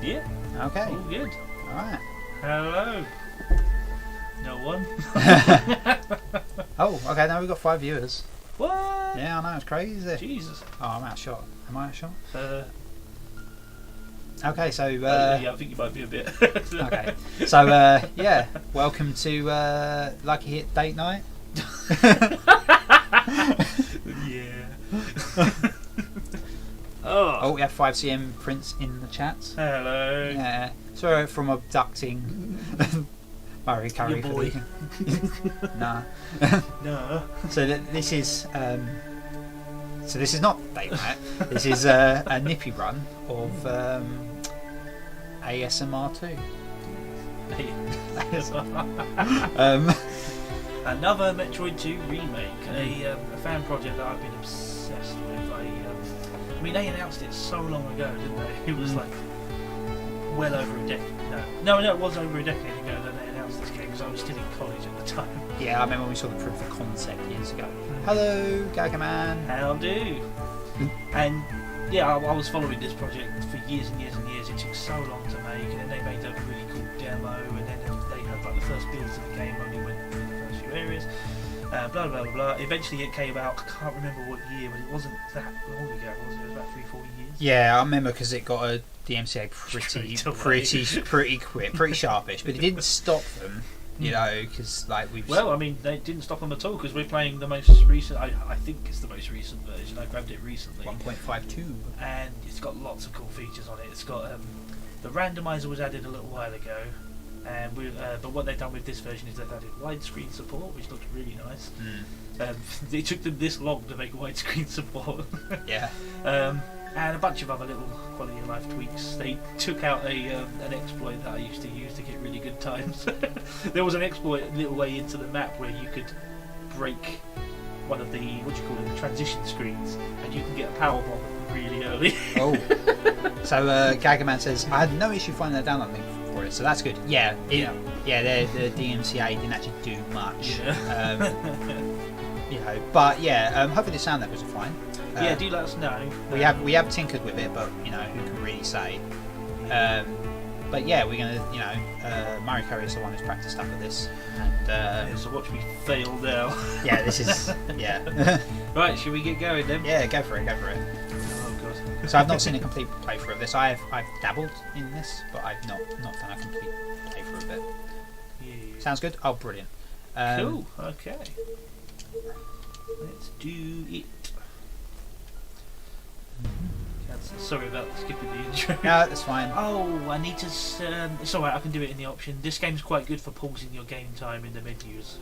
Yeah. Okay. All good. Alright. Hello. No one. Oh, okay, now we've got 5 viewers. What? Yeah, I know, it's crazy. Jesus. Oh, I'm outshot. Am I outshot? Okay, so... yeah, I think you might be a bit. Okay. So, yeah, welcome to Lucky Hit Date Night. Yeah. Oh, we have 5cm Prince in the chat. hello. Yeah. Sorry from abducting Murry Curry. Your boy. Nah. No. So this is not date night. This is a Anippy run of ASMR2. Another Metroid II remake, a fan project that I've been obsessed with. I mean, they announced it so long ago, didn't they? It was like well over a decade. No, it was over a decade ago that they announced this game because I was still in college at the time. Yeah, I remember when we saw the proof of concept years ago. Hello, Gagaman. How do? And yeah, I was following this project for years and years and years. It took so long to make, and then they made a really cool demo, and then they had like the first builds of the game, only went through the first few areas. Blah blah blah blah. Eventually, it came out. I can't remember what year, but it wasn't that long ago, was it? It was about 3-4 years. Yeah, I remember because it got a DMCA pretty quick, pretty sharpish, but it didn't stop them. You know, because like we've. Well, I mean, they didn't stop them at all because we're playing the most recent. I think it's the most recent version. I grabbed it recently. 1.52. And it's got lots of cool features on it. It's got the randomizer was added a little while ago, and but what they've done with this version is they've added widescreen support, which looks really nice. It took them this long to make widescreen support. Yeah. And a bunch of other little quality of life tweaks. They took out an exploit that I used to use to get really good times. There was an exploit a little way into the map where you could break one of the the transition screens, and you can get a power bomb really early. Oh. So Gagaman says I had no issue finding a download link for it, so that's good. Yeah. The DMCA didn't actually do much. Yeah. You know, but yeah, hopefully the sound levels are fine. Yeah, do let us know. We have tinkered with it, but you know, who can really say? But yeah, we're gonna, Murry Curry is the one who's practiced up at this, and so watch me fail now. yeah, this is yeah. Right, should we get going then? Yeah, go for it. Oh god. So I've not seen a complete playthrough of this. I've dabbled in this, but I've not done a complete playthrough of it. Yeah. Sounds good. Oh, brilliant. Cool. Okay. Let's do it. Sorry about skipping the intro. No, that's fine. Oh, I need to. It's alright. I can do it in the option. This game's quite good for pausing your game time in the menus.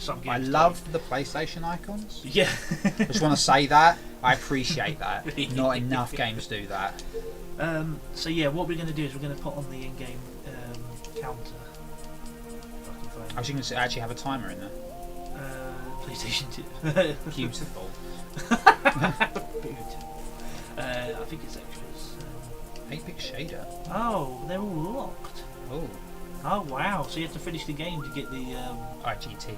Some games. I love the PlayStation icons. Yeah. I just want to say that. I appreciate that. Not enough games do that. So yeah, what we're going to do is we're going to put on the in-game counter. I was going to actually have a timer in there. PlayStation 2. Beautiful. I think it's extras. 8-bit shader. Oh, they're all locked. Oh wow! So you have to finish the game to get the IGT.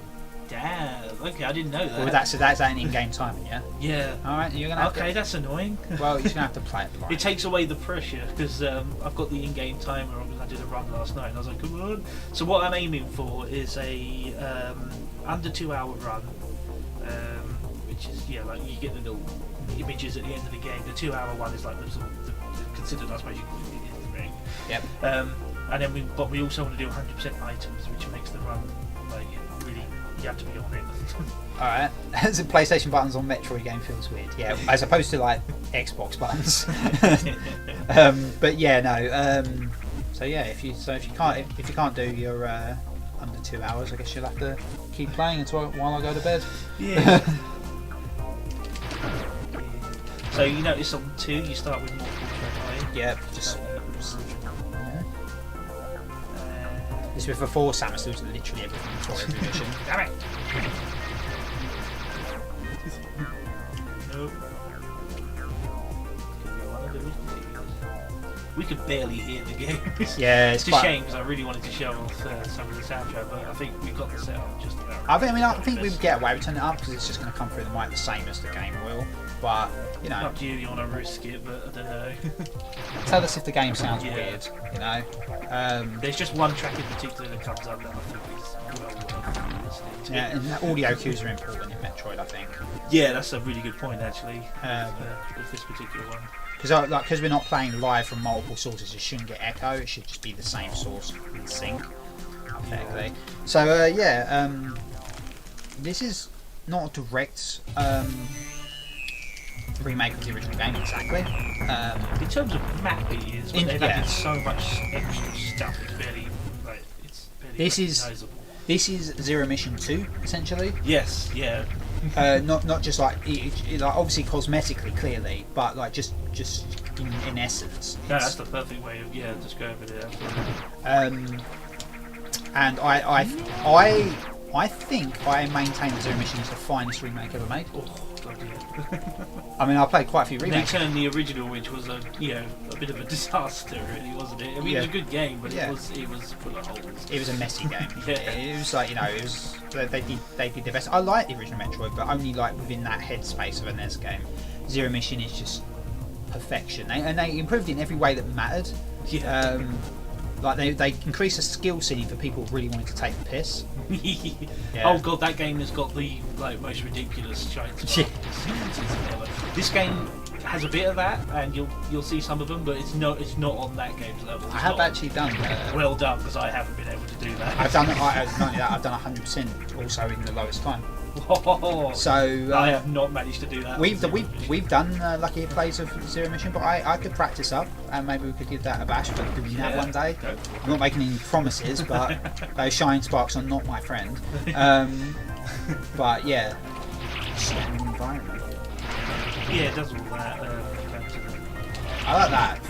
Damn. Okay, I didn't know that. Well, that's an in-game timing, yeah. Yeah. All right, you're gonna. Okay, that's annoying. Well, you're gonna have to play it blind. It takes away the pressure because I've got the in-game timer on. I did a run last night, and I was like, "Come on!" So what I'm aiming for is a under 2-hour run, which is like you get the little images at the end of the game. The 2-hour one is like the sort of considered, I suppose, you can do the ring. Yep. And then we also want to do 100% items, which makes the run like really. You have to be on it. Alright. So PlayStation buttons on Metroid game feels weird. Yeah, as opposed to like Xbox buttons. But yeah, no. So yeah, if you can't do your under 2 hours, I guess you'll have to keep playing while I go to bed. Yeah. So you notice on 2 you start with more control. Yeah, just. This was before Samus loses literally everything for every mission. Damn it! Nope. we could barely hear the game. Yeah, it's a shame because I really wanted to show off some of the soundtrack, but I think we got the setup just about. I think we would get away with turning it up because it's just going to come through the mic the same as the game will. But you know, not really want to risk it, but I don't know. Tell us if the game sounds weird. You know, there's just one track in particular that comes up that I think is well worth listening to. Yeah, and audio cues are important in Metroid, I think. Yeah, that's a really good point actually. With this particular one. Because we're not playing live from multiple sources, it shouldn't get echo. It should just be the same source in sync, effectively. So this is not a direct remake of the original game exactly. In terms of map, it is. But they've added so much extra stuff. It's barely recognizable. This is Zero Mission 2 essentially. Yes. Yeah. Not just like obviously cosmetically clearly, but like just in essence. No, that's the perfect way of just go over there. And I think I maintain that Zero Mission is the finest remake ever made. Oh, God, yeah. I mean, I played quite a few remakes. They turned the original, which was a bit of a disaster, really, wasn't it? I mean, it was a good game, but it was full of holes. It was a messy game. It was like they did their best. I like the original Metroid, but only like within that headspace of a NES game. Zero Mission is just perfection, and they improved in every way that mattered. Yeah. Like they increased the skill ceiling for people who really wanted to take the piss. Oh God, that game has got the most ridiculous giant ever. This game has a bit of that, and you'll see some of them, but it's not on that game's level. I have actually done. Well done, because I haven't been able to do that. I've done 100% also in the lowest time. So I have not managed to do that. We've done lucky plays of Zero Mission, but I could practice up and maybe we could give that a bash. But doing that one day, I'm not making any promises, but those shine sparks are not my friend. But yeah, scanning environment. Yeah, it does all that. I like that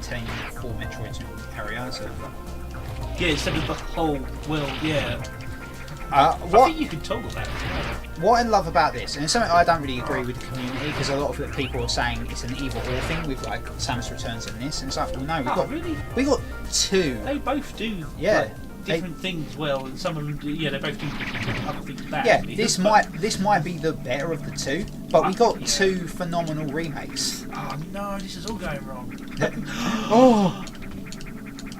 telling you 4 Metroids areas. Yeah, instead of the whole world. Yeah. I think you can toggle that. What I love about this, and it's something I don't really agree with the community, because a lot of people are saying it's an either or thing with like Samus Returns and this, and it's like, well, no, we got 2. They both do. Different things well, and some of them do, they both do other things bad. Yeah, this might be the better of the 2, but we got 2 phenomenal remakes. Oh no, this is all going wrong.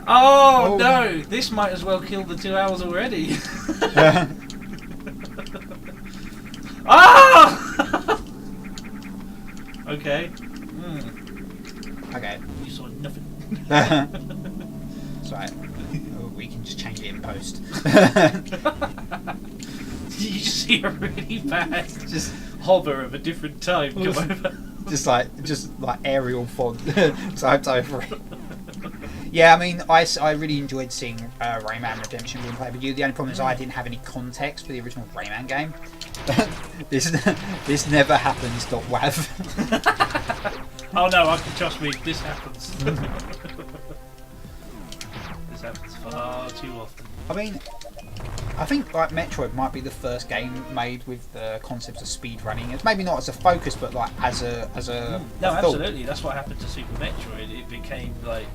Oh no, this might as well kill the 2 hours already. Okay. Okay. You saw nothing. That's right. We can just change it in post. You just see a really bad hover of a different time come over. just like aerial font typed over it. Yeah, I mean, I really enjoyed seeing Rayman Redemption being played with you. The only problem is I didn't have any context for the original Rayman game. This never happens. .wav. Oh no, trust me, this happens. This happens far too often. I mean, I think like Metroid might be the first game made with the concept of speed running. It's maybe not as a focus, but like as a no, absolutely. That's what happened to Super Metroid. It became like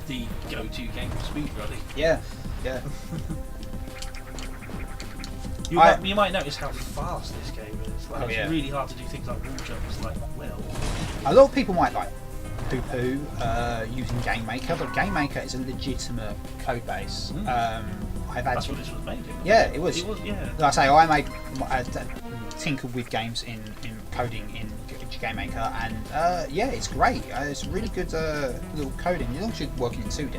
the go-to game for speed running. Yeah. You might notice how fast this game is. Like, it's really hard to do things like wall jumps. A lot of people might like poo-poo using Game Maker, but Game Maker is a legitimate code base. That's what this was made in. Yeah, it was. Like I say, I tinkered with games in coding in Game Maker, and it's great. It's really good little coding. As long as you're working in 2D.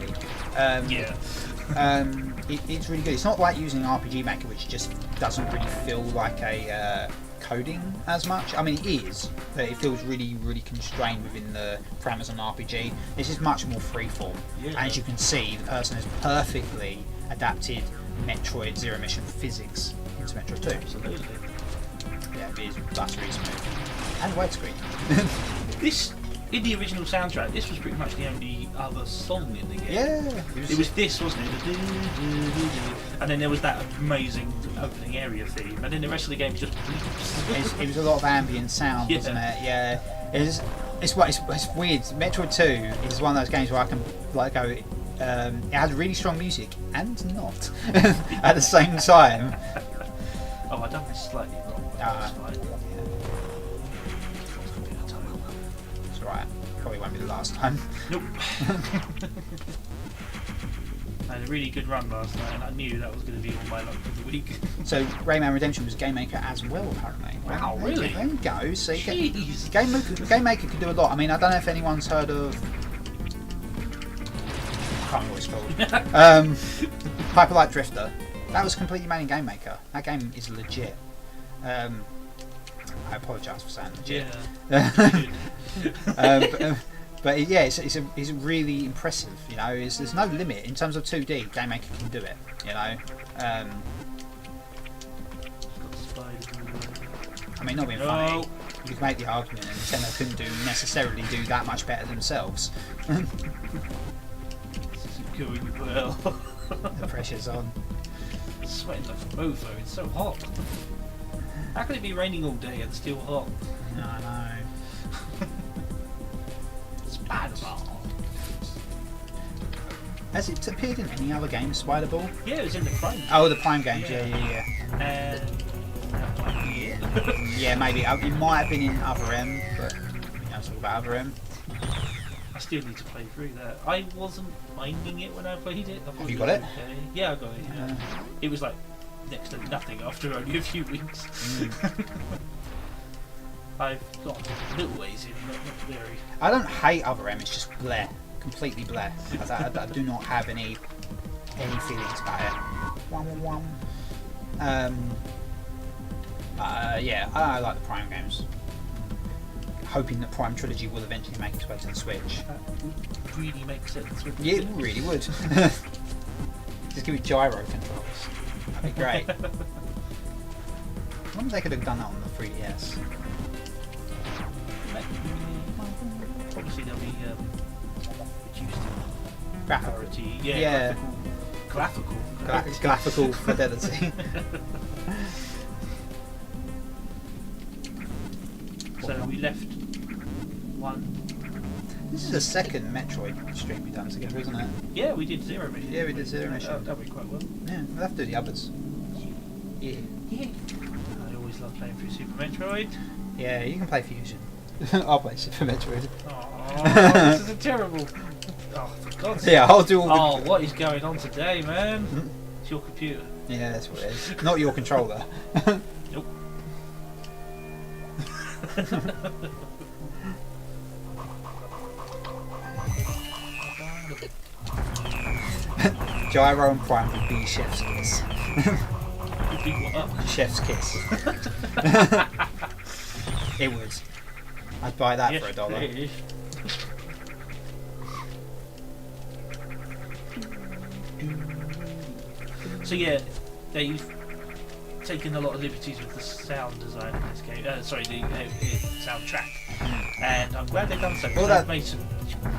It's really good. It's not like using RPG Maker, which just doesn't really feel like a coding as much. I mean, it is, but it feels really, really constrained within the parameters on RPG. This is much more freeform. And as you can see, the person has perfectly adapted Metroid Zero Mission physics into Metroid 2. Absolutely. Yeah, it is buttery smooth. And widescreen. This, in the original soundtrack, this was pretty much the only other song in the game. Yeah. It was this, wasn't it? And then there was that amazing opening area theme, and then the rest of the game just. It was a lot of ambient sound, Yeah. wasn't it? Yeah. It's weird. Metroid 2 is one of those games where I can like go. It had really strong music and not at the same time. Oh, I done this slightly wrong. That's fine. It's alright. Probably won't be the last time. Nope. I had a really good run last night, and I knew that was going to be all my luck for the week. So Rayman Redemption was Game Maker as well, apparently. Wow, really? There you go. So Jeez. Game Maker can do a lot. I mean, I don't know if anyone's heard of. I can't remember what it's called. Hyper Light Drifter. That was completely made in Game Maker. That game is legit. I apologise for saying legit. Yeah. But yeah, it's really impressive. You know, there's no limit in terms of 2D. Game Maker can do it. You know. I mean, not being funny. You could make the argument that Nintendo couldn't necessarily do that much better themselves. This isn't going well. The pressure's on. I'm sweating like a mofo. It's so hot. How can it be raining all day and still hot? No, I know. It's bad. Has it appeared in any other games, Spider Ball? Yeah, it was in the Prime. Oh, the Prime games. Yeah. Yeah. And Yeah, maybe. It might have been in Other M, but we don't talk about Other M. I still need to play through that. I wasn't minding it when I played it. Have you got it? Okay. Yeah, I got it. Yeah. It was like next to nothing after only a few weeks. I've got a little ways in, not very. I don't hate Other M. It's just bleh, completely bleh. I do not have any feelings about it. Yeah, I like the Prime games. Hoping that Prime Trilogy will eventually make its way to the Switch. That would really make sense. Yeah, it really would. Just give it gyro controls. That'd be great. I wonder if they could have done that on the 3DS. Obviously, they'll be reduced in Graphical. clarity. Yeah. Graphical. Graphical fidelity. So we left one. This is the second Metroid stream we've done together, isn't it? Yeah, we did Zero Mission. Yeah, we did Zero Mission. That went quite well. Yeah, we'll have to do the others. Yeah. I always love playing through Super Metroid. Yeah, you can play Fusion. I'll play Super Metroid. Oh, this is a terrible. Oh, for God's sake. Yeah, I'll do all the... Oh, what is going on today, man? It's your computer. Yeah, that's what it is. Not your controller. Nope. Gyro and Prime would be Chef's Kiss. Could be what? Chef's Kiss. It would. I'd buy that for $1. Please. So yeah, they've taken a lot of liberties with the sound design in this game. Sorry, the soundtrack, and I'm glad they've done so. Well, They've made some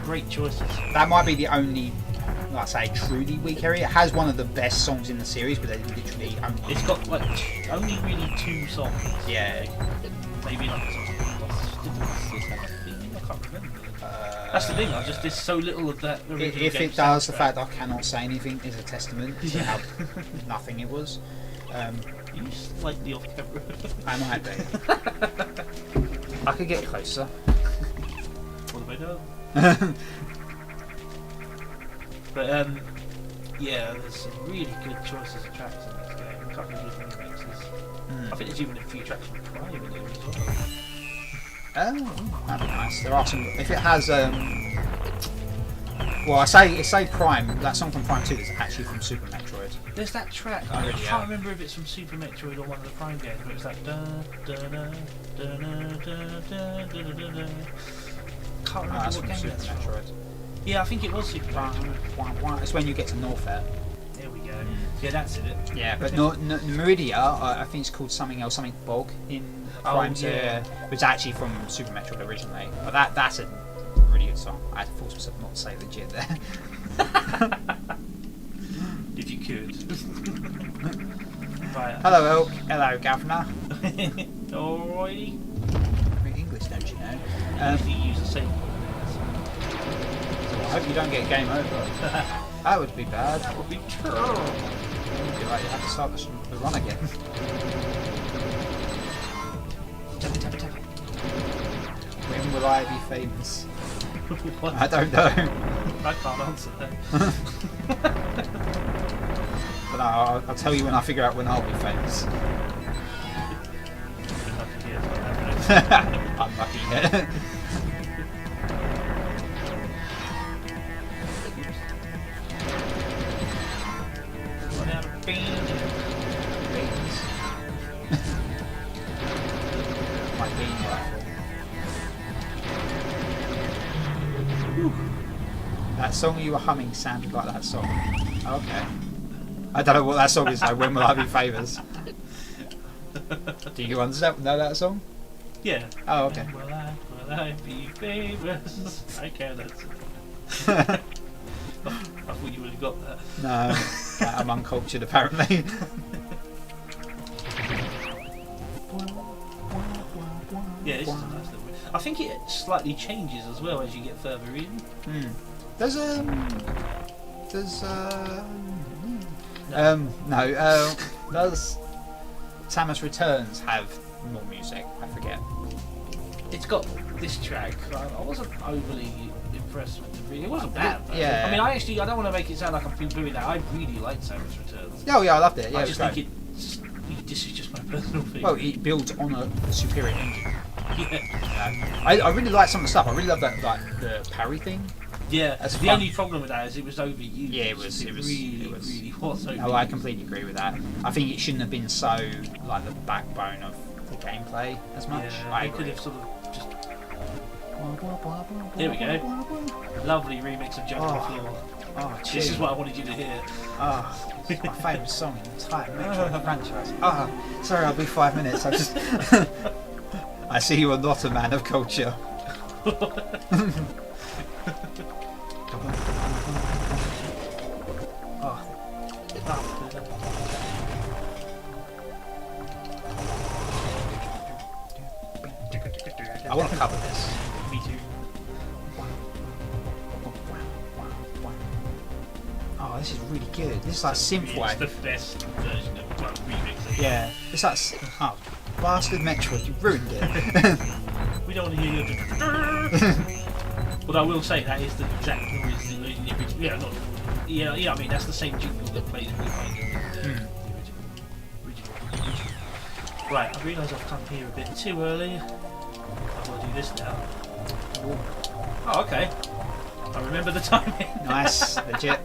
great choices. That might be the only, like I say, truly weak area. It has one of the best songs in the series, but they literally only... It's got like only really 2 songs. Yeah. Maybe like I can't remember. That's the thing. There's so little of that. If it does, the fact that I cannot say anything is a testament to how nothing it was. You slightly off camera. I might be. I could get closer. What have I done? But yeah, there's some really good choices of tracks in this game. A couple of different remixes. I think there's even a few tracks from Prime in there as well. Oh, that'd be nice. There are some. If it has, well, I say Prime. That song from Prime 2 is actually from Super Metroid. There's that track. I can't remember if it's from Super Metroid or one of the Prime games, but it's like da da da da da da da da da da. Can't remember That's what from game Super that's Metroid. from. Yeah, I think it was Super Metroid. It's when you get to Norfair. There we go. Yeah, that's it. Yeah, but Meridia, I think it's called something else, something Bog in Prime 2, which is actually from Super Metroid originally. But that's a really good song. I had to force myself not to say legit there. If you could. Right. Hello, Elk. Hello, Governor. Alrighty. Read English, don't you know? Usually use the same. I hope you don't get game over. That would be bad. That would be terrible. You'd be like, you have to start the run again. Tap it, tap it, tap it. When will I be famous? What? I don't know. I can't answer that. But no, I'll tell you when I figure out when I'll be famous. Unlucky, yeah. Run out of beans. My bean rifle. That song you were humming sounded like that song. Okay. I don't know what that song is though. When will I be famous? Do you understand? Know that song? Yeah. Oh, okay. Will I be famous? I can't answer. I thought you would have got that. No, I'm uncultured apparently. Yeah, this is a nice little bit. I think it slightly changes as well as you get further in. There's does Samus Returns have more music? I forget. It's got this track. I wasn't overly impressed with the video. It wasn't bad. Yeah. I mean, I don't want to make it sound like I'm doing that. I really liked Samus Returns. Oh yeah, I loved it. Yeah, I it just was think great. this is just my personal thing. Well, it builds on a superior engine. Yeah. I really like some of the stuff. I really love that, like the parry thing. Yeah. That's the fun. only problem with that is it was overused. Yeah, it was really was overused. No, I completely agree with that. I think it shouldn't have been so like the backbone of the gameplay as much. Yeah, I they could agree. have sort of just. There we go. Lovely remix of Jump on the Floor. Oh, This is what I wanted you to hear. Oh, it's my favourite song in the entire Metroid franchise. Oh, sorry, I'll be 5 minutes. I just. I see you are not a man of culture. I want to cover this. Me too. Oh, this is really good. This is like It's synthwave. the best version of remix. Yeah, it's like oh, bastard Metroid, you ruined it. We don't want to hear you. But I will say that is the exact noise in the original. Yeah, not. Yeah. I mean that's the same jingle that plays behind the original. Right, I realise I've come here a bit too early. I've got to do this now. Oh, okay. I remember the timing. Nice, legit.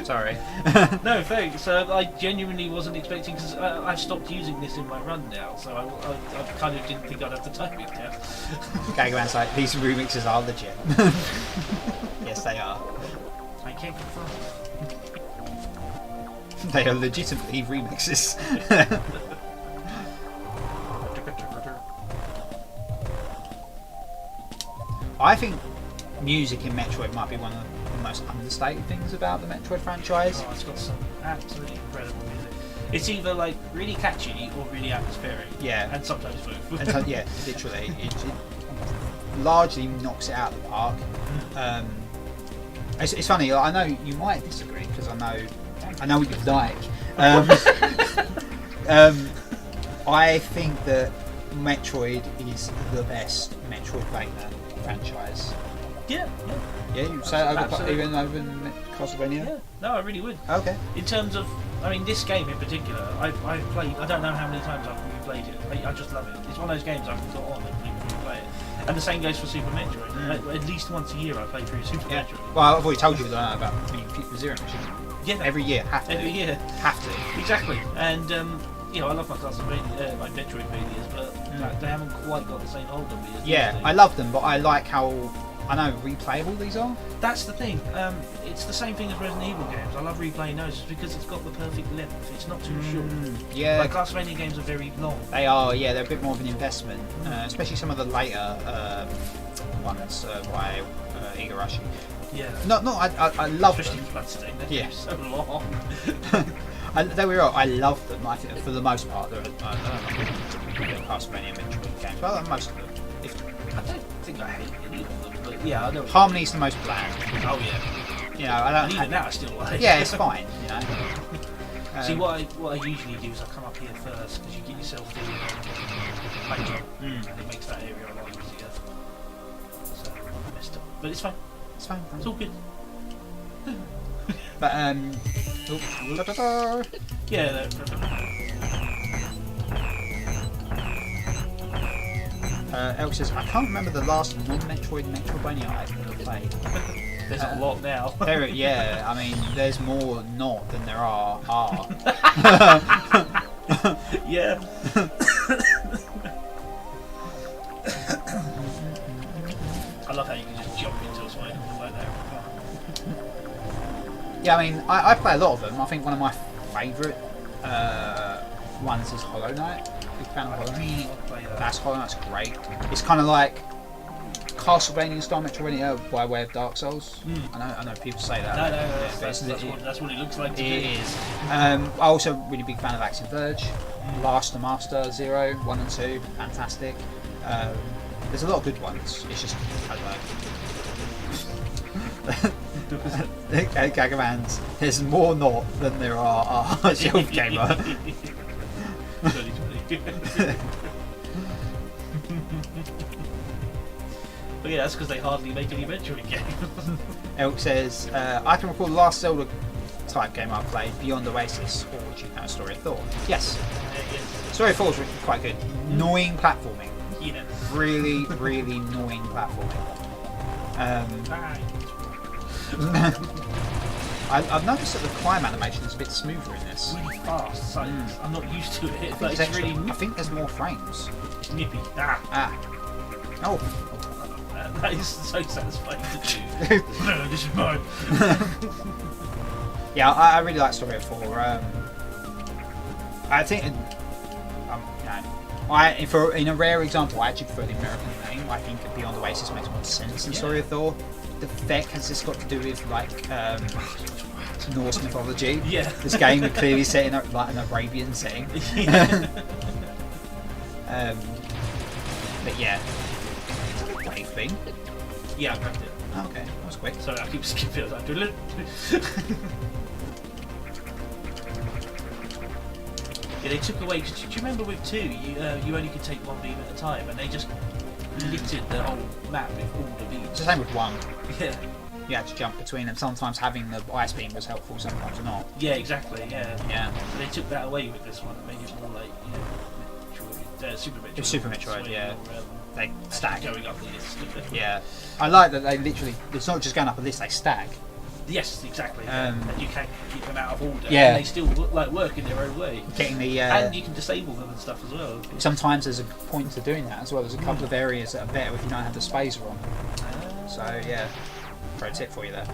Sorry. No, thanks. I genuinely wasn't expecting because I've stopped using this in my run now, so I kind of didn't think I'd have the timing now. Gagaman's like, these remixes are legit. Yes, they are. I can't confirm. They are legitimately remixes. I think music in Metroid might be one of the most understated things about the Metroid franchise. Oh, it's got some absolutely incredible music. It's either like really catchy or really atmospheric. Yeah. And sometimes both. And so, yeah, literally, it largely knocks it out of the park. It's funny. I know you might disagree because I know what you like. I think that Metroid is the best Metroidvania franchise. Yeah. Yeah, you say over Absolutely. even over Castlevania? Yeah. No, I really would. Okay. In terms of, I mean, this game in particular, I've played. I don't know how many times I've replayed it. I just love it. It's one of those games I can put on and replay it. And the same goes for Super Metroid. At least once a year I play through Super Metroid. Well, I've already told you that about the Zero Mission. Yeah. Every year, have to. Every year. Have to. Exactly. And you know, I love my Castlevania, my Metroidvanias, but they haven't quite got the same hold on me as Yeah, these do. I love them, but I like how replayable these are. That's the thing. It's the same thing as Resident Evil games. I love replaying those just because it's got the perfect length. It's not too short. Yeah, Like Castlevania games are very long. they are. Yeah, they're a bit more of an investment, especially some of the later ones by Igarashi. Yeah. I love Especially them. Bloodstain. They're Yeah. so long. There we are. I love them. I think for the most part, they're Castlevania Metroid games. Well, most of them. I don't think I hate any of them, but yeah, I don't. Harmony's the most bland. Oh yeah. You know, I don't. And even that I still like. Yeah, it's fine. You know. See, what I usually do is I come up here first because you get yourself the major, and it makes that area a lot easier. So I messed up, but it's fine. It's fine. It's all good. But Yeah. Elk says, I can't remember the last non-Metroid Metroidvania I've ever played. There's a lot now. Yeah, I mean, there's more not than there are. Yeah. I love how you can just jump into a swing like that. Yeah, I mean, I play a lot of them. I think one of my favourite ones is Hollow Knight. Big fan of Hollow Knight. Hollow Knight's great. It's kind of like Castlevania style Metroidvania by way of Dark Souls. I know people say that. No, that's what it looks like to me. It is. I'm also a really big fan of Axiom Verge. Last the Master, 0, 1 and 2, fantastic. There's a lot of good ones. It's just, I don't know. Gagamans, there's more not than there are Shelf Gamer. But yeah, that's because they hardly make any Metroid games. Elk says, I can recall the last Zelda type game I played, Beyond Oasis, or would you know Story of Thor? Yes. Story of Thor is quite good. Annoying platforming. Yeah. Really, really annoying platforming. I've noticed that the climb animation is a bit smoother in this. Really fast, so I'm not used to it. But it's really I think there's more frames. nippy. Oh. That is so satisfying to do. No, this is mine. Yeah, I really like Story of Thor. I think, in a rare example, I actually prefer the American name. I think Beyond Oasis makes more sense than Story of Thor. The feck has this got to do with like Norse mythology. Yeah. This game is clearly set in like an Arabian setting. But yeah. Wave thing. Yeah, I grabbed it. Oh, okay, that was quick. Sorry, I keep skipping it. Yeah, they took away. Do you remember with 2, you only could take 1 beam at a time, and they just littered the whole map with all the beams. It's the same with 1. Yeah. You had to jump between them. Sometimes having the ice beam was helpful, sometimes not. Yeah, exactly. Yeah. Yeah. So they took that away with this one and made it more like Super Metroid. It was Super Metroid, yeah. They stack. Going up the list. Yeah. I like that they literally. It's not just going up a list; they stack. Yes, exactly. And you can keep them out of order. Yeah. And they still work in their own way. Getting the. And you can disable them and stuff as well. Sometimes there's a point to doing that as well. There's a couple of areas that are better if you don't have the spacer on. So yeah, pro tip for you there.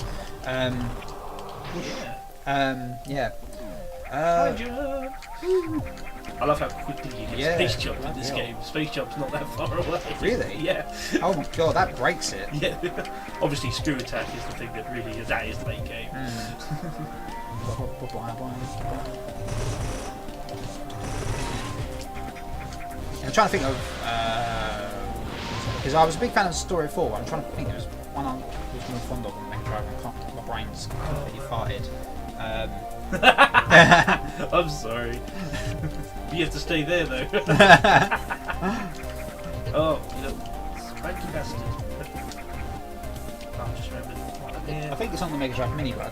Yeah. I love how quickly you can space jump in this game. Space jump's not that far away. Really? Yeah. Oh my god, that breaks it. Yeah. Obviously, screw attack is the thing that really is the main game. I'm trying to think of because I was a big fan of Story 4. I'm trying to think there was one I was more fond of on Mega Drive. My brain's completely farted. I'm sorry. You have to stay there though. Oh, you know, spanky bastard. I just remembered. I think it's on the Mega Drive Mini, bud.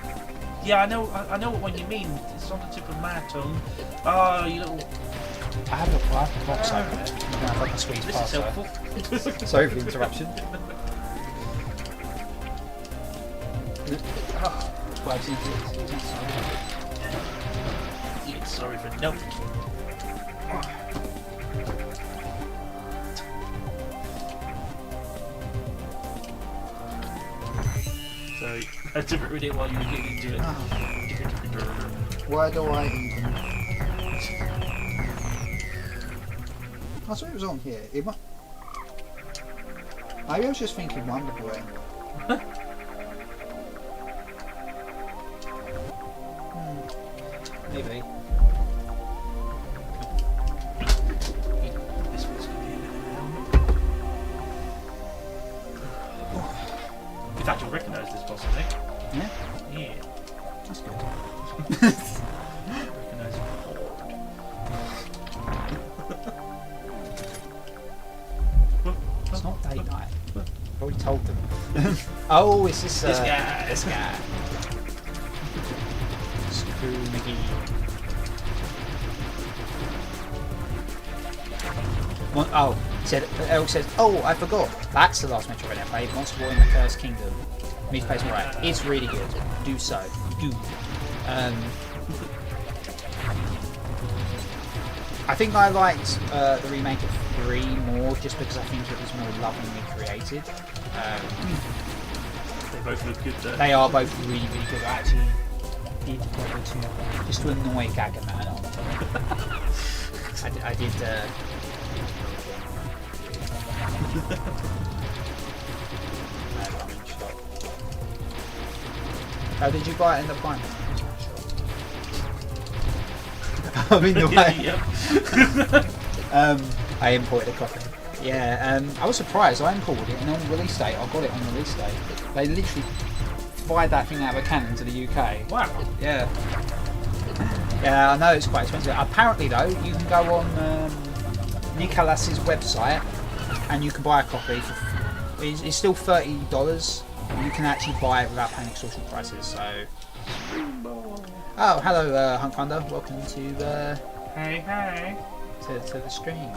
Yeah, I know what one you mean. It's on the tip of my tongue. Oh, you little. I have a box open it. I'm gonna have like a squeeze This past is it. helpful. Sorry for the interruption. Sorry for no. So I had to ruin it while you were getting into it. Why do I even? I thought it was on here. It might... Maybe I was just thinking Wonder Boy. Maybe. late night. I've already told them. Oh, it's this guy. This guy. Screw McGee. Oh, Eric says, oh, I forgot. That's the last Metroid I played. Monster Boy in the Cursed Kingdom. Me to play some right. It's really good. Do so. Do. I think I liked the remake of 3 more just because I think it was more lovingly created. They both look good though. They are both really, really good. I actually did bother to just to annoy Gagaman on I did. How did you buy it in the final? I mean the way. I imported a copy. Yeah, I was surprised. I imported it, and on release date, I got it on release date. They literally fired that thing out of a cannon to the UK. Wow. Yeah. Yeah, I know it's quite expensive. Apparently, though, you can go on Nicolas's website and you can buy a copy for. It's still $30. You can actually buy it without paying extortionate prices. So. Oh, hello, Hunt Thunder. Welcome to. Hey. To the stream.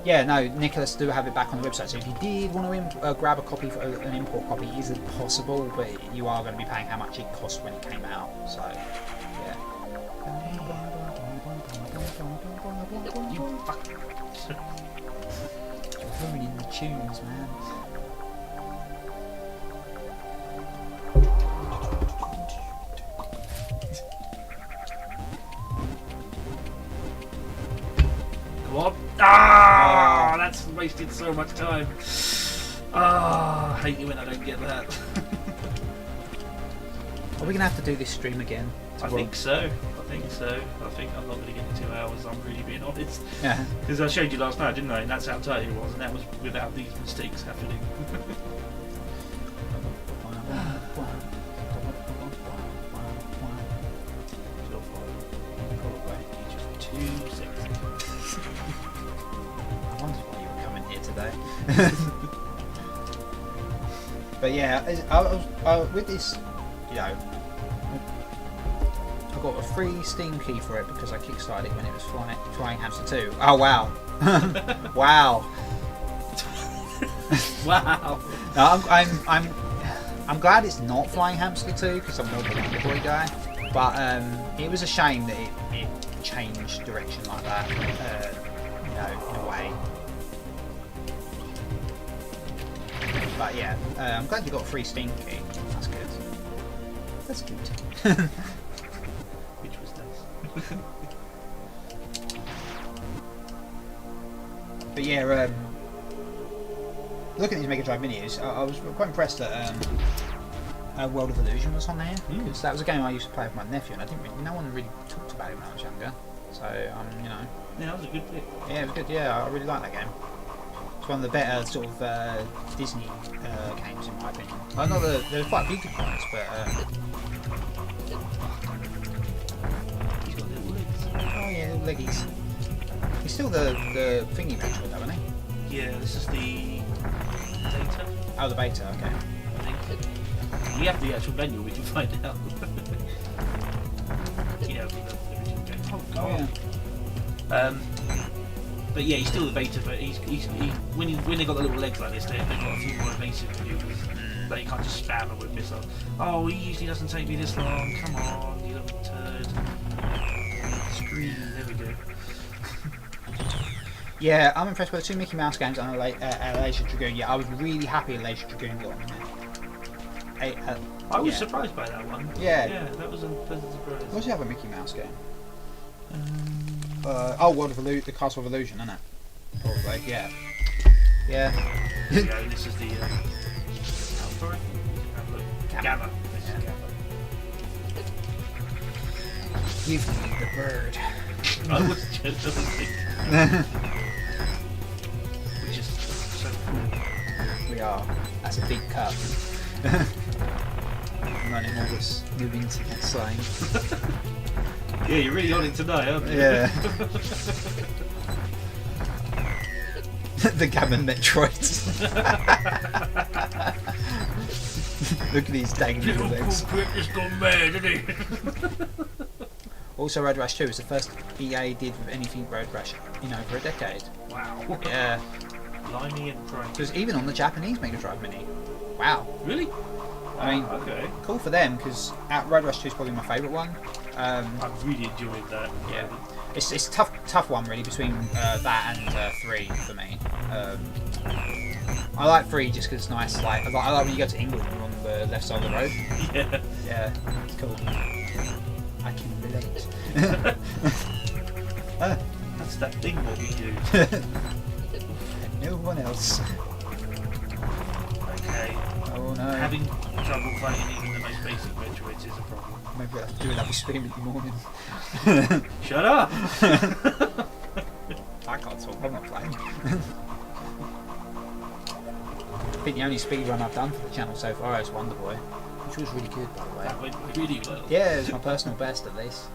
Yeah, no, Nicholas do have it back on the website. So if you did want to grab a copy, for an import copy, is it possible? But you are going to be paying how much it cost when it came out. So, yeah. You fuck. You're ruining the tunes, man. What? Ah, that's wasted so much time. Ah, I hate you when I don't get that. Are we gonna have to do this stream again? I think so. I think I'm not gonna get to 2 hours. I'm really being honest. Yeah. Because I showed you last night, didn't I? And that's how tight it was, and that was without these mistakes happening. But yeah, with this, you know, I got a free Steam key for it because I kickstarted it when it was Flying Hamster 2. Oh wow, wow, wow. No, I'm glad it's not Flying Hamster 2 because I'm more of a Wonder Boy guy. But it was a shame that it changed direction like that. You know, in a way. But yeah, I'm glad you got a free Steam key. That's good. That's good. Which was nice. But yeah, looking at these Mega Drive menus, I was quite impressed that World of Illusion was on there because that was a game I used to play with my nephew, and no one really talked about it when I was younger. So you know. Yeah, that was a good pick. Yeah, it was good. Yeah, I really like that game. It's one of the better sort of Disney games in my opinion. I know there's quite a few good ones, but He's got little legs. oh yeah, little leggies. He's still the thingy Metroid though, isn't he? Yeah, this is the data. Oh, the beta. Okay. I think. We have the actual manual, we can find out. You know, the original game. Oh god. Yeah. But yeah, he's still the beta, but he's when they got the little legs like this, they've got a few more invasive maneuvers. But you can't just spam them with missiles. Oh, he usually doesn't take me this long. Come on, you little turd. Scream. There we go. Yeah, I'm impressed by the 2 Mickey Mouse games and Laser Dragoon. Yeah, I was really happy Laser Dragoon got on there. I was surprised by that one. Yeah. Yeah, that was a pleasant surprise. What's the other Mickey Mouse game? Oh, World of the Castle of Illusion, isn't it? Probably, yeah. Yeah. Yeah, this is the Alpha. Gamma. This is Gamma. Give me the bird. I was just thinking. Which is so cool. We are. That's a big cup. I'm running all this new internet slang. Yeah, you're really on it tonight, aren't you? Yeah. The Gammon Metroids. Look at these dangly little legs. It's gone mad, isn't it? Also, Road Rash 2 is the first EA did with anything Road Rash in over a decade. Wow. Yeah. Blimey and Frank. So it's even on the Japanese Mega Drive Mini. Wow. Really? I mean, okay. cool for them, because Road Rash 2 is probably my favourite one. I'm really enjoying that. Yeah. It's a tough one really between that and 3 for me. I like 3 just because it's nice. Like I like when you go to England and you're on the left side of the road. Yeah. Yeah, it's cool. I can relate. That's that thing what we do. And no one else. Okay. Oh no. Having trouble playing even the most basic Metroids is a problem. Maybe I'll have to do another stream in the morning. Shut up! I can't talk, I'm not playing. I think the only speedrun I've done for the channel so far is Wonder Boy, which was really good by the way. That went really well. Yeah, it was my personal best at least.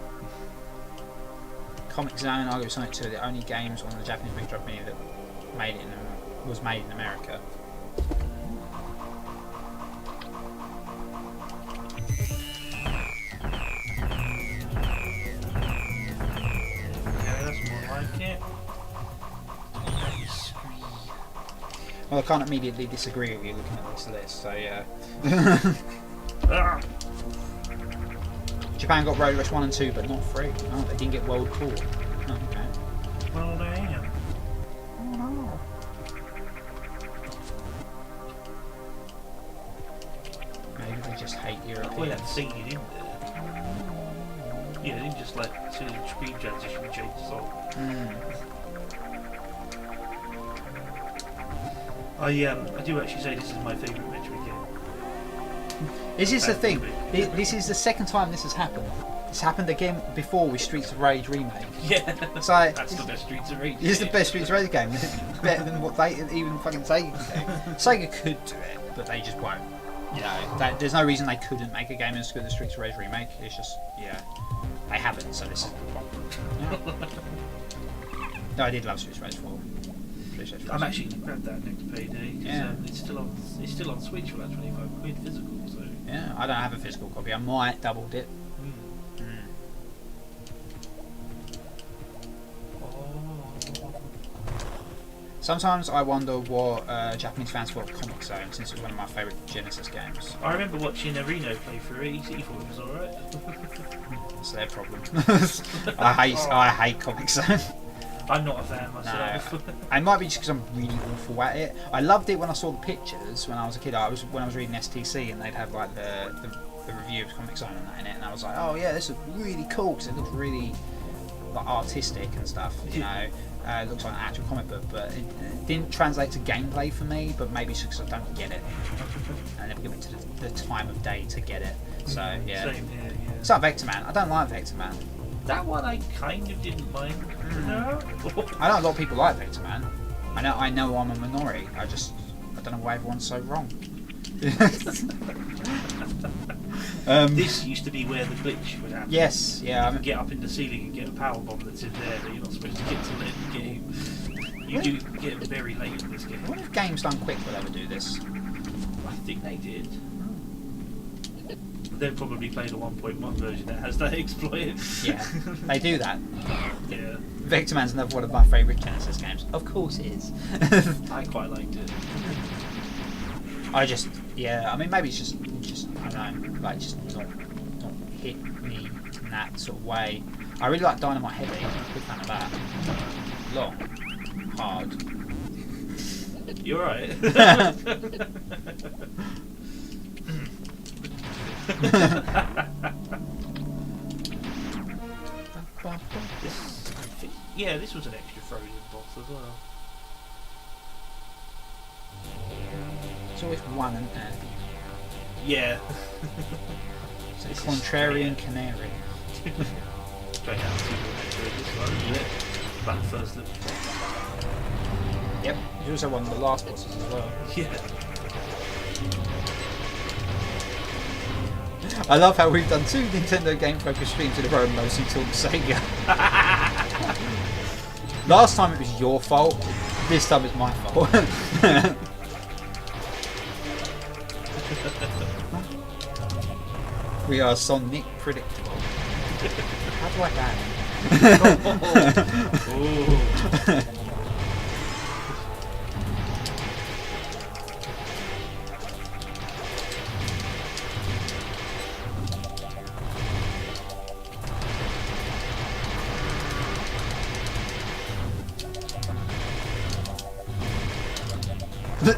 Comic Zone, Argo Sonic 2 are the only games on the Japanese Mega Drive Mini that was made in America. Yeah, that's more like it. Well, I can't immediately disagree with you looking at this list, so yeah. Ah. Japan got Road Rash 1 and 2, but not 3. Oh, they didn't get World Tour. Oh, okay. Well, damn. Oh no. Maybe they just hate Well, Europeans. that scene in there. Yeah, they didn't just like to screen transition and change the song. I do actually say this is my favourite Metroid game. This is the thing. This is the second time this has happened. It's happened again before with Streets of Rage remake. Yeah, It's like that's the best Streets of Rage. It's the best Streets of Rage game. Better than what they even fucking Sega can do. Sega could do it, but they just won't. You know, there's no reason they couldn't make a game as good as Streets of Rage remake. It's just they haven't. So this is the problem. Yeah. No, I did love Streets of Rage 4. I'm actually going to grab that next payday. Yeah. It's still on Switch for like 25 quid physical. So. Yeah, I don't have a physical copy. I might double dip. Sometimes I wonder what Japanese fans thought of Comic Zone, since it was one of my favourite Genesis games. I remember watching a Reno play through it. He thought it was alright. It's their problem. I hate Comic Zone. I'm not a fan myself. No, it might be just because I'm really awful at it. I loved it when I saw the pictures when I was a kid. When I was reading STC and they'd have like the review of Comic Zone and that in it, and I was like, oh yeah, this is really cool because it looks really like artistic and stuff. You know. It looks like an actual comic book, but it didn't translate to gameplay for me, but maybe it's because I don't get it. I never give it to the time of day to get it. So, yeah. Same here, yeah. It's like Vector Man. I don't like Vector Man. That one I kind of didn't mind. No. I know a lot of people like Vector Man. I know I'm a minority. I don't know why everyone's so wrong. This used to be where the glitch would happen. Yes, yeah. You can get up in the ceiling and get a power bomb that's in there that you're not supposed to get till the end of the game. You do get very late in this game. I wonder if Games Done Quick will ever do this. I think they did. They'll probably play the 1.1 version that has that exploit. Yeah, they do that. Yeah. Vector Man's another one of my favourite Genesis games. Of course it is. I quite liked it. I mean, maybe it's just I don't know, like just not hit me in that sort of way. I really like Dynamite Heavy. I'm a big fan of that. Long, hard. You're right. Yeah, this was an extra Frozen boss as well. It's always one and there. Yeah. It's a contrarian canary. Straight out to this one, isn't it? Back first look. Yep, he's also one of the last bosses as well. Yeah. I love how we've done 2 Nintendo Game Focus streams in a row and mostly talked Sega. Last time it was your fault This time it's my fault. We are Sonic predictable. How do I ban?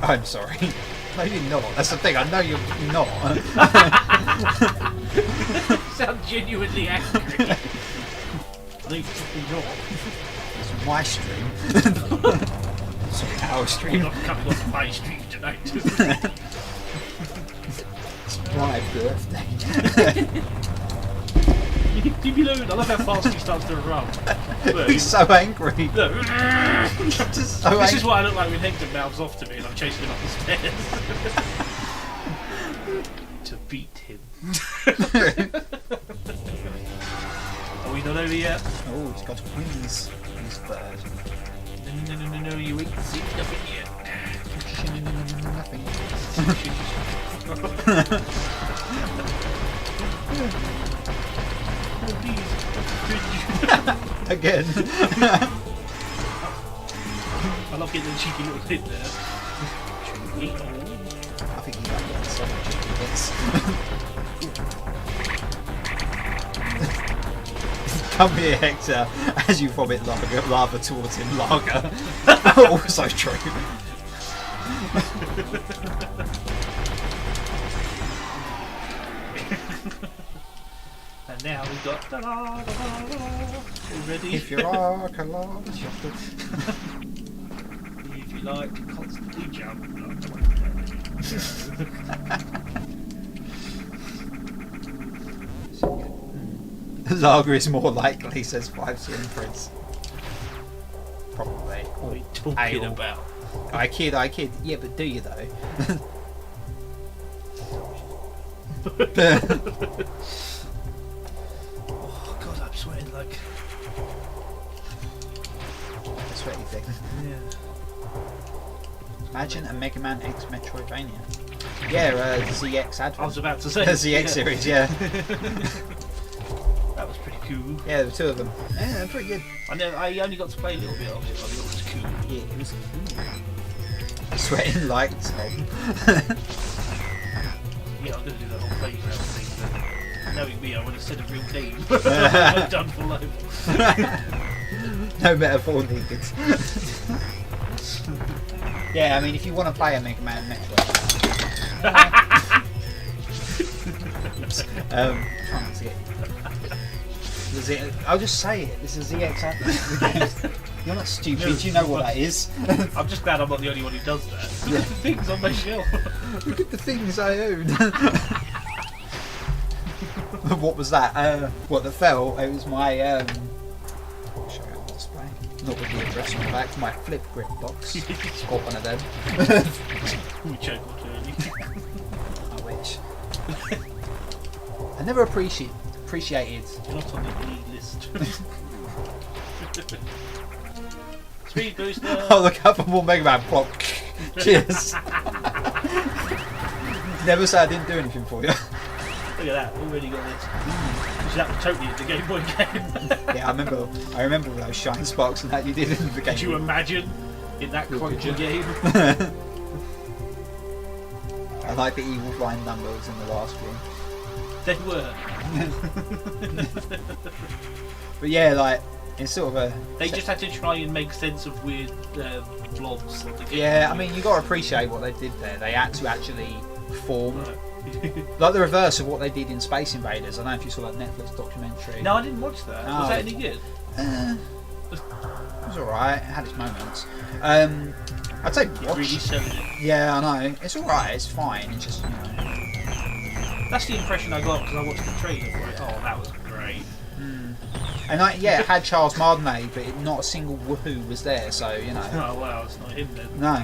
I'm sorry. No, you're not. That's the thing. I know you're not. You sound genuinely angry. No, you're not. It's my stream. Sorry, our stream. You're not coming off my stream tonight. It's my birthday. Leave me alone. I love how fast he starts to run. He's so angry. Look. Just so This angry. is what I look like when Hector mouths off to me and I'm chasing him up the stairs. To beat him. Are we not over yet? Oh, he's got wings. He's bird. No, you ain't seen nothing yet. Nothing. Oh, please. Again. I love getting the cheeky little hit there. I think he might get so much hits. Come here, Hector, as you vomit lava towards him. Lager. Also true. And now we've got ready. If you like a large. If you like, constantly jump. Lager is more likely, says 5CM Prince. Probably. What are you talking Ale. about? I kid. Yeah, but do you though? Oh god, I'm sweating like. Sweaty thing. Yeah. Imagine a Mega Man X Metroidvania. Yeah, the ZX advent. I was about to say. The ZX series, yeah. That was pretty cool. Yeah, there were two of them. Yeah, they're pretty good. I only got to play a little bit of it, but it was cool. Yeah, it was cool. Sweating like Tom. Yeah, I'm going to do that whole playground thing, but knowing me, I would have said a real name. I'm done for life. No metaphor needed. Yeah, I mean, if you want to play a Mega Man Metroid. Try not to get. I'll just say it. This is ZX Advent. You're not stupid. No, you know what that is. I'm just glad I'm not the only one who does that. Look at the things on my shelf. Look at the things I own. What was that? What that fell? It was my I'll show you on display. Not with the address on the back. My flip grip box. Got one of them. Ooh, choke on early. I wish. I never appreciated. You're not on the bleed list. Speed booster. Oh, look up for more Mega Man. Plop. Cheers. Never say I didn't do anything for you. Look at that, already got this. That was totally in the Game Boy game. Yeah, I remember those shine sparks and that you did in the game. Could you imagine in that quality game? I like the evil blind numbers in the last room. They were. But yeah, like it's sort of a. They just had to try and make sense of weird blobs on the game. Yeah, I mean you got to appreciate what they did there. They had to actually form. Right. Like the reverse of what they did in Space Invaders. I don't know if you saw that Netflix documentary. No, I didn't watch that. Oh. Was that any good? It was alright. It had its moments. I'd say You're watch. really selling it. Yeah, I know. It's alright. It's fine. It's just That's the impression I got because I watched the trailer for it. Oh, that was great. And it had Charles Martinet, but not a single woohoo was there. So Oh wow, it's not him then. no.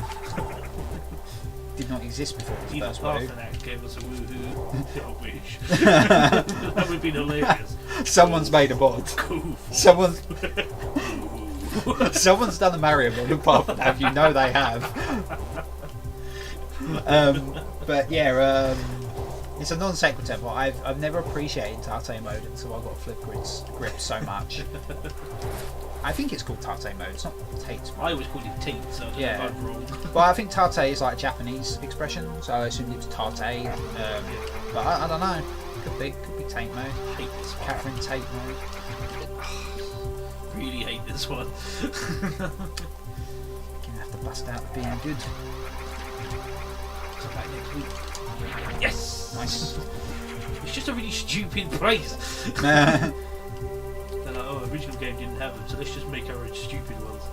Did not exist before the Even first half woohoo. an act gave us a woohoo. I wish. That would be hilarious. Someone's made a mod. Cool. Someone's Someone's done a Mario mod apart from that. You know they have. But yeah, it's a non sequitur, but I've never appreciated Tate mode until I got flip grips so much. I think it's called Tate mode. It's not Tate mode. I always called it Tate, so I don't know if I'm wrong. Well, I think Tate is like a Japanese expression, so I assumed it was Tate. But I don't know. Could be Tate mode. I hate this one. Catherine Tate mode. Really hate this one. Gonna have to bust out the being good. Come back next week. Yes! Nice. It's just a really stupid phrase. Nah. They're like, oh, original game didn't have them, so let's just make our own stupid ones.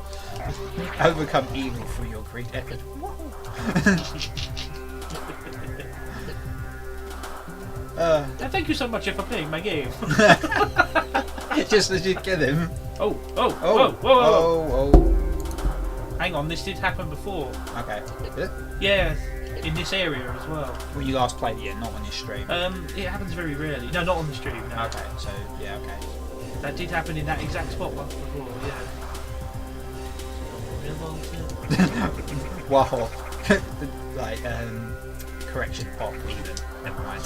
Overcome evil through your great effort. And thank you so much for playing my game. Just as you kill him. Oh. Hang on, this did happen before. Okay. Did it? Yeah, in this area as well. When you last played it, not on your stream. It happens very rarely. No, not on the stream. No. Okay, so yeah, okay. That did happen in that exact spot once before. Yeah. Wow. Like correction pop even. Never mind.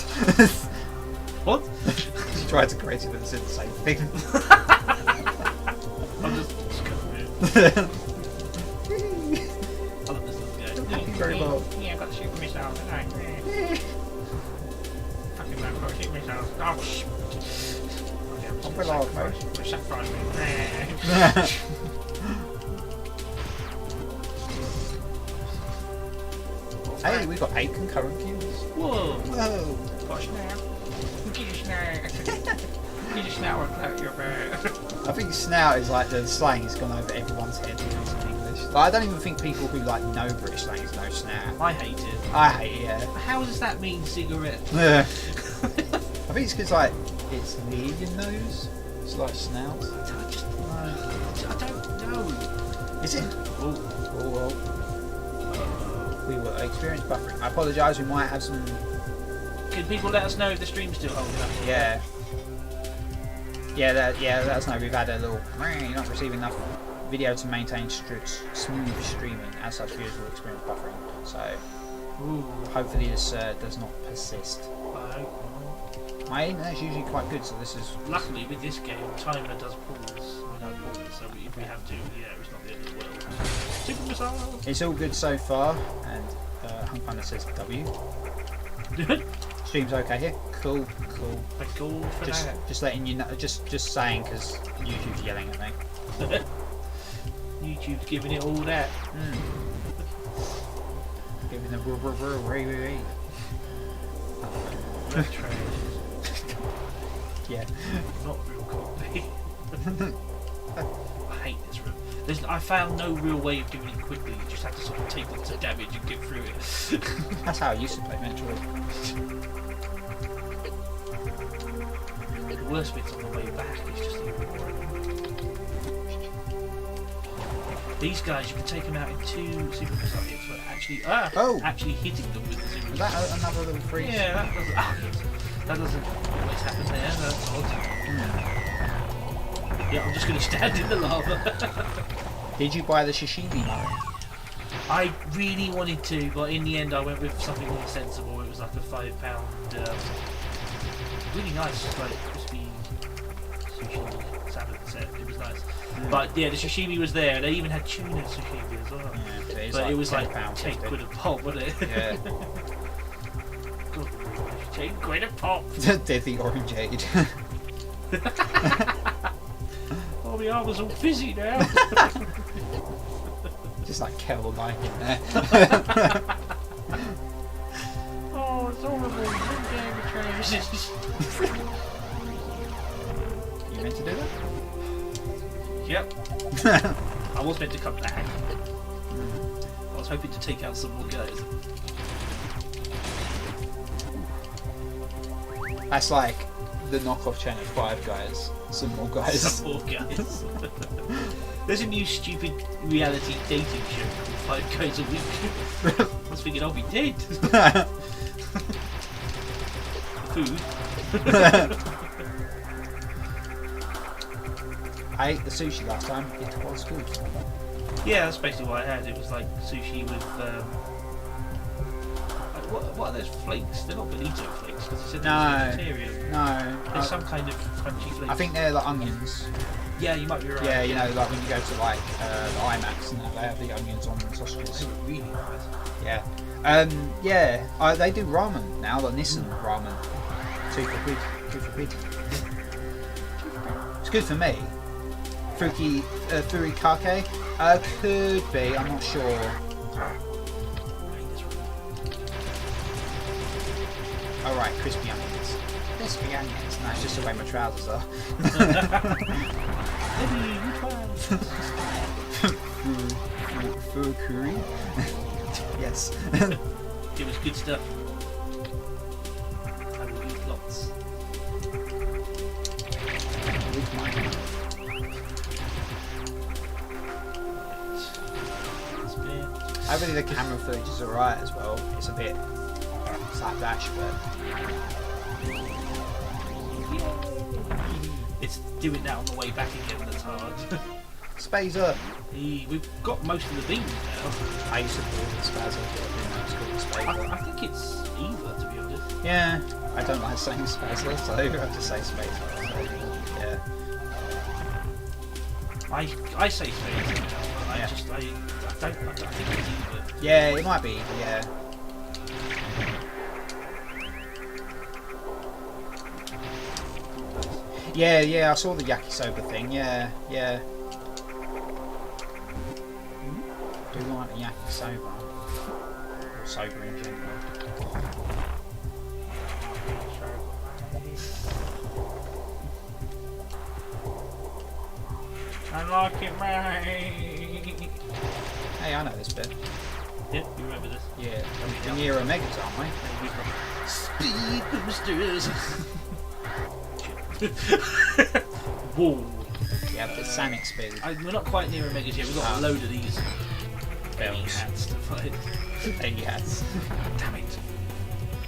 What? You tried to correct it, but it's the same thing. I'm just covering it. I love this little guy. Thank you very well. Yeah, I got to shoot myself, didn't I? Fucking man, I've got to shoot myself. Oh, shit. I'm pretty loud, mate. Sacrifice me. Hey, we got 8 concurrent views. Whoa. Whoa. Gosh, now. Get your snout. Get your snout out your bird. I think snout is like the slang has gone over everyone's head in English. Like, I don't even think people who like know British slang know snout. I hate it. I hate it, yeah. How does that mean cigarette? Yeah. I think it's because like it's near your nose. It's like snout. I don't know. Is it? Oh. Oh. We will experience buffering. I apologise. We might have some. Can people let us know if the stream's still holding up? Yeah. Let us know. We've had a little. You're not receiving enough video to maintain smooth streaming. As such, viewers will experience buffering. So, hopefully this does not persist. I hope not. My internet's usually quite good, so this is. Luckily, with this game, timer does pause when I pause, so if we have to, it's not the end of the world. Super missile. It's all good so far, and Hunk Thunder says W. Stream's okay here. Cool. Thank God for that. Just letting you know. Just saying because YouTube's yelling at me. YouTube's giving it all that. Giving the yeah. Not real comedy. I hate this room. I found no real way of doing it quickly. You just have to sort of take lots of damage and get through it. That's how I used to play Metroid. The worst bit's on the way back. It's just even more. These guys, you can take them out in 2 super missile hits, but actually hitting them with the super Is that another little freeze? Yeah, that doesn't always happen there. That's odd. Yeah, I'm just going to stand in the lava. Did you buy the sashimi Murray? I really wanted to, but in the end I went with something more sensible. It was like a £5, really nice, like crispy sushi salad set. It was nice. But yeah, the sashimi was there. They even had tuna sashimi as well. Yeah, but it was like £10, 10 quid a pop, wasn't it? Yeah. God, 10 quid a pop. Deadly orangeade. Oh, my arm was all fizzy now. Just like Kel like in there. Oh, it's horrible. You meant to do that? Yep. I was meant to come back. I was hoping to take out some more guys. That's like the knockoff Channel 5 guys. Some more guys. Some more guys. There's a new stupid reality dating show called 5 Guys a Week. I was thinking I'll be dead. Food. I ate the sushi last time. It was good. Yeah, that's basically what I had. It was like sushi with what are those flakes? They're not bonito flakes because it said No. vegetarian. No. There's some kind of crunchy flakes. I think they're like onions. Yeah, you might be right. Yeah, you know, like when you go to like the IMAX and that, they have the onions on the sausages. They were really nice. Yeah. They do ramen now, the Nissan ramen. 2 for quid. 2 for quid. It's good for me. Furikake? Could be, I'm not sure. Oh right, crispy onions. Crispy onions. No, it's just the way my trousers are. Fur curry? Yes. It was good stuff. I will eat lots. With mine. Hopefully the camera footage is alright as well. It's a bit slapdash, but it's doing that on the way back again. That's hard. Spazer. We've got most of the beans now. I used to call it Spazer, but it's called Spazer. I think it's either, to be honest. Yeah, I don't like saying Spazer, so I have to say Spazer. So, yeah. I say Spazer now, but Yeah. I think it's either. Yeah, it might be, yeah. Yeah, I saw the yakisoba thing, yeah. Do you like the yakisoba? Or soba in general? I like it, right? Hey, I know this bit. Yep, you remember this. Yeah, we're near Omegas, aren't we? Speed boosters. Whoa. Yeah, but Sonic speed. We're not quite near Omegas yet. We've got a load of these Bells. hats to fight. Baby hats. Damn it.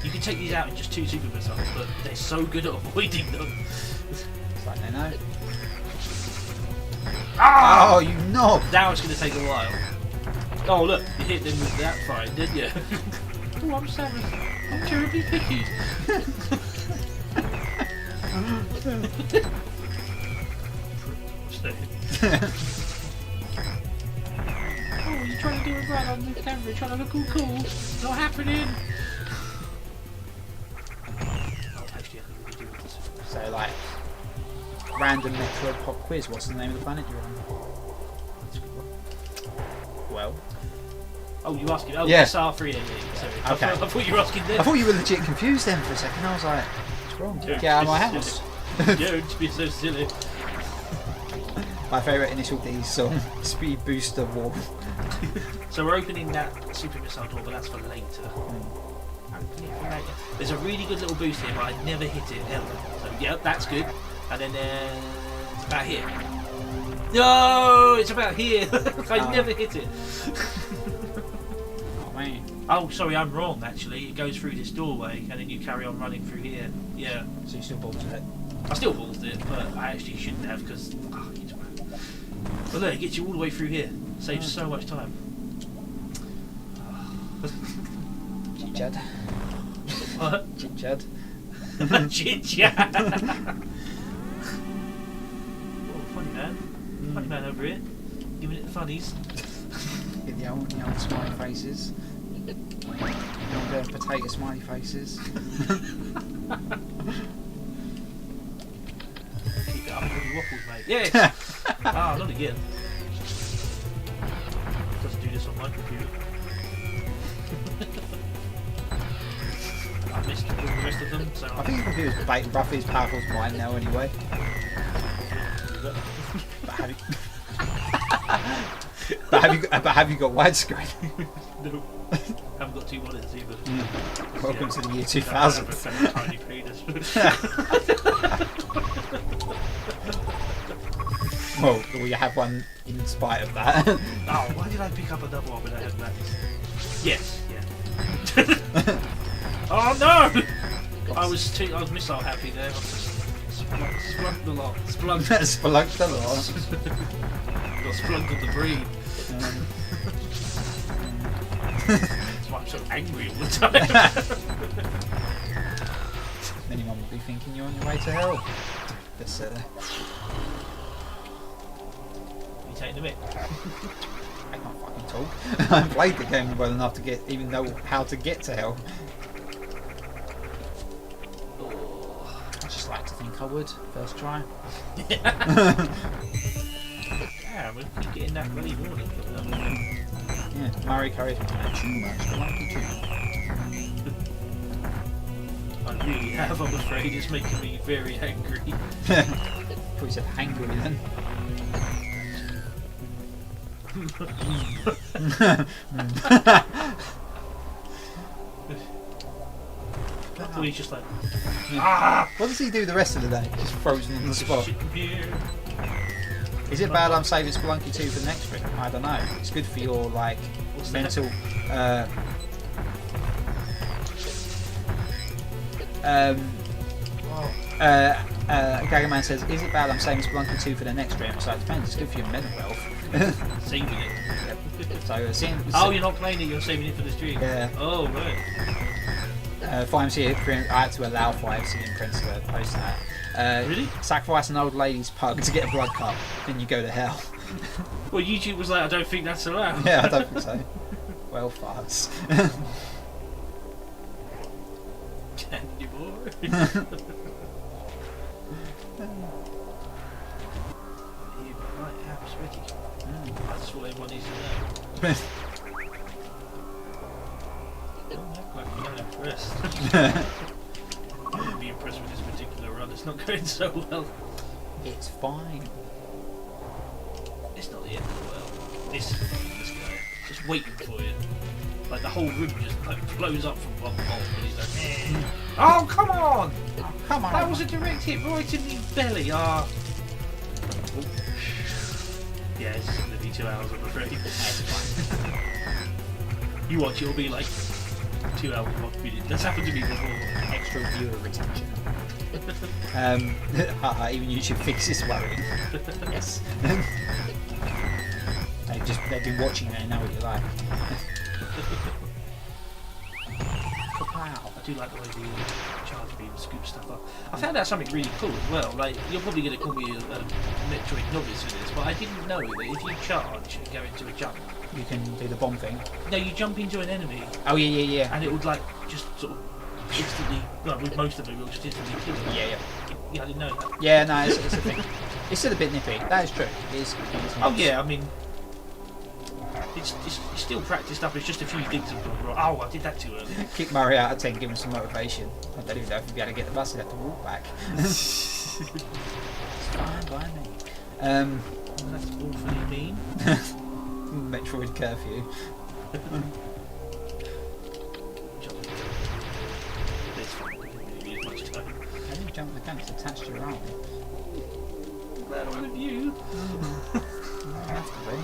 You can take these out in just 2 super missiles, but they're so good at avoiding them. It's like they know. Ah! Oh, you knob! Now it's going to take a while. Oh, look, you hit them with that fine, didn't you? Oh, I'm Samus. I'm terribly picky. Oh, you're trying to do it right on the camera, trying to look all cool. Not happening. Oh, actually, I think we do this. So, like, random Metroid pop quiz. What's the name of the planet you're on? That's a good one. Well, Oh, you asking? Oh, Yeah. yes, R3. Yeah, sorry. Okay. I thought you were asking this. I thought you were legit confused then for a second. I was like, what's wrong? Don't Get out of be my silly. house. Don't be so silly. My favourite Initial D song, Speed Booster War. So we're opening that super missile door, but that's for later. Opening it for later. There's a really good little boost here, but I never hit it ever. So yeah, that's good. And then it's about here. No, it's about here. I never hit it. Oh man. Oh, sorry, I'm wrong. Actually, it goes through this doorway, and then you carry on running through here. Yeah, So you still balled it. I still paused it, but I actually shouldn't have because. But look, it gets you all the way through here. Saves so much time. Chit-chat. What? Chit-chat. Chit-chat. Oh, funny man. Funny man over here. Giving it the funnies. Get the old smiley faces. The old potato smiley faces. Keep it up with your waffles, mate. Yes! Ah, not again. Doesn't do this on my computer. I missed all the rest of them, so I think your computer's roughly as powerful as mine now anyway. But have you got widescreen? No. Haven't got 2 monitors either. Welcome to the year I 2000. have a tiny penis. Well, you have one in spite of that. Oh, why did I pick up another one when I had that? Yes, yeah. Oh no! I was missile happy there. I was just Splunked a lot. Splunked. Spelunked a lot. Got splunked on the brain. That's why I'm so angry all the time. Anyone will be thinking you're on your way to hell. This, You taking the mic? I can't fucking talk. I haven't played the game well enough to even know how to get to hell. I just like to think I would first try. Yeah, we'll keep getting that bloody warning. Yeah, Murry Curry too much. Spelunky too. I really have, I'm afraid. It's making me very angry. Probably said angry then. So he's just like, ah! What does he do the rest of the day? Just frozen on the spot. Here. Is it bad I'm saving Spelunky 2 for the next stream? I don't know. It's good for your like mental. Gagaman says, is it bad I'm saving Spelunky 2 for the next stream? So it depends. It's good for your mental health. Saving it. So oh, you're not playing it. You're saving it for the stream. Yeah. Oh right. 5MC, I had to allow 5C and Prince to post that. Really? Sacrifice an old lady's pug to get a blood cup, then you go to hell. Well, YouTube was like, I don't think that's allowed. Yeah, I don't think so. Well, farts. Candy boy. Right, app's ready. That's all everyone needs to know. I'm impressed. I wouldn't be impressed with this particular run. It's not going so well. It's fine. It's not the end of the world. This guy just waiting for you. Like the whole room just like blows up from one hole, and he's like, eh. "Oh come on! Oh, come on! That was a direct hit right in the belly." Ah. Oh. Yeah, it's going to be 2 hours, I'm afraid. You watch, it'll be like 2 hours, 1 minute. That's happened to me before. Extra viewer retention. Even YouTube thinks it's worrying. Yes. They've been watching it and know what you like. Wow. I do like the way the charge beam scoops stuff up. I found out something really cool as well. Like, you're probably going to call me a Metroid novice for this, but I didn't know that if you charge and go into a jump, You can do the bomb thing. no, you jump into an enemy Oh yeah. and it would like just sort of instantly, well, with most of them, it will just instantly kill you. Yeah. Yeah, I didn't know that. Yeah, no, it's a thing. It's still a bit nippy. That is true. It is Oh yeah, I mean, it's still practiced up. It's just a few things have gone wrong. Oh, I did that too early. Kick Murray out of 10, give him some motivation. I don't even know if he'd be able to get the bus, he'd have to walk back. It's fine by me. That's awfully mean. Metroid curfew. This one didn't really need much time. How do you jump the gun? It's attached to your arm. I'm glad I'm with you. Have to be.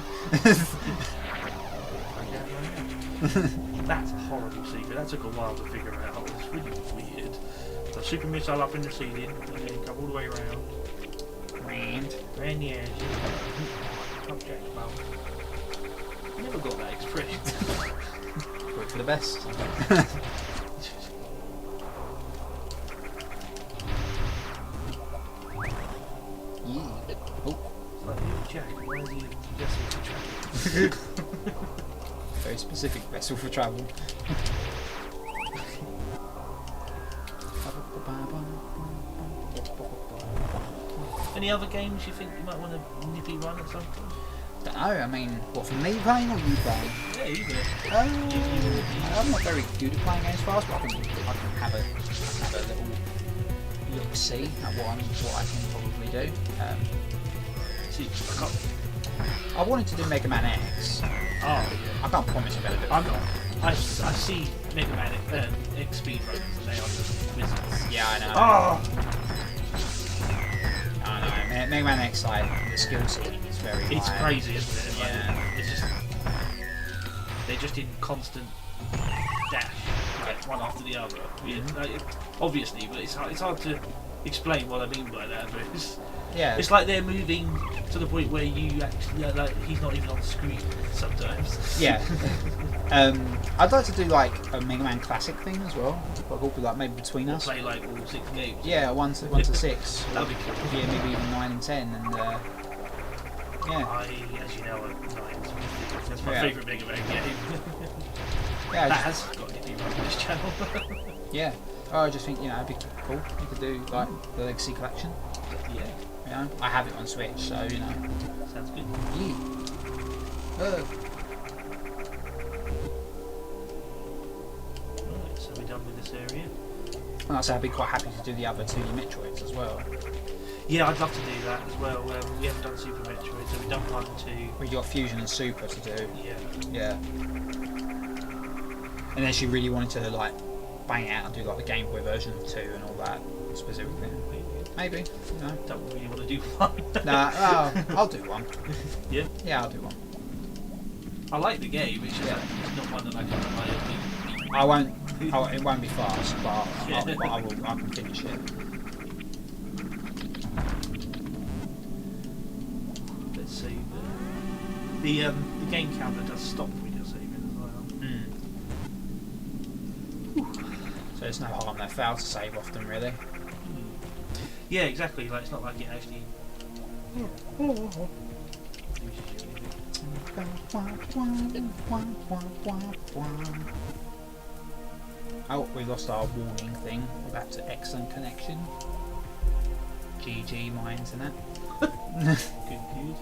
That's a horrible secret. That took a while to figure out. It's really weird. So super missile up in the ceiling, and then come all the way around. Around the edge. Object well. Never got that expression. Work for the best. Oh. Like, Jack, why is he vessel to travel? Very specific vessel for travel. Any other games you think you might want to nippy run at some point? Don't know, I mean, what, for me playing or you playing? Yeah, either. I'm not very good at playing games fast, but I think I can have a little look-see at what I can probably do. See, I wanted to do Mega Man X. Oh, yeah. I can't promise I'm going to do it. I see Mega Man X speedrunners and they are just wizards. Yeah, I know. Oh! I know. Mega Man X, like, the skill ceiling is very high. It's crazy, isn't it? Like, Yeah. it's just, they're just in constant dash, like one after the other. Yeah, like, obviously, but it's hard to explain what I mean by that, but it's like they're moving to the point where you actually like he's not even on the screen sometimes. Yeah. I'd like to do like a Mega Man Classic thing as well. Like maybe between us. Play like all 6 games. Yeah, 1 to 6. That'd be cool. Yeah, maybe even 9 and 10, and yeah. As you know, that's my favourite Mega Man game. Yeah, that has got anything wrong with this channel. Yeah. Oh, I just think it'd be cool. You could do like the Legacy Collection. Yeah. You know, I have it on Switch, so Sounds good. Yeah. Right, so we're done with this area. And I'd say I'd be quite happy to do the other 2D Metroids as well. Yeah, I'd love to do that as well. We haven't done Super Metroid, so we've done 1 and 2. We've got Fusion and Super to do. Yeah. And then she really wanted to like bang it out and do like the Game Boy version of 2 and all that specifically. Maybe. No. Don't really want to do 1. Nah, I'll do 1. Yeah? Yeah, I'll do 1. I like the game, it's just it's not one that I can play. I won't. It won't be fast, but I can finish it. Let's see. The game counter does stop when you're saving as well. So it's no harm, no foul to save often, really. Yeah, exactly. Like it's not like it actually. Oh, we lost our warning thing. We're back to excellent connection. GG, my internet. Good.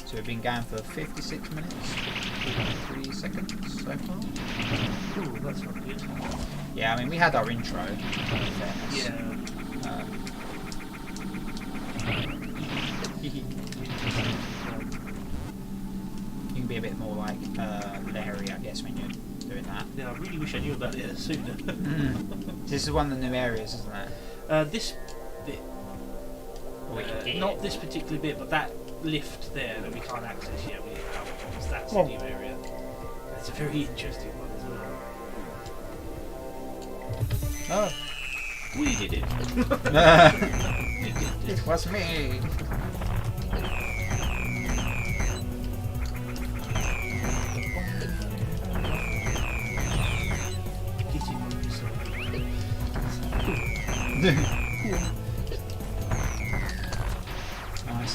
So we've been going for 56 minutes, 43 seconds so far. Ooh, that's not good. Yeah, I mean, we had our intro, in fairness. Yeah. You can be a bit more like Larry, I guess, when you're doing that. Yeah, I really wish I knew about it sooner. This is one of the new areas, isn't it? This bit. Yeah. Not this particular bit, but that lift there that we can't access yet with our bombs, that's a new area. That's a very interesting one as well. Oh. We did it. It was me.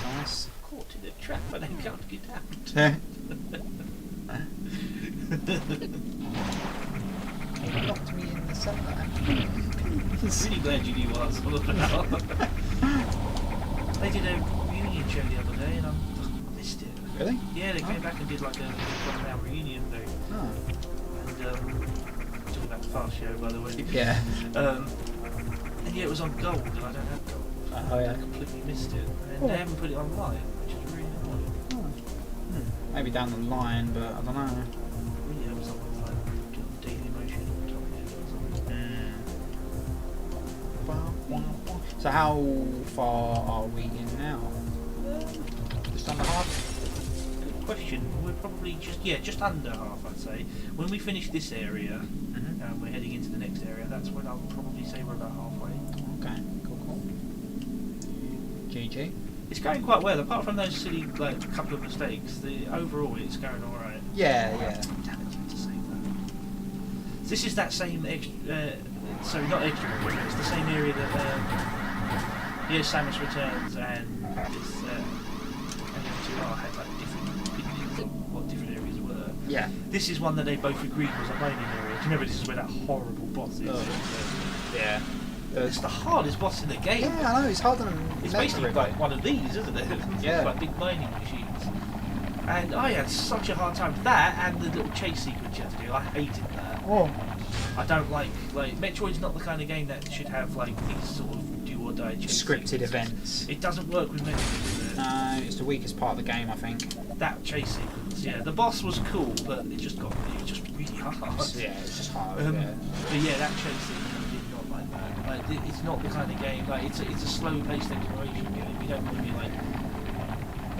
Nice. Caught in a trap and I can't get out. You locked me in the cellar. I'm really glad you knew what I was all about. They did a reunion show the other day and I missed it. Really? Yeah, they came back and did like a 1 hour reunion thing. Oh. And talking about the fast show, by the way. Yeah. And yeah, it was on gold and I don't have gold. Oh yeah. I completely missed it. And they haven't put it online, which is really annoying. Maybe down the line, but I don't know. Really hope someone's like Daily Motion or something. So how far are we in now? Just under half? Good question. We're probably just under half, I'd say. When we finish this area, and we're heading into the next area, that's when I'll probably say we're about halfway. Okay, cool. GG. It's going quite well, apart from those silly couple of mistakes. Overall, it's going all right. Yeah. Damn it, to say that. This is that same extra. Sorry, not extra. It's the same area that Samus Returns and this Anippy had like different opinions on what different areas were. Yeah. This is one that they both agreed was a mining area. Do you remember this is where that horrible boss is? Yeah. It's the hardest boss in the game. Yeah, I know, it's harder than It's basically like one of these, isn't it? Yeah. It's like big mining machines. And I had such a hard time with that and the little chase sequence you have to do. I hated that. Oh. I don't like Metroid's not the kind of game that should have like these sort of do or die chase Scripted sequences. events. It doesn't work with Metroid, does it? No, it's the weakest part of the game, I think. That chase sequence, yeah. The boss was cool, but it was just really hard. Yeah, it's just hard. But yeah, that chase sequence I did not like that. It's not the kind of game it's a slow paced exploration game. You don't want to be like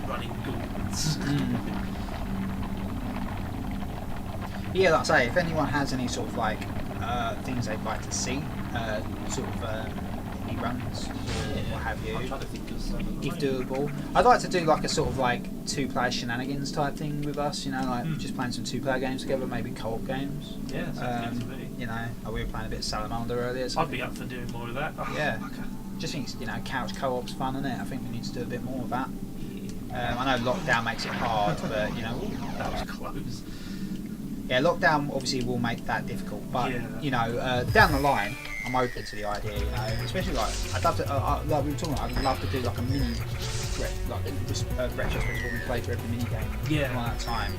running ghouls. Yeah, like I say, if anyone has any sort of like things they'd like to see, sort of indie runs or what have you, I'm trying to think of some. if doable. I'd like to do like a sort of like 2-player shenanigans type thing with us, you know, like just playing some 2-player games together, maybe co-op games. Yeah, sounds good to me. You know, we were playing a bit of Salamander earlier. So I'd be up for doing more of that. Oh, yeah. okay. Just think, you know, couch co-op's fun, isn't it? I think we need to do a bit more of that. I know lockdown makes it hard, but you know, That was close. yeah, lockdown obviously will make that difficult. But Yeah. you know, down the line, I'm open to the idea. You know, especially like I'd love to, like we were talking about, I'd love to do like a mini, like just retrospective when we play through every mini game. Yeah. Around that time.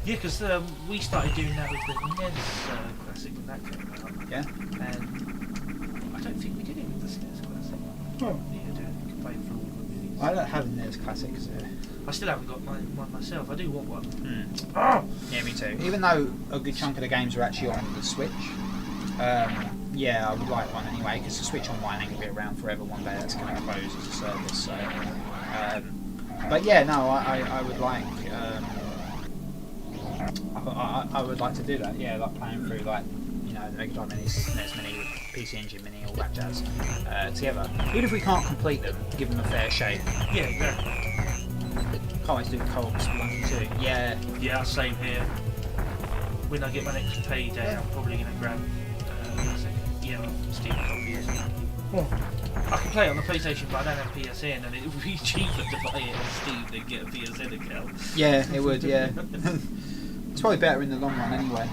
Yeah, because we started doing that with the NES Classic when that came out. Yeah. And I don't think we did it with the SNES Classic. Oh. Yeah, do it. You can play through all the minis. I don't have NES classics. I still haven't got one myself. I do want one. Oh! Yeah, me too. Even though a good chunk of the games are actually on the Switch, yeah, I would like one anyway, because the Switch Online ain't going to be around forever. One day that's going to close as a service. So, but yeah, no, I would like, I would like to do that. Yeah, like playing through like, you know, the Mega Drive Mini, SNES Mini, PC Engine Mini, all that jazz together. Even if we can't complete them, give them a fair shake. Yeah, exactly. Can't wait to do co-op Spelunky 2. Yeah. Yeah, same here. When I get my next payday, I'm probably going to grab Steam copies. I can play it on the PlayStation, but I don't have PSN, and it would be cheaper to buy it on Steam than get a PSN account. Yeah, it would. Yeah. It's probably better in the long run anyway.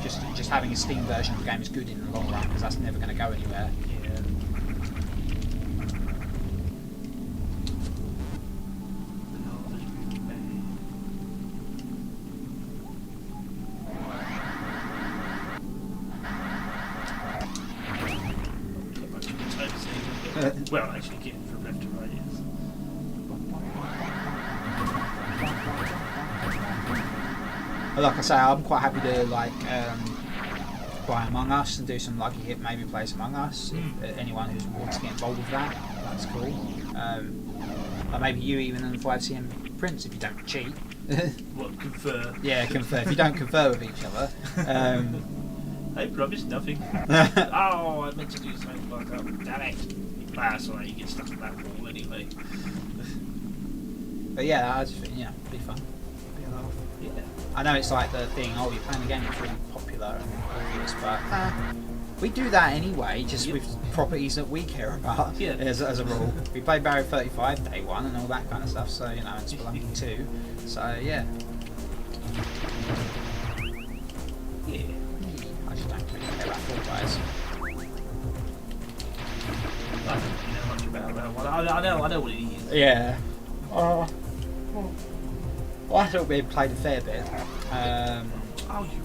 Just having a Steam version of the game is good in the long run because that's never going to go anywhere. Yeah. Well, actually, getting from left to right is. Like I say, I'm quite happy to like buy Among Us and do some lucky hit, maybe play some Among Us. If anyone who wants to get involved with that, that's cool. Or maybe you even in the 5cm Prince if you don't cheat. What, confer? Yeah, confer. If you don't confer with each other. I promised nothing. Oh, I meant to do something like that. Damn it. That's alright, you get stuck in that wall anyway. But yeah, I just think, yeah, it'd be fun. Be a laugh. Yeah. I know it's like the thing, oh, you're playing the game, it's really popular and obvious, but we do that anyway, just with properties that we care about as a rule. We played Barrier 35 day one and all that kind of stuff, so, you know, and Spelunky 2, so yeah. Yeah. I just don't really care about Fall Guys. I don't really know much about that one. I know what it is. Yeah. Well, I thought we had played a fair bit. Oh, you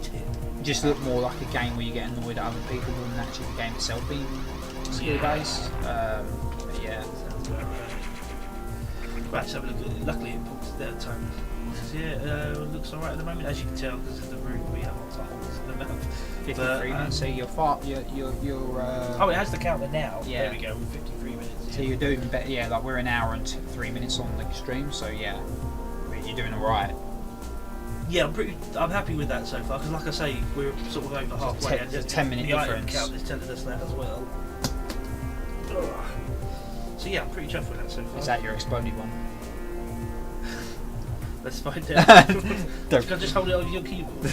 tip. Just looked more like a game where you get annoyed at other people than actually the game itself being skill based. But yeah. Sounds about right. Right, let's have a look at it. Luckily it puts their tone. Yeah, looks alright at the moment, as you can tell because of the room we have lots of holes in the map. 53 minutes, so you're far, you're oh, it has the counter now. Yeah. There we go, with 53 minutes. So you're doing better, yeah, like we're an hour and 3 minutes on the stream, so yeah, you're doing alright. Yeah, I'm happy with that so far, because like I say, we're sort of over halfway. There's a 10-minute the item difference. count is telling us that as well. Ugh. So yeah, I'm pretty chuffed with that so far. Is that your exploded one? Let's find out. Don't. Can I just hold it over your keyboard?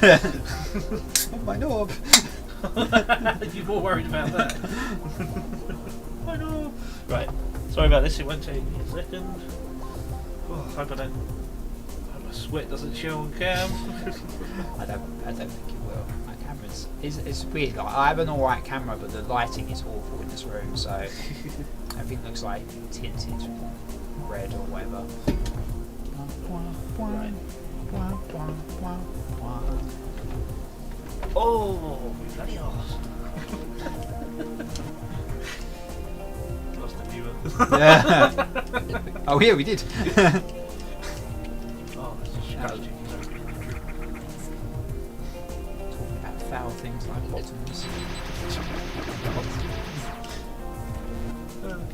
Oh, my knob! You're more worried about that. I know. Right, sorry about this, it won't take me a second. Oh, hope my sweat doesn't show on cam. I don't think it will. My camera's it's weird. Like I have an alright camera, but the lighting is awful in this room, so everything looks like tinted red or whatever. Right. Oh, bloody arse. Lost the viewer. Yeah. Oh yeah, we did. Oh, that's just strategy. Talking about foul things like bottoms.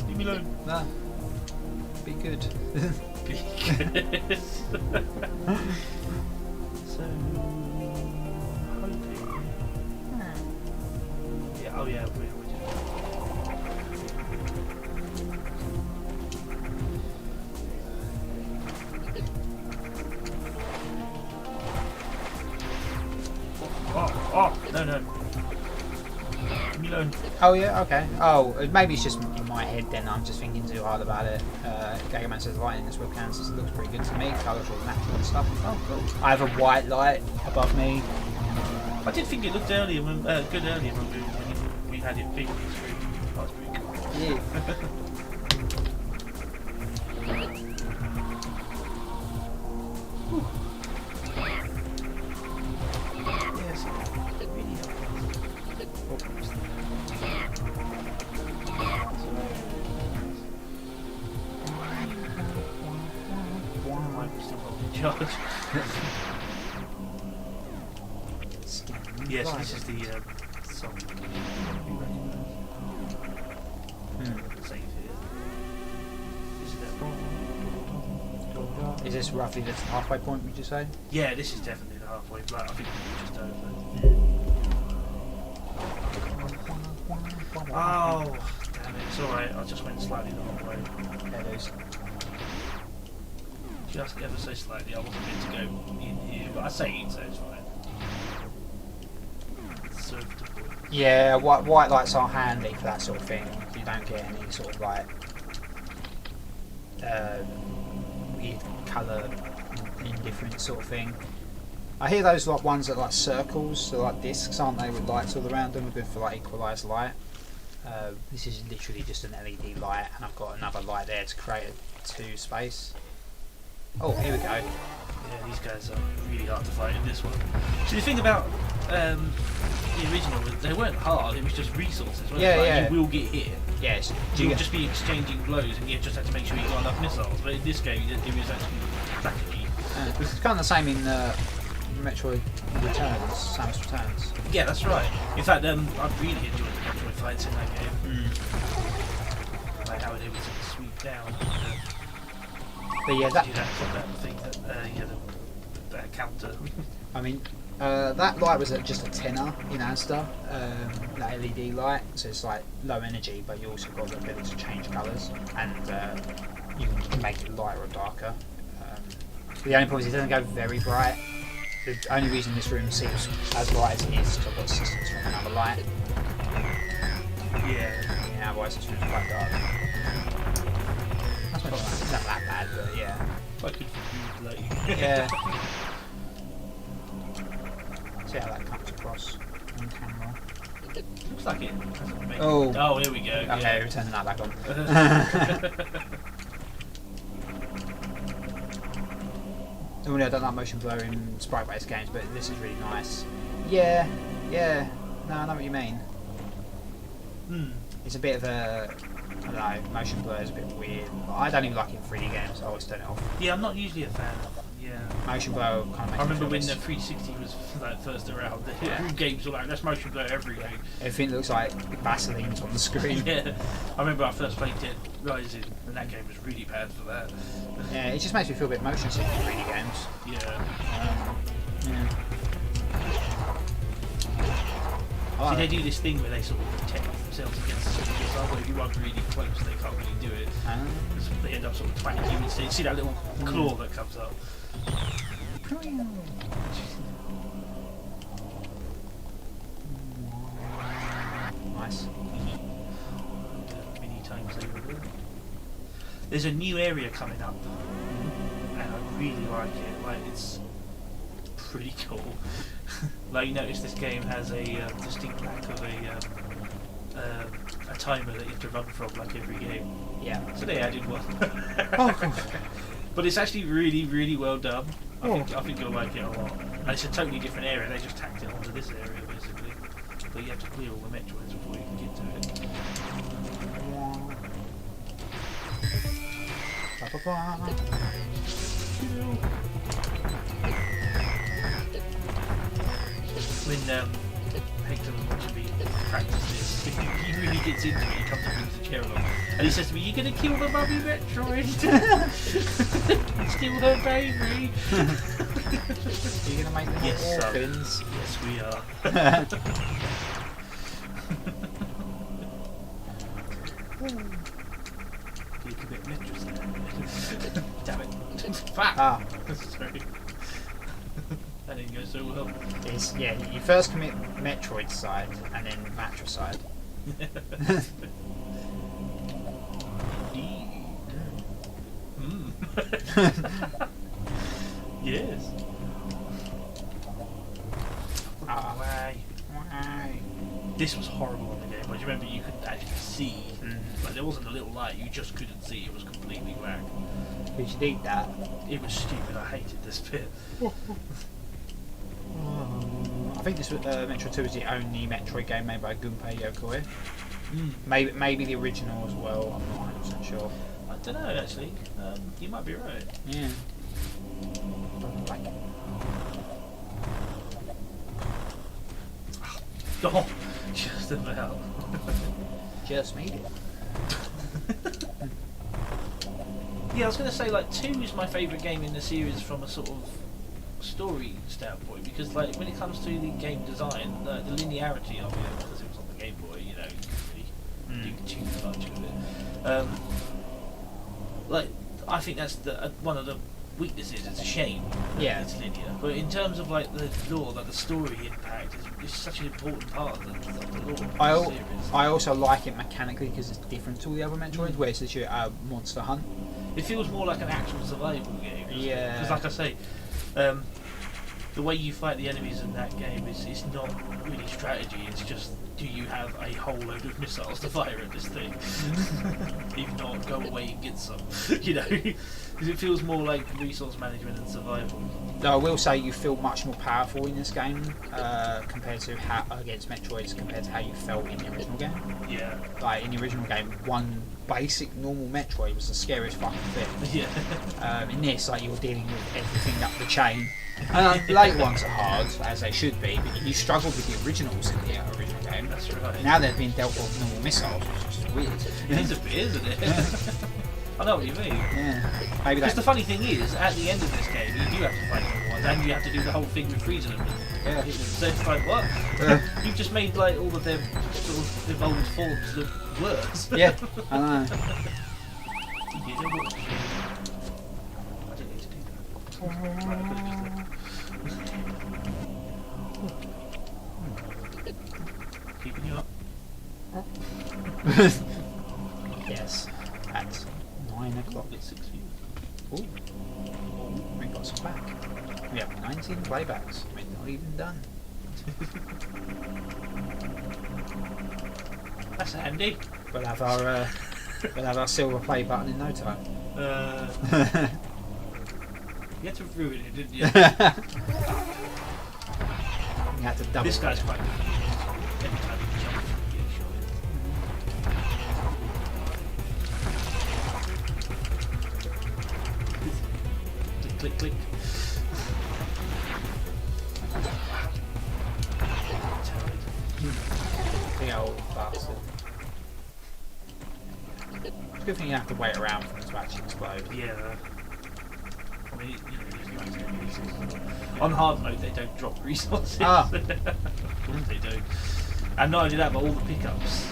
Leave me alone. No. Be good. Be good. So, hoping. Yeah. Oh yeah. We're Oh, no. Leave me alone. Oh yeah, okay. Oh, maybe it's just in my head then. I'm just thinking too hard about it. Gagaman says lighting in this webcam looks pretty good to me. Colours all natural and stuff. Oh, cool. I have a white light above me. I did think it looked earlier when, good earlier when we had it big on the screen. That was pretty cool. Yeah. Yes, it really helped. Why we still holding charge? Yes, this is the song. Save here. This is that. Is this roughly the halfway point, would you say? Yeah, this is definitely the halfway. Like, I think we're just over. Oh, damn it! It's alright. I just went slightly the wrong way. There it is. Just ever so slightly. I wasn't meant to go in here, but I saved, so it's fine. Yeah, white lights are handy for that sort of thing. You don't get any sort of like weird colour indifference sort of thing. I hear those like ones that like circles, so like discs, aren't they, with lights all around them, are good for like equalised light. This is literally just an LED light, and I've got another light there to create a 2 space. Oh, here we go. Yeah, these guys are really hard to fight in this one. See, the thing about the original, they weren't hard, it was just resources, wasn't it? Like, you will get hit. Yes. You'll just be exchanging blows and you just have to make sure you got enough missiles. But in this game, it was actually strategy. It's kind of the same in Metroid Returns, Samus Returns. Yeah, that's right. In fact, I really enjoyed the Metroid fights in that game. Like how they would sort of sweep down. But yeah, that thing that counter. I mean, that light was just a tenner in Asda, that LED light, so it's like low energy, but you also got the ability to change colours, and you can make it lighter or darker. The only problem is it doesn't go very bright. The only reason this room seems as bright as it is because I've got assistance from another light. Yeah, otherwise this room's quite dark. That's not that bad, but yeah. Quite good for like. Yeah. See how that comes across on camera. Looks like it. Oh, here we go. Okay, yeah. we're turning that back on. Normally I don't like motion blur in sprite-based games, but this is really nice. Yeah. No, I know what you mean. It's a bit of a, I don't know, motion blur is a bit weird. I don't even like it in 3D games, so I always turn it off. Yeah, I'm not usually a fan of it. Yeah. Motion blur kind of makes I remember when me the 360 was like first around, the games were like, let's motion blur everything. Everything looks like Vaseline's on the screen. Yeah. I remember I first played Dead Rising, and that game was really bad for that. Yeah, it just makes me feel a bit motion sick in 3D games. Yeah. See, they do this thing where they sort of protect themselves against missiles, but if you run really close, they can't really do it. They end up sort of twanging you instead. See that little claw that comes up? Nice. Many times over there. There's a new area coming up, and I really like it. Like, it's pretty cool. Like, you notice this game has a distinct lack of a timer that you have to run from, like every game. Yeah. So they added one. Oh, cool. But it's actually really, really well done. I think you'll like it a lot. And it's a totally different area. They just tacked it onto this area, basically. But you have to clear all the Metroids before you can get to it. When Hector was watching me practice this. He really gets into it. He comes and brings the chair along, and he says to me, "You're gonna kill the mummy Metroid. Steal her baby." You're gonna make them orphans. Yes, we are. Do you commit Metroid? Damn it! Fuck! Ah, Sorry. That didn't go so well. you first commit Metroid-side and then Matricide. Yes. Why? This was horrible on the game. But you remember you couldn't actually see. Like there wasn't a little light. You just couldn't see. It was completely whack. You should eat that. It was stupid. I hated this bit. I think this Metroid 2 is the only Metroid game made by Gunpei Yokoi. Maybe the original as well. I'm not 100% sure. I don't know actually. You might be right. Yeah. Doesn't like it. Oh, just about. Just made it. Yeah, I was going to say like 2 is my favourite game in the series from a sort of story standpoint, because like when it comes to the game design, the linearity of it, because it was on the Game Boy, you know, you couldn't really do too much of it. Like I think that's one of the weaknesses. It's a shame that it's linear, but in terms of like the lore, like the story impact is such an important part of the lore of the series. I also like it mechanically because it's different to all the other Metroids, where it's literally a monster hunt. It feels more like an actual survival game. Yeah. Because like I say, the way you fight the enemies in that game is not really strategy. It's just, do you have a whole load of missiles to fire at this thing? If not, go away and get some. You know, because it feels more like resource management and survival. Though I will say you feel much more powerful in this game compared to against Metroids compared to how you felt in the original game. Yeah. Like in the original game, one basic normal Metroid was the scariest fucking thing. Yeah. In this, like you're dealing with everything up the chain. Late ones are hard, as they should be, but you struggled with the originals in the original game. That's right. Now they've been dealt with normal missiles, which is weird. It is a bit, isn't it? I know what you mean. Yeah. Maybe because the funny thing is, at the end of this game, you do have to fight normal ones, and you have to do the whole thing with freezing them. Yeah. So it's like, what? You've just made like all of their sort of evolved forms look worse. Yeah, I know. You did what? I didn't need to do that. Right, I could've just keeping you up. Yes. At 9 o'clock. It's 6 views. Ooh. We got some back. We have 19 playbacks. We're not even done. That's handy. We'll have our silver play button in no time. You had to ruin it, didn't you? You had to double. This guy's quite good. Every time he jumps, you get shot. Click, click, click. The old bastard. Good thing you have to wait around for it to actually explode. Yeah. I mean, you know, these guys get resources. On hard mode, they don't drop resources. Ah. Of course they don't. And not only that, but all the pickups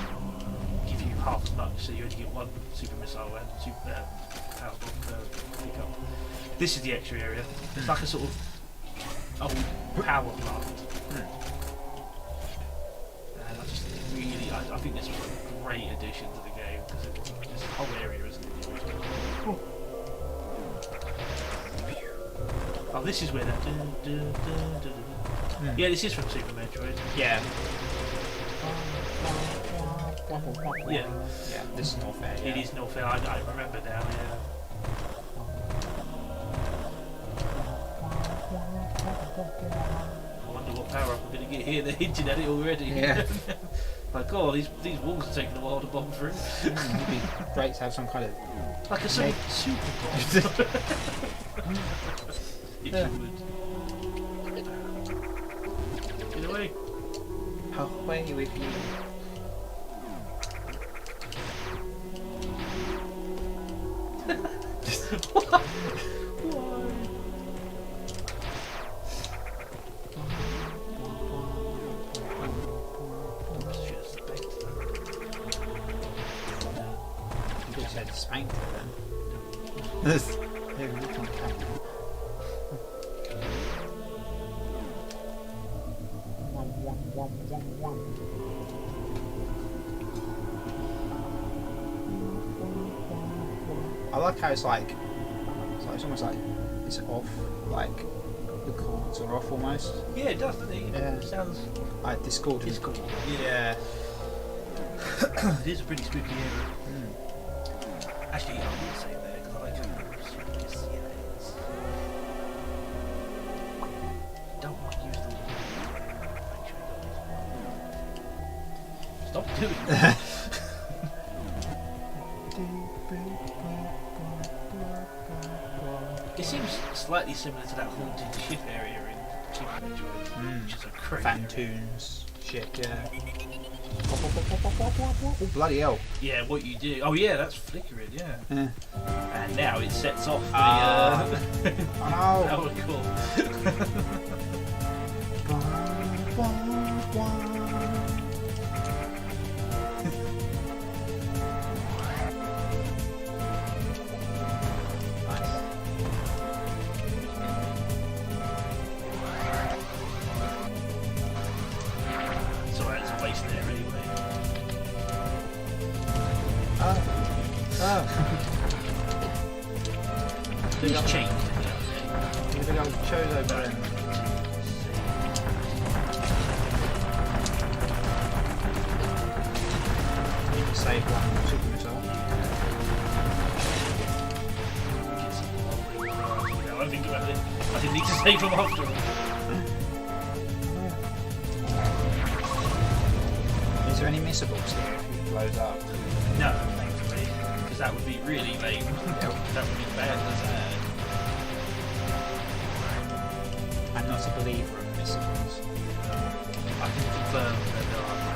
give you half as much, so you only get one super missile and super power bomb per pickup. This is the extra area. It's like a sort of old power plant. And I just really, I think this was a great addition to the game, because this whole area isn't in the original. Oh, this is where that. Yeah, this is from Super Metroid. Yeah. Yeah. Yeah, this is not fair. It is not fair. I remember now. Yeah. I wonder what power up I'm going to get here. They're hinting at it already. Yeah. Like, oh, these walls are taking a while to bomb through. It'd be great to have some kind of Like a sort of super bomb. If you would. Get away. Away with you. You just said spanked her then. I like how it's like it's almost like it's off, like the chords are off almost. Yeah, it does, doesn't it? Yeah. It sounds Like discordant. discordant. Yeah. It is a pretty spooky area. Actually, I wouldn't say there because I like it. Don't want to use the wall. Make sure you don't use the wall. Stop doing that. It seems slightly similar to that haunted ship area in Super Metroid, which is a crazy area. Fantoons. Shit, yeah. Oh, bloody hell. Yeah, what you do. Oh yeah, that's flickering, yeah. Yeah. And now it sets off the Oh that would cool. It's alright, it's a waste there anyway. It's changed. You're gonna go Chozo Bren. You can save one super missile. Now I think about it, I didn't need to save them after all. Is there any missables here if he blows up? No, thankfully, because that would be really lame. That would be bad as bad. I'm not a believer of missables. I can confirm that there are no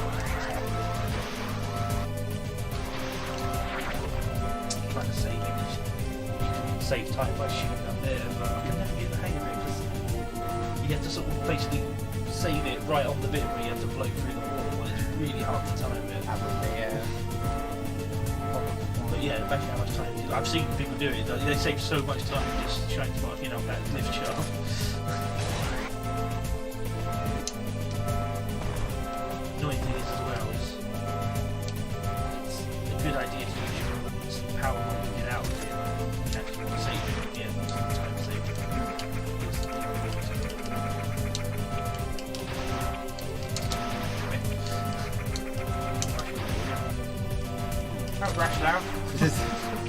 I'm trying to save it. You can save time by shooting up there, but I can never get the hang of it because you have to sort of basically save it right on the bit where you have to blow through the wall, and it's really hard to time it. That would be, But yeah, imagine how much time I've seen people do it. They save so much time just trying to mark, that lift shaft. Annoying thing is as well is it's a good idea to use your power when you get out of here. You actually want to save it again. Time to save it. That rash now.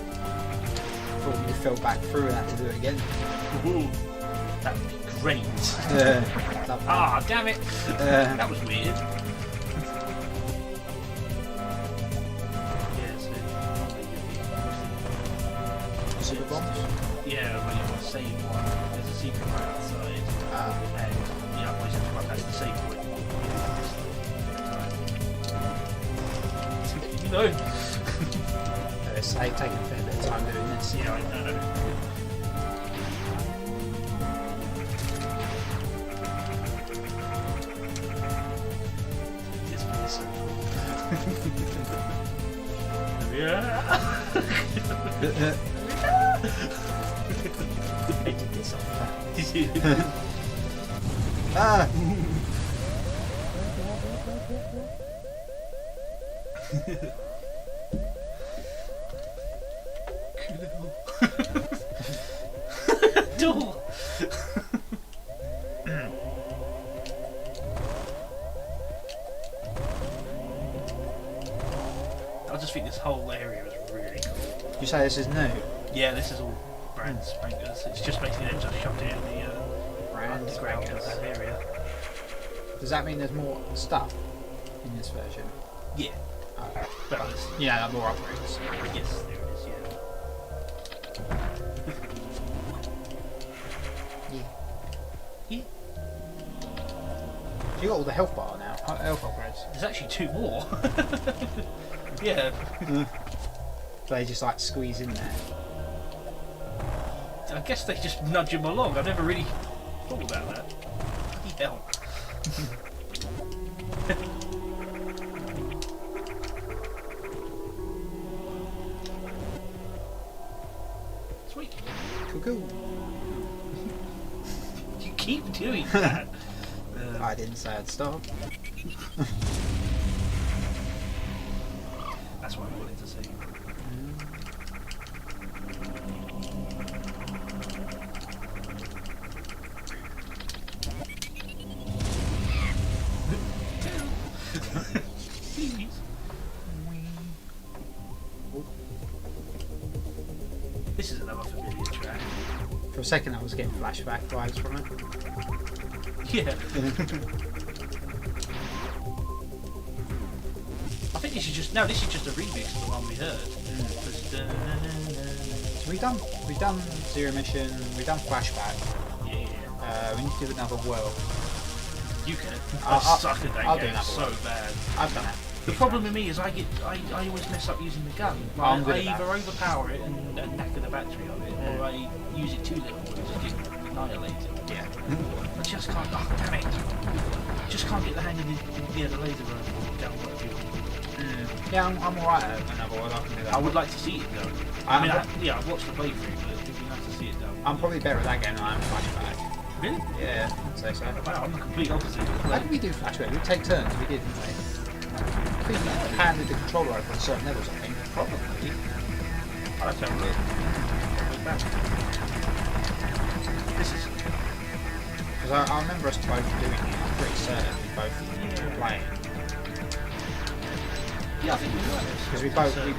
Thought you fell back through and had to do it again. Ooh, that would be great. Ah, damn it! That was weird. Yeah, so Super bombs? yeah, when you want to save one, there's a secret right outside, and otherwise you have to run back to the save point. You know? It's taking a fair bit of time doing this. Yeah, I know. This bit is so cool. Yeah. I did this on Ah! Door. I just think this whole area is really cool. You say this is new? Yeah, this is all brand spankers. It's just basically them just shoved it in the Brand underground of spankers. that area. Does that mean there's more stuff in this version? Yeah. Okay. But Yeah, more upgrades. yes, there it is, yeah. You got all the health bar now. Health upgrades. There's actually 2 more. Yeah. They just like squeeze in there. I guess they just nudge him along. I've never really thought about that. Bloody hell. Sweet. Cool. You keep doing that. I didn't say I'd stop. That's what I wanted to see. Please. This is another familiar track. For a second I was getting flashback vibes from it. Yeah. I think this is just this is just a remix of the one we heard. So we've done Zero Mission, we've done flashback. Yeah. We need to do another world. You can. I'll suck at that I'll do game another so one. bad. I've done it. The problem with me is I always mess up using the gun. Like, I'm good I at that. either overpower it and knacker the battery on it, or I use it too little and just get annihilated. Yeah. I just can't. Oh, damn it! Just can't get the hang of the laser rifle gun. Whatever you want. Yeah, I'm alright at another world. I can do that. I would like to see it though. I've watched the playthrough, but it'd be nice to see it done. I'm probably better at that game than I am at flashback. Really? Yeah, I'd say so. Wow, I'm the complete opposite. How did we do flashback? We take turns. We did, didn't we? I think we handed the controller over on certain levels. I think Probably. I'll have to have a look. This is. because I remember us both doing it. I'm pretty certain we both were playing Yeah, I think we like this. because we both bought the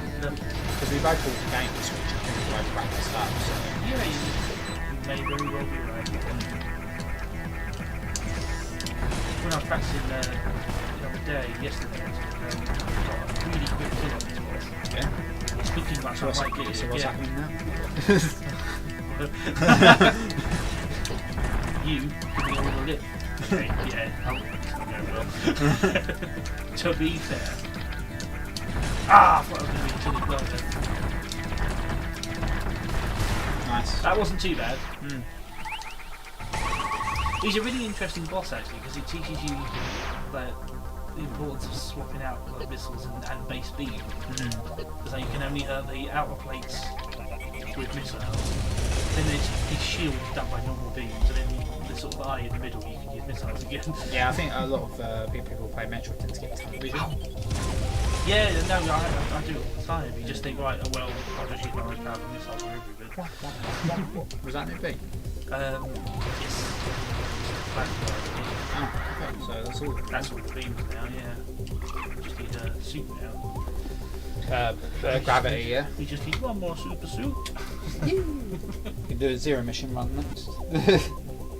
game to Switch. I think we both practiced up. So. Yeah, you may very well be right. When I was practicing the other day, yesterday, I got a really quick kill on this boss. Yeah. It's looking like I might get it. So what's Yeah. happening now? You give me all the lip. Okay, yeah, it's not going well. To be fair. I thought I was going to be killing closer. Nice. That wasn't too bad. He's a really interesting boss actually because it teaches you like the importance of swapping out like missiles and base beam. Because you can only hurt the outer plates with missiles. Then there's his shield done by normal beams, and then the sort of eye in the middle you can use missiles again. Yeah, I think a lot of people who play Metroid tend to get tunnel vision. Yeah, no, I do it all the time. You just think, right, well, I'll just use my most powerful missiles for everything. Was that Anippy? Yes. Oh, okay, so that's all. That's all the beams now, yeah. Just need a suit now. Gravity, yeah. We just need one more super suit. You can do a Zero Mission run next.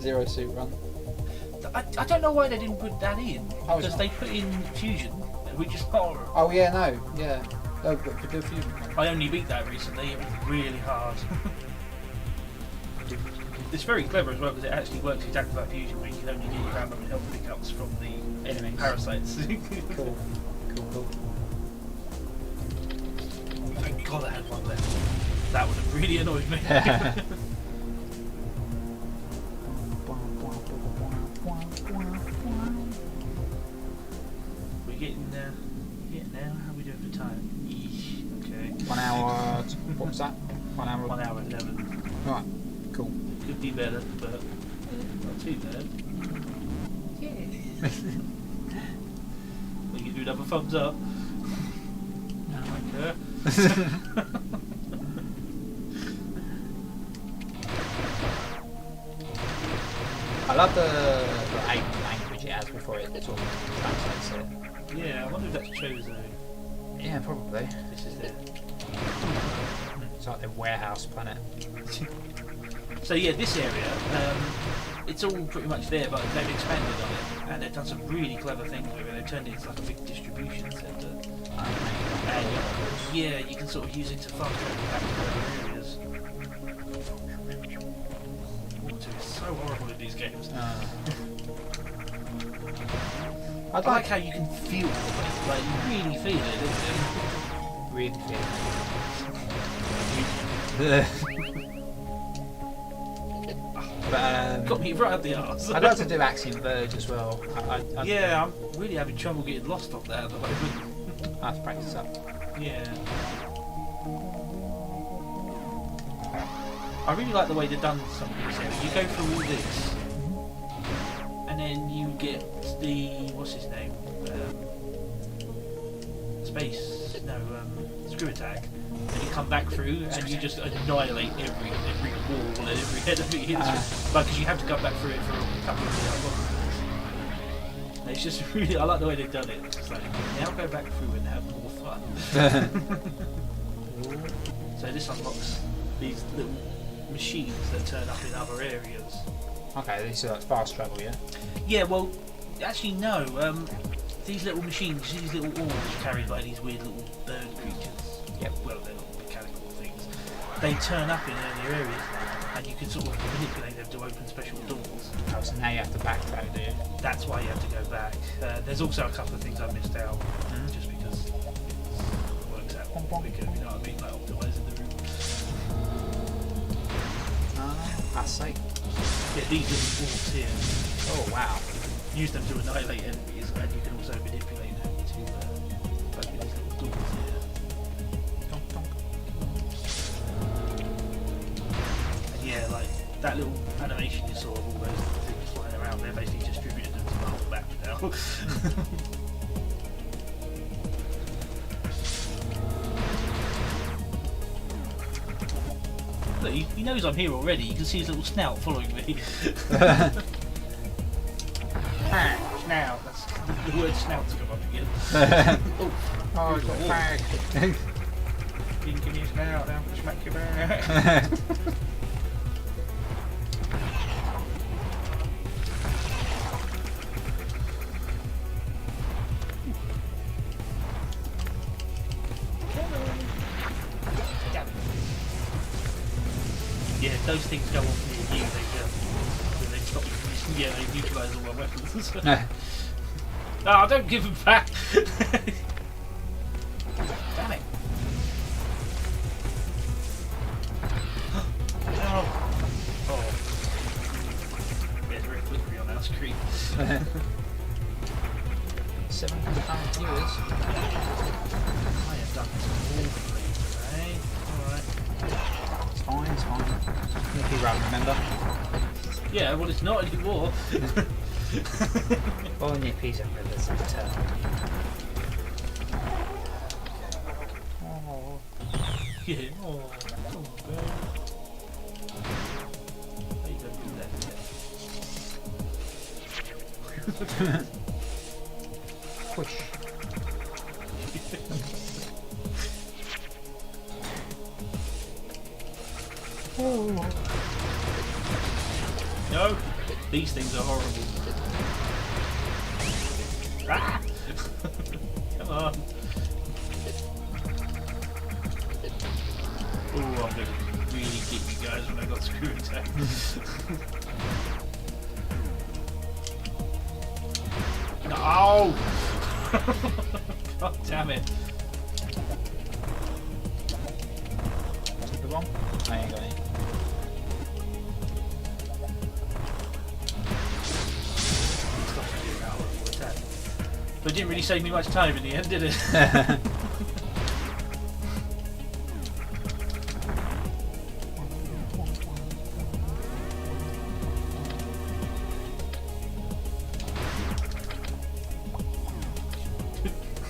Zero suit run. I don't know why they didn't put that in. Oh, Because they put in Fusion, which is horrible. Oh yeah, no, yeah. No, but could do a fusion run. I only beat that recently, it was really hard. It's very clever as well because it actually works exactly like Fusion, where you can only get random health pickups from the Enemies. parasites. Cool. Thank God I had one left. That would have really annoyed me. We're getting there. How are we doing for time? Eesh. Okay. 1 hour. What was that? 1 hour. 1 hour 11. Right. Cool. Could be better, but not too bad. Yeah. We can do another thumbs up. Okay. I love the language it has before it sort of translates it. Yeah, I wonder if that's chosen. Yeah, probably. This is it. It's like the warehouse planet. So yeah, this area, it's all pretty much there, but they've expanded on it, and they've done some really clever things with it. They've turned it into like a big distribution centre. And yeah, you can sort of use it to fast travel back to other areas. Water is so horrible in these games. I like how you can feel it, like you really feel it. Really feel it. But Got me right up the arse. I'd like to do Axiom Verge as well. Yeah, I'm really having trouble getting lost on that at the moment. I have to practice up. Yeah. I really like the way they've done some of this area. You go through all this, and then you get the what's his name? Screw attack. And you come back through, and you just annihilate every wall and every enemy. Because you have to come back through it for a couple of minutes. It's just really, I like the way they've done it. It's just like, now go back through and have more fun. So this unlocks these little machines that turn up in other areas. Okay, these are like fast travel, yeah? Yeah, well, actually no. These little machines, these little orbs carried by these weird little bird creatures. Yep. Well, they're not mechanical things. They turn up in earlier areas now, and you can sort of manipulate them to open special doors. Oh, so now you have to backtrack, do you? That's why you have to go back. There's also a couple of things I missed out, just because it works out quicker, you know what I mean, like optimising the route. I see. Yeah, these little orbs here. Oh, wow. Use them to annihilate enemies, and you can also manipulate them to open these little doors here. Donk, donk. And yeah, like that little animation you saw of all those things flying around, they're basically distributed them to the whole map now. Look, he knows I'm here already. You can see his little snout following me. Snout. That's the word snout's come up again. Oh, I've got back. You can give me a snout, now I'm going to smack your back. Yeah, if those things go off near you, they stop you from using, yeah, they neutralise all my weapons. Oh, don't give them back! Damn it! No! Oh. Yeah, it's very flickery on our screen. 700 viewers. I have done this awfully today. Alright. It's fine, it's fine. Nippy run, remember? Yeah, well, it's not anymore. All Nippies and rivers in turn. Oh. Yeah, oh, come on, girl. How you gonna do that? Push. Oh. No, these things are horrible. Ah! Come on. Oh, I'm going to really kick you guys when I got screw attack. No! God damn it. The one? I ain't got any. But it didn't really save me much time in the end, did it?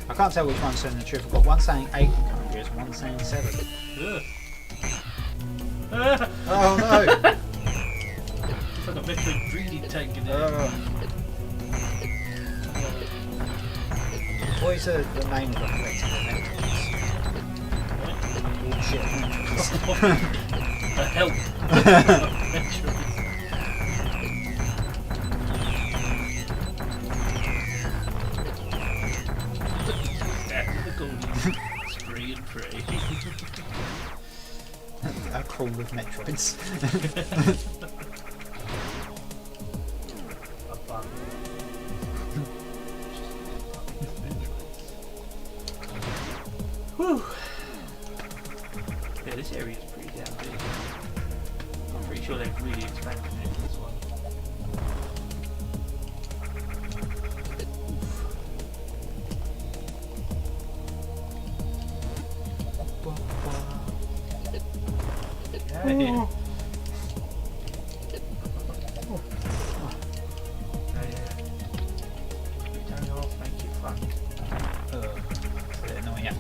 I can't tell which one's telling the truth. I've got one saying 8 countries, one saying 7. Oh no! It's like a Metroid breeding tank in there. What is the name of the collective of Bullshit. Help! Spree and pray. A crawl with Metroids. Whew. Yeah, this area is pretty damn big. I'm pretty sure they've really expanded it for this one. Yeah.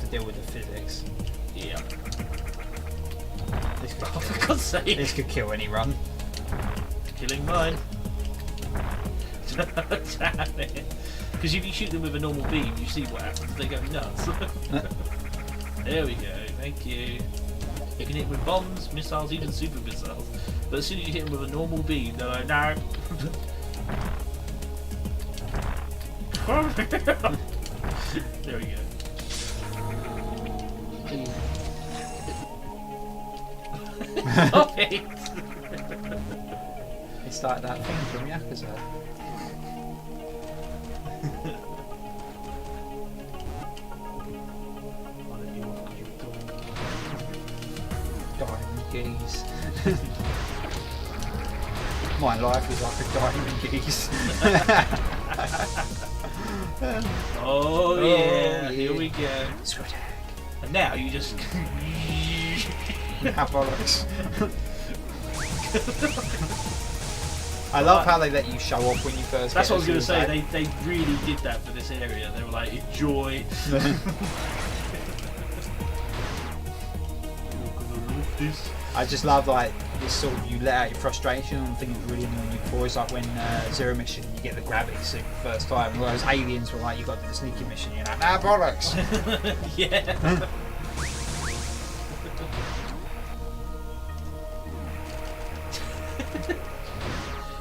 Deal with the physics. Yeah. This could, Oh, for God's sake. this could kill any run. Killing mine. Damn it. Because if you shoot them with a normal beam, you see what happens. They go nuts. There we go. Thank you. You can hit them with bombs, missiles, even super missiles. But as soon as you hit them with a normal beam, they're like, no. There we go. Stop it! It's like that thing from Yakuza. Diamond geese. My life is like a diamond geese. Oh yeah, here we go. Screw tag. And now you just... How bollocks. I love how they let you show off when you first That's get what I was going to a say, they really did that for this area. They were like, enjoy. I just love like this sort of, you let out your frustration on things really annoying you before. It's like when Zero Mission, you get the gravity suit the first time, whereas Aliens were like, you got to do the sneaky mission, you're like, nah, bollocks. Yeah.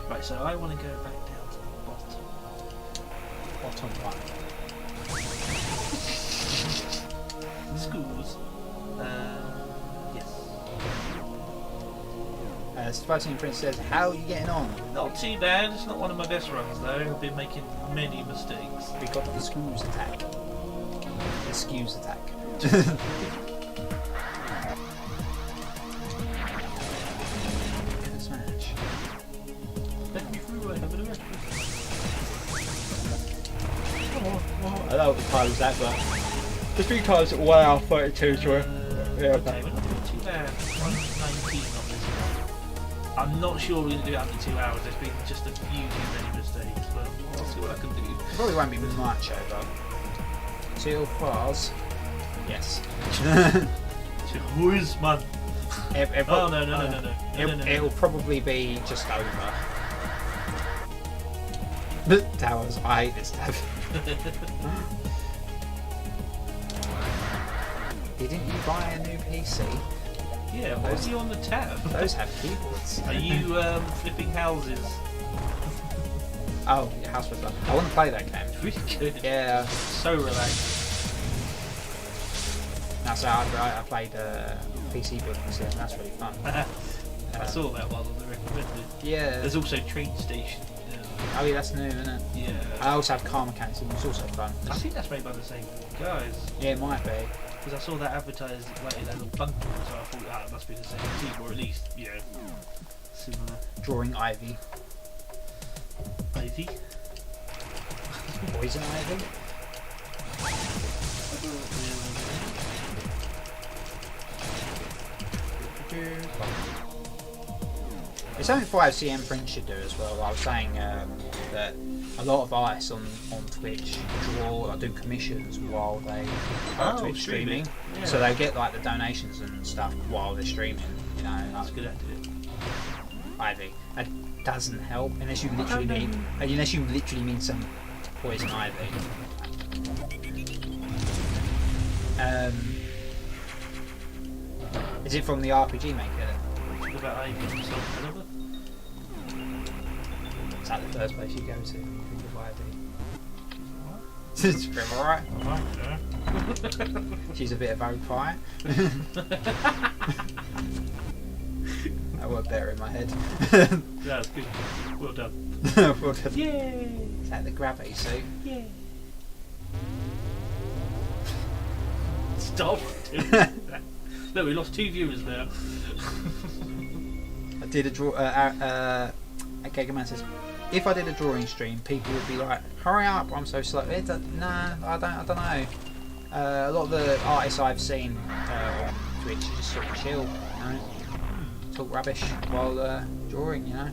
Right, so I want to go back down to the bottom. Bottom one. Schools. Yes. Spicy Prince says, how are you getting on? Not too bad. It's not one of my best runs though. I've been making many mistakes. We got the Skews attack. The Skews attack. Get a smash. Let me through. I have an arrest. I know what the time was that, but the 3 times 1 hour 32 to Okay, we're not doing too bad. 119 on this one. I'm not sure we're going to do it under 2 hours. There's been just a few too many mistakes, but I'll see what I can do. probably won't be much over. 2 bars. Yes. Who is man? Oh no. It'll probably be just over. Towers, I hate this tab. Didn't you buy a new PC? Yeah, why is he on the tab? Those have keyboards. Are you flipping houses? Oh, yeah, House Flipper. I want to play that game. Really good. Yeah. So relaxed. That's how I played PC building sim. That's really fun. I saw that one on the recommended. Yeah. There's also Train Station. Oh yeah, that's new, isn't it? Yeah. I also have Car Mechanics, and it's also fun. I think that's made by the same guys. Yeah, it might be. Because I saw that advertised like in a little bundle, so I thought, it must be the same team, or at least, you know, similar. Drawing Ivy. Ivy? Poison Ivy? It's something 5CM Print should do as well. I was saying that a lot of artists on Twitch do commissions while they are Twitch streaming. Yeah. So they get like the donations and stuff while they're streaming. You know, That's a good idea. Ivy. That doesn't help unless you literally mean some poison ivy. Is it from the RPG Maker? What about Ivy himself? Another? Is that the first place you go to? Think of Ivy. It's pretty alright. She's a bit of oak pie. That worked better in my head. That's good. Well done. Well done. Yay! Is that the gravity suit? Yay! Stop doing that. Look, we lost 2 viewers now. I did a draw. Gagerman says, if I did a drawing stream, people would be like, "Hurry up! I'm so slow." Nah, I don't know. A lot of the artists I've seen on Twitch just sort of chill, you know, talk rubbish while drawing, you know.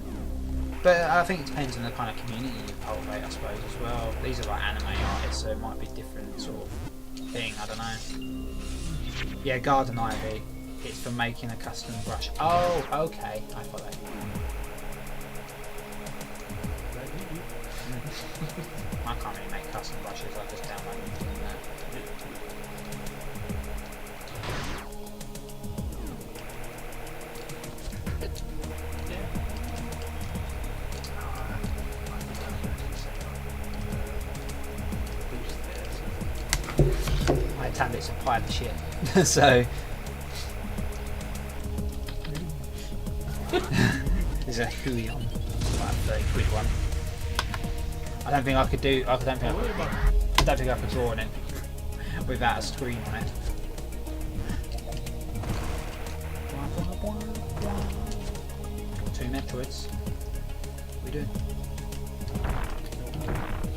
But I think it depends on the kind of community you cultivate, I suppose, as well. These are like anime artists, so it might be different sort of thing. I don't know. Yeah, Garden Ivy. It's for making a custom brush. Oh, okay. I follow. I can't really make custom brushes. I just download them from there. My tablet's a pile of shit. So there's a Huion, like a £30 one. I don't think I could do. I don't think I could draw on it without a screen on it. Got 2 Metroids. We do.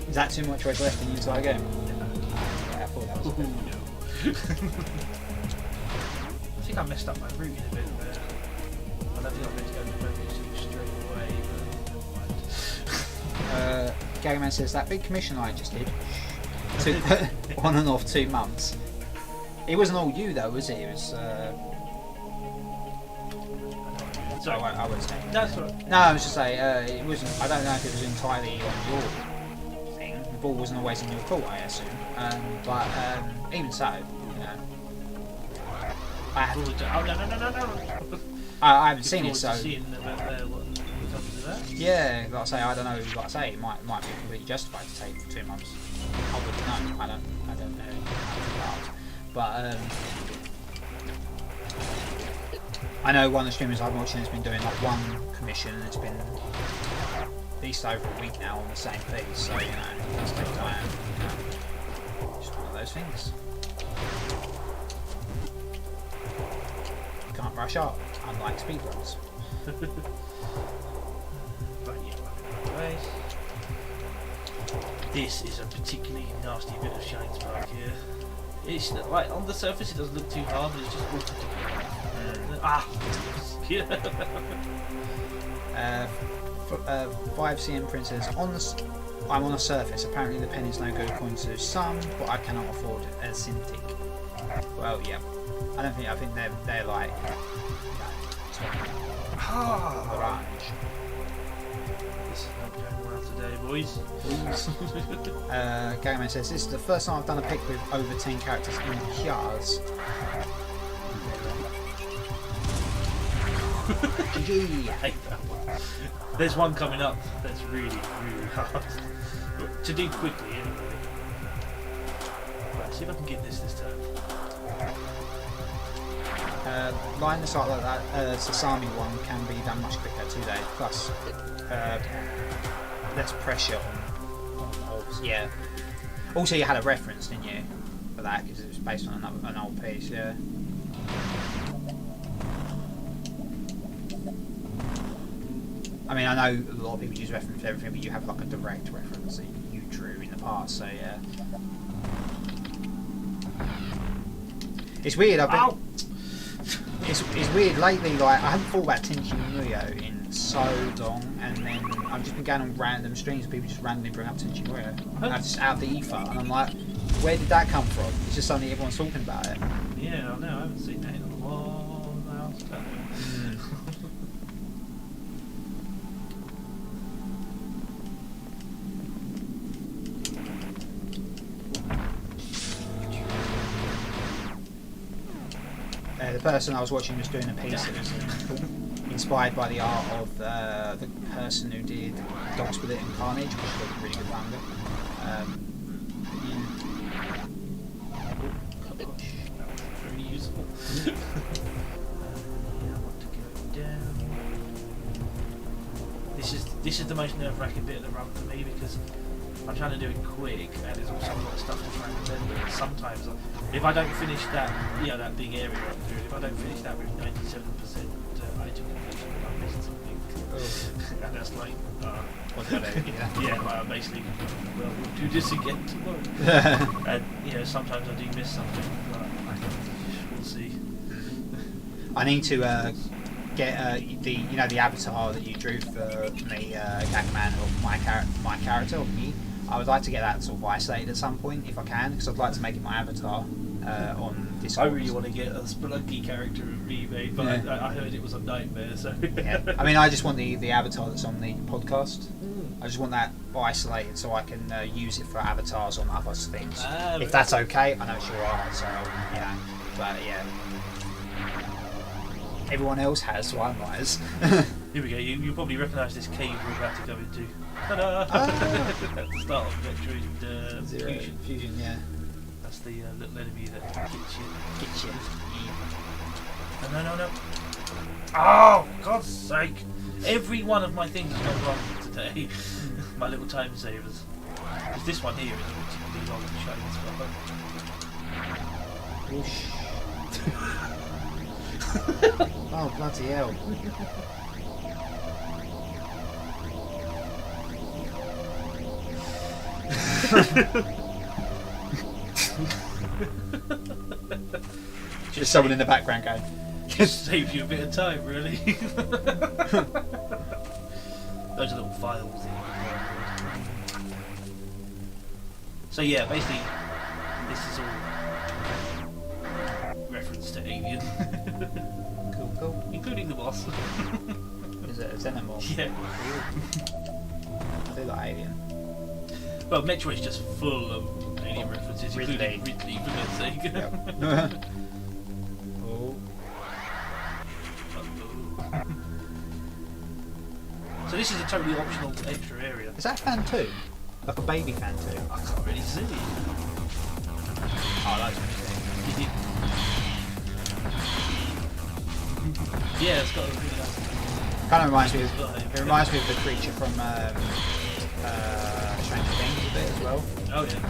Is that too much choice left in the entire game? Yeah, I thought that was a bit. I think I messed up my routing a bit there. I don't think I meant to go to focus straight away, but never mind. Gagman says that big commission I just did took on and off 2 months. It wasn't all you though, was it? It was. Sorry. I would say. That's right. No, I was just saying it wasn't. I don't know if it was entirely on your thing. The ball wasn't always in your court, I assume. But even so, you know, I haven't seen it, so. Yeah, like I say, I don't know. Like I say, it might be completely justified to take for 2 months. I wouldn't know. I don't know how to. But I know one of the streamers I've been watching has been doing like 1 commission, and it's been at least over a week now on the same piece. So you know, it does take time. You know, just one of those things. You can't rush art, unlike speedruns. This is a particularly nasty bit of Shane's work here. It's like on the surface it doesn't look too hard, but it's just all particular. 5cm printers on the. I'm on a surface. Apparently the pen is no good according to some, but I cannot afford a Cintiq. Well, yeah. I think they're like. Orange. This is not going well today, boys. Gagman says this is the first time I've done a pic with over 10 characters in Piaz. GG. There's one coming up that's really, really hard to do quickly anyway. Right, see if I can get this time. Line this out like that, Sasami one can be done much quicker today. Plus, less pressure on orbs. Yeah. Also, you had a reference, didn't you, for that because it was based on an old piece. Yeah. I mean, I know a lot of people use reference for everything, but you have like a direct reference that you drew in the past. So yeah. It's weird. It's weird lately. Like I haven't thought about Tenchi Muyo in so long, and then I've just been going on random streams. And people just randomly bring up Tenchi Muyo, and I'm just out of the ether, and I'm like, where did that come from? It's just suddenly everyone's talking about it. Yeah, I know. I haven't seen that in a while now. The person I was watching was doing a piece that was inspired by the art of the person who did Dog Split and Carnage, which is a really good manga. Very useful. I want to go down. This is the most nerve-wracking bit of the run for me because I'm trying to do it quick, and there's also a lot of stuff to try and remember. And sometimes, if I don't finish that, that big area up through, if I don't finish that with 97% item completion, I missed something. And that's like, like basically, well, we'll do this again tomorrow. And sometimes I do miss something, but we'll see. I need to get the avatar that you drew for me, Gagman, or my character, or me. I would like to get that sort of isolated at some point if I can, because I'd like to make it my avatar on Discord. I really want to get a Spelunky character of remake, but I heard it was a nightmare. So I mean, I just want the avatar that's on the podcast. I just want that isolated so I can use it for avatars on other things. If that's okay, I know it's your art, so but yeah. Everyone else has, so I'm not as. Here we go. You probably recognise this cave we're about to go into. Ta-da! At the start of Metroid Fusion, yeah. That's the little enemy that gets you. No. Oh, God's sake! Every one of my things go wrong today. My little time savers. Because this one here is particularly long and shiny as well. Oh, bloody hell. Just someone in the background going. Just save you a bit of time, really. Those are little files. So yeah, basically, this is all reference to Alien. Cool. Including the boss. Is it a Xenomorph? Yeah. I do like Alien. Well, Metroid's just full of Alien references, including Ridley, for God's sake. Yep. So this is a totally optional extra area. Is that fan 2? Like a baby fan 2? I can't really see. Oh, that's interesting. Yeah, it's got a really nice. Kind of reminds me of the creature from Stranger Things a bit as well. Oh yeah.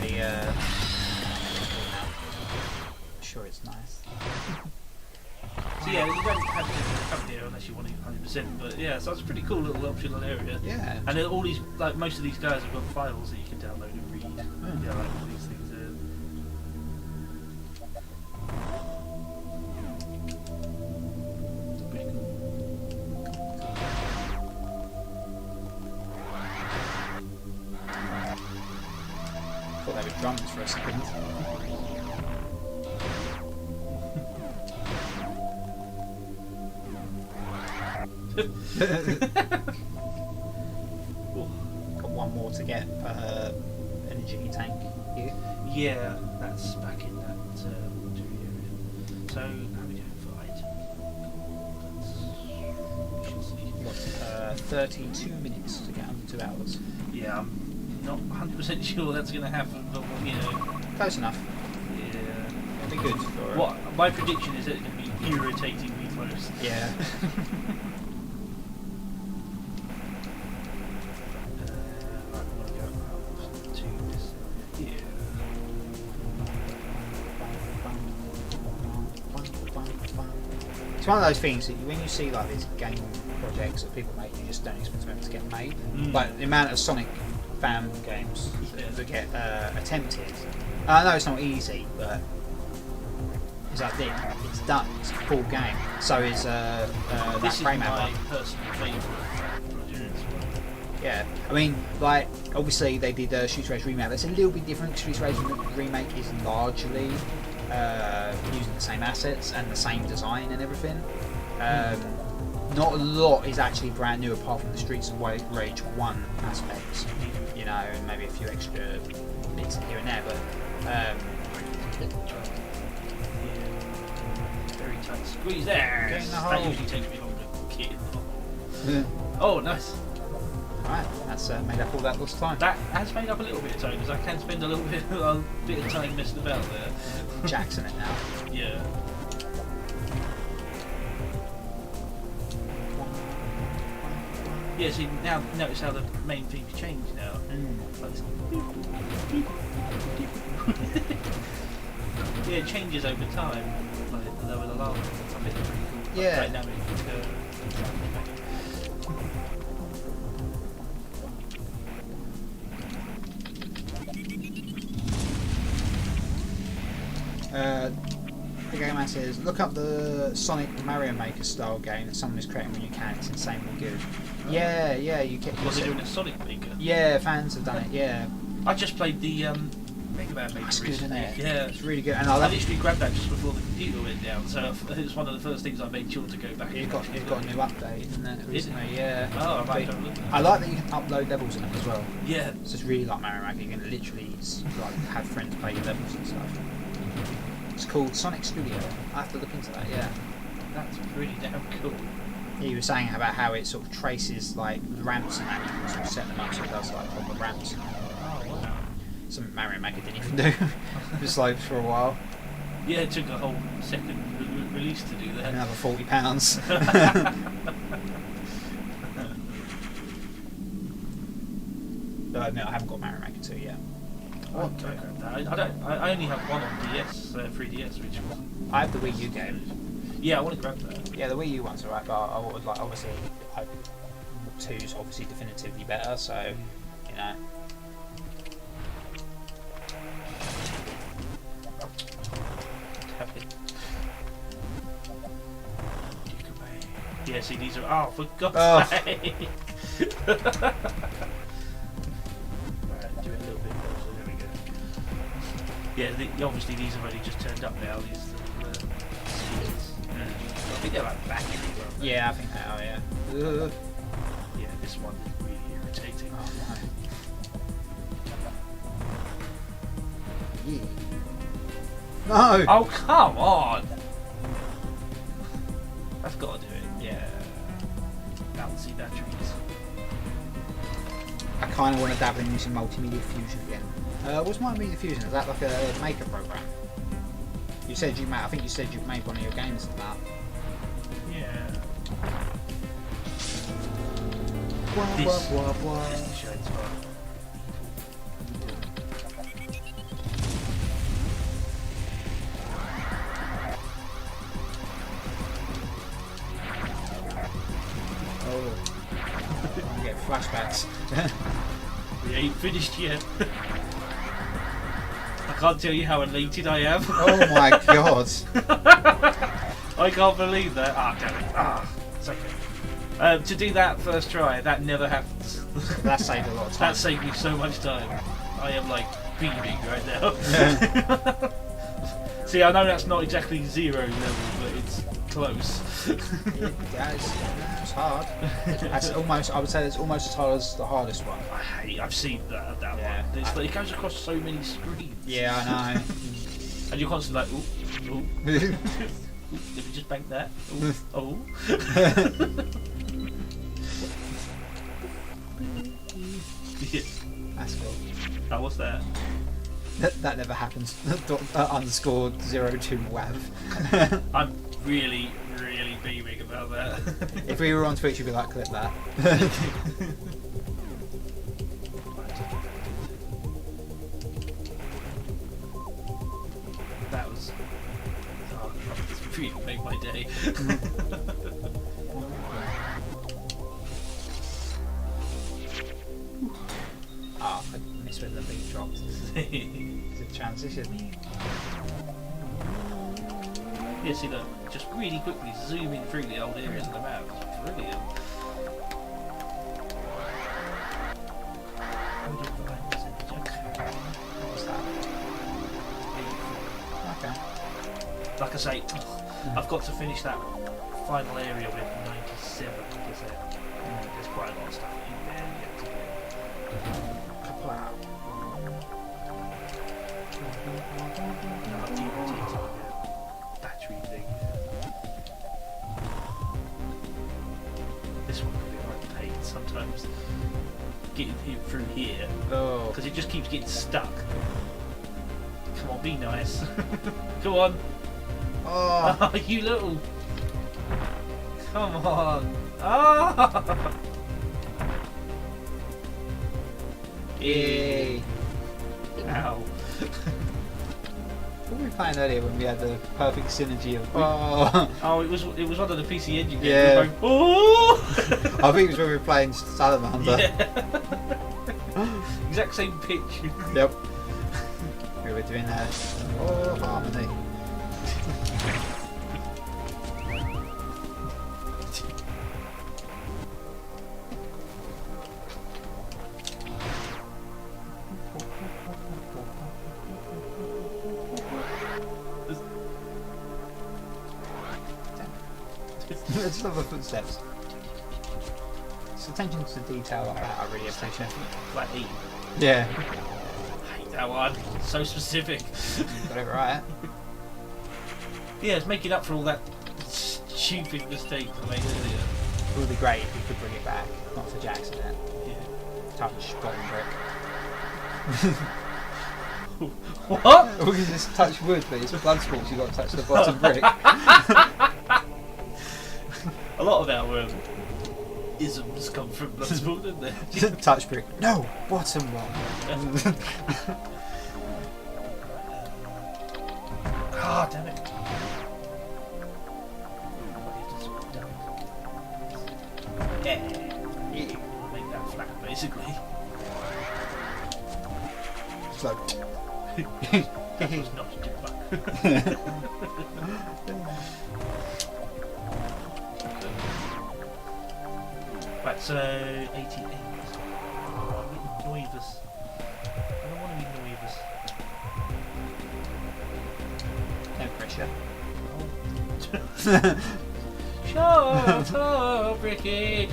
Yeah. Sure, it's nice. So yeah, you don't have to come here unless you want it 100%. But yeah, so it's a pretty cool little optional area. Yeah. And then all these, like most of these guys have got files that you can download and read. Yeah, like all these things. Thought they were drums for a second. Got one more to get per energy tank here. Yeah, that's back in that water area. So how are we doing for items? We should see. Got 32 minutes to get under 2 hours. Yeah, I'm not 100% sure that's going to happen, but Close enough. Yeah. It'll be good for. What my prediction is that it's going to be irritatingly close. Yeah. It's one of those things that when you see like these game projects that people make, you just don't expect them to get made. Like the amount of Sonic fan games that get attempted. I know it's not easy, but it's like it's done. It's a full game. So is that Frame my one. personal favourite project. Yeah, I mean, like obviously they did Street Race remake. That's a little bit different. Street Race remake is largely using the same assets and the same design and everything. Not a lot is actually brand new apart from the Streets of Rage 1 aspects, you know, and maybe a few extra bits here and there, but very tight squeeze there. That usually takes me longer to get in the hole. Oh, nice. Right, that's made up all that lost time. That has made up a little bit of time because I can spend a bit of time messing about there. Jackson it now. Yeah. Yeah, see, now notice how the main theme's changed now. Like this. Yeah, it changes over time. Like the lower the lava, I think it's pretty cool. Yeah. Dynamic. The Game Man says, look up the Sonic Mario Maker style game that someone is creating when you can. It's insanely good. Yeah, you get. Was it doing a Sonic Maker? Yeah, fans have done it. Yeah. I just played the Mega Man Maker That's good, isn't recently. it? Yeah, It's really good. And I literally grabbed that just before the computer went down, so it was one of the first things I made sure to go back. You've got a new update, isn't it? Recently, yeah. Oh, right. Don't look at I like that you can upload levels in it as well. Yeah. It's just really like Mario Maker. You can literally like have friends play your levels and stuff. It's called Sonic Studio. I have to look into that. Yeah. That's pretty damn cool. You were saying about how it sort of traces like the ramps and that. You can sort of set them up so it does like proper ramps. Oh, wow. Something Mario Maker didn't even do. Just like for a while. Yeah, it took a whole second release to do that. Another £40. But I admit I haven't got Mario Maker 2 yet. I only have one on DS, 3DS, which was. I have the Wii U game. Yeah, I want to grab that. Yeah, the Wii U one's alright, but I would like obviously 2's obviously definitively better, so you know. Yeah, see, these are. Oh, for God's sake! Right, do it a little bit closer. There we go. Yeah, obviously these have only just turned up now. These seeds. I think they're like battery. Yeah, I think they are. Yeah. Yeah, this one is really irritating. Oh my. Yeah. No. Oh, come on! That's got to do it. Yeah. Bouncy batteries. I kind of want to dabble in using multimedia fusion again. What's multimedia fusion? Is that like a maker program? You said you made. I think you said you made one of your games of that. Yeah. This shades fun. Oh. I get flashbacks. We ain't finished yet. I can't tell you how elated I am. Oh my god. I can't believe that. Ah, damn it. Ah, it's okay. To do that first try, that never happens. That saved a lot of time. That saved me so much time. I am like beaming right now. See, I know that's not exactly 0 level, but it's close. It's hard. That's almost. I would say it's almost as hard as the hardest one. I've seen that Yeah. one. It goes across so many screens. Yeah, I know. And you're constantly like, ooh, ooh. Did we just bank that? Ooh, oh. Yeah. That's cool. Oh, what's that? That never happens. Underscore 02 WAV. I'm really beaming about that. If we were on Twitch, you'd be like, clip that. That was. Oh, it's really made my day. Ah, I missed when the beat dropped. It's a transition. Yeah, see, look, just really quickly zooming through the old areas of the map. It's brilliant. What's that? Okay. Like I say, I've got to finish that final area with 97%. There's quite a lot of stuff in there yet to get. Battery thing. This one can be like pain sometimes. Getting through here Oh. because it just keeps getting stuck. Come on, be nice. Come on. Oh. You little. Come on. Ah. Yay! Ow. What were we playing earlier when we had the perfect synergy of oh? Oh, it was one of the PC Engine games. Yeah. We were going, oh! I think it was when we were playing Salamander. Yeah. Exact same pitch. Yep. We were doing that. Oh, harmony. It's not the footsteps. It's attention to detail like that I really appreciate. Like E. Yeah. I hate that one. So specific. Got it right. Yeah, it's making up for all that stupid mistake I made earlier. It would be great if we could bring it back. Not for Jack's event. Yeah. Touch bottom brick. What? We can just touch wood, but it's blood sports, you've got to touch the bottom brick. A lot of our isms come from Bloodsport, don't they? Touch brick. No! Bottom one. Ah, damn it. Yeah. Make that flat, basically. Float. That was not a tip back. Right, so 88. I'm getting nervous. I don't want to be nervous. No pressure. Shut up, Ricky!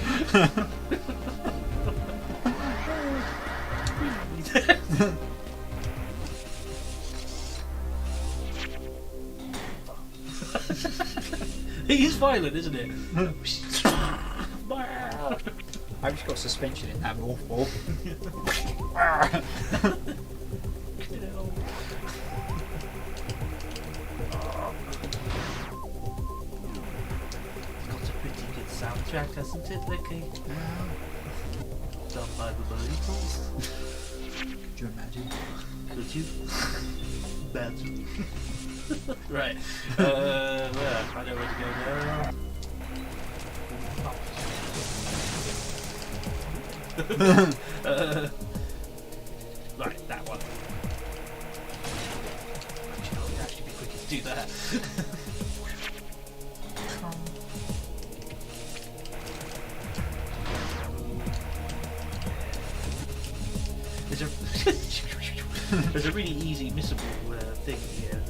It is violent, isn't it? I've just got suspension in that morph. Got a pretty good soundtrack, hasn't it, Ricky? Done by the Beatles. Do you imagine? Could you? Better. Right. Well, I know where to go now. Right, that one. Actually, it'd actually be quicker to do that. There's a really easy missable thing here.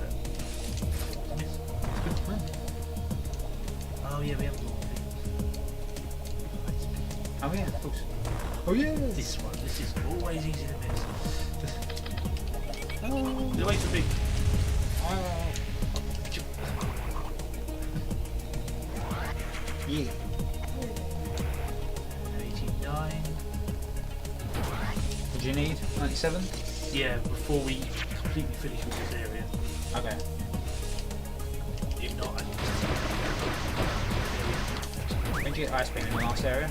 Oh yeah, we have more things. Oh yeah, of course. Oh yeah! This one, this is always easy to miss. Oh, the way too big. Yeah. 89. What do you need? 97? Yeah, before we completely finish with this area. Okay. If not, I When did you get ice beam in the last area?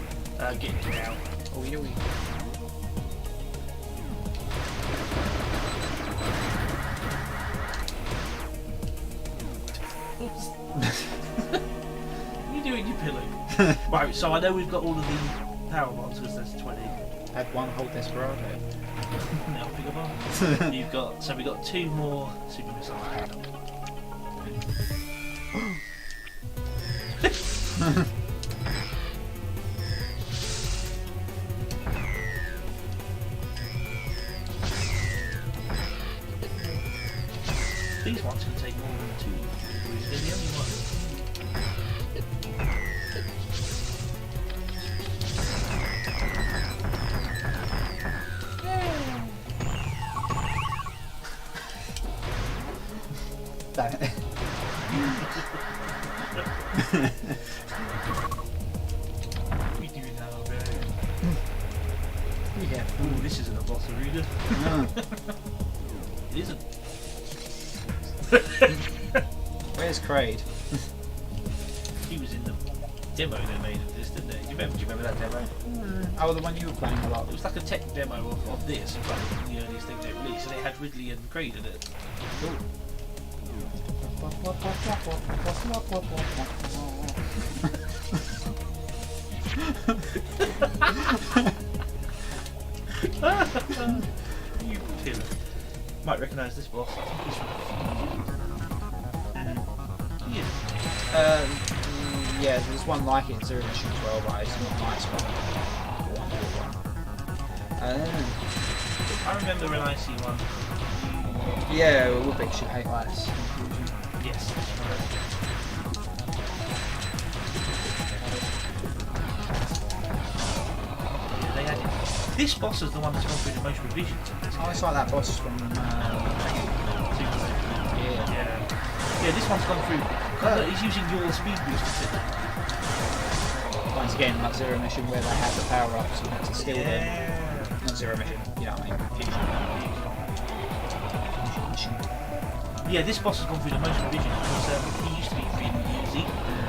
get it now. Oh, you do. What are you doing, you pillow? Right, so I know we've got all of the power bombs because there's 20. Had one whole Desperado. Now pick a bomb. You've got, so we've got 2 more super missiles. These ones can take more than 2. They're the only ones. Damn it. We do now, man. Yeah. Ooh, this isn't a boss arena. No. It isn't. Where's Kraid? He was in the demo they made of this, didn't they? Do you remember that demo? Oh, the one you were playing a lot. It was like a tech demo of this, it was like the earliest thing they released, and it had Ridley and Creed in it. Cool. You killer. Might recognise this boss. I think he's from Yeah, there's one like it in Zero Mission 12, but it's not nice one. I remember an icy one. Yeah, it would be should hate ice. Yes. Yeah, they had it. This boss is the one that's gone through the most revisions of this Oh, game. it's like that boss from. Yeah, this one's gone through. He's using your speed booster. Once again, like Zero Mission where they had the power ups, you had to steal them. Not Zero Mission, you know what I mean? Fusion Mission. Yeah, this boss has gone through the most revisions because he used to be really easy.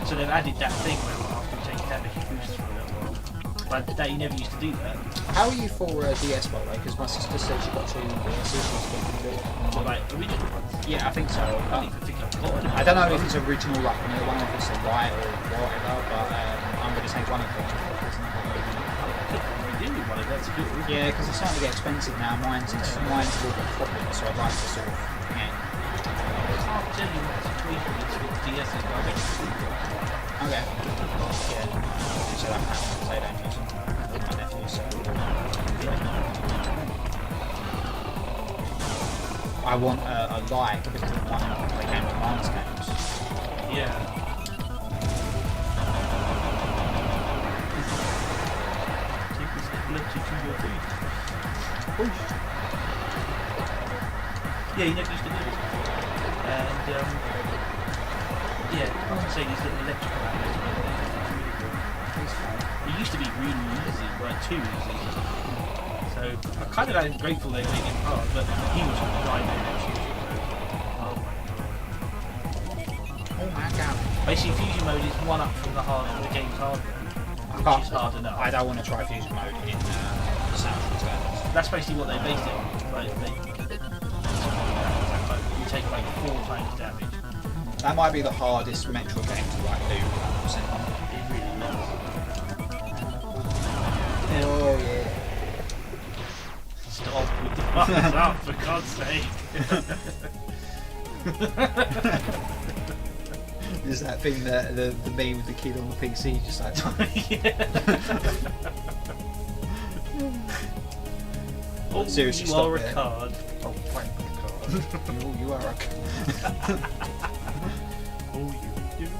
So they've added that thing where after you take damage, he boosts for a little while. But he never used to do that. How are you for DS, by the way? Because my sister said she got 2 DS's, she's speaking of it. So like original ones. Yeah, I think so. I don't even think I've got it. I don't know if it's original, like the one if it's a white or whatever, but I'm going to take one of them. One of that's good. Yeah, because it's starting to get expensive now. Mine's a little bit popular, so I'd like to sort of. Yeah. It's hard to tell you what the situation is with DS's, but I think it's good. Okay. Yeah. So that happens. They don't use them. My nephew, so. I want a like because the one they came with Mars games. Yeah. Take this epilepsy to your feet. Yeah, he never used to do it. And yeah, I was gonna say these little electrical outlets. It used to be really easy, like too easy. So I'm kind of grateful they made it hard, but he was right there. Oh my god. Basically, fusion mode is one up from the game's hardware, which is hard enough. I don't want to try fusion mode in Samus Returns. That's basically what they based it on. Right? You take like 4 times damage. That might be the hardest Metroid game to like do 100% on. It really does. Oh yeah. Stop with the buttons up, for God's sake. There's that thing that the meme with the kid on the PC just like. Oh, Seriously, you stop are a it. card. Oh, wank card. you are a card. Oh, you do.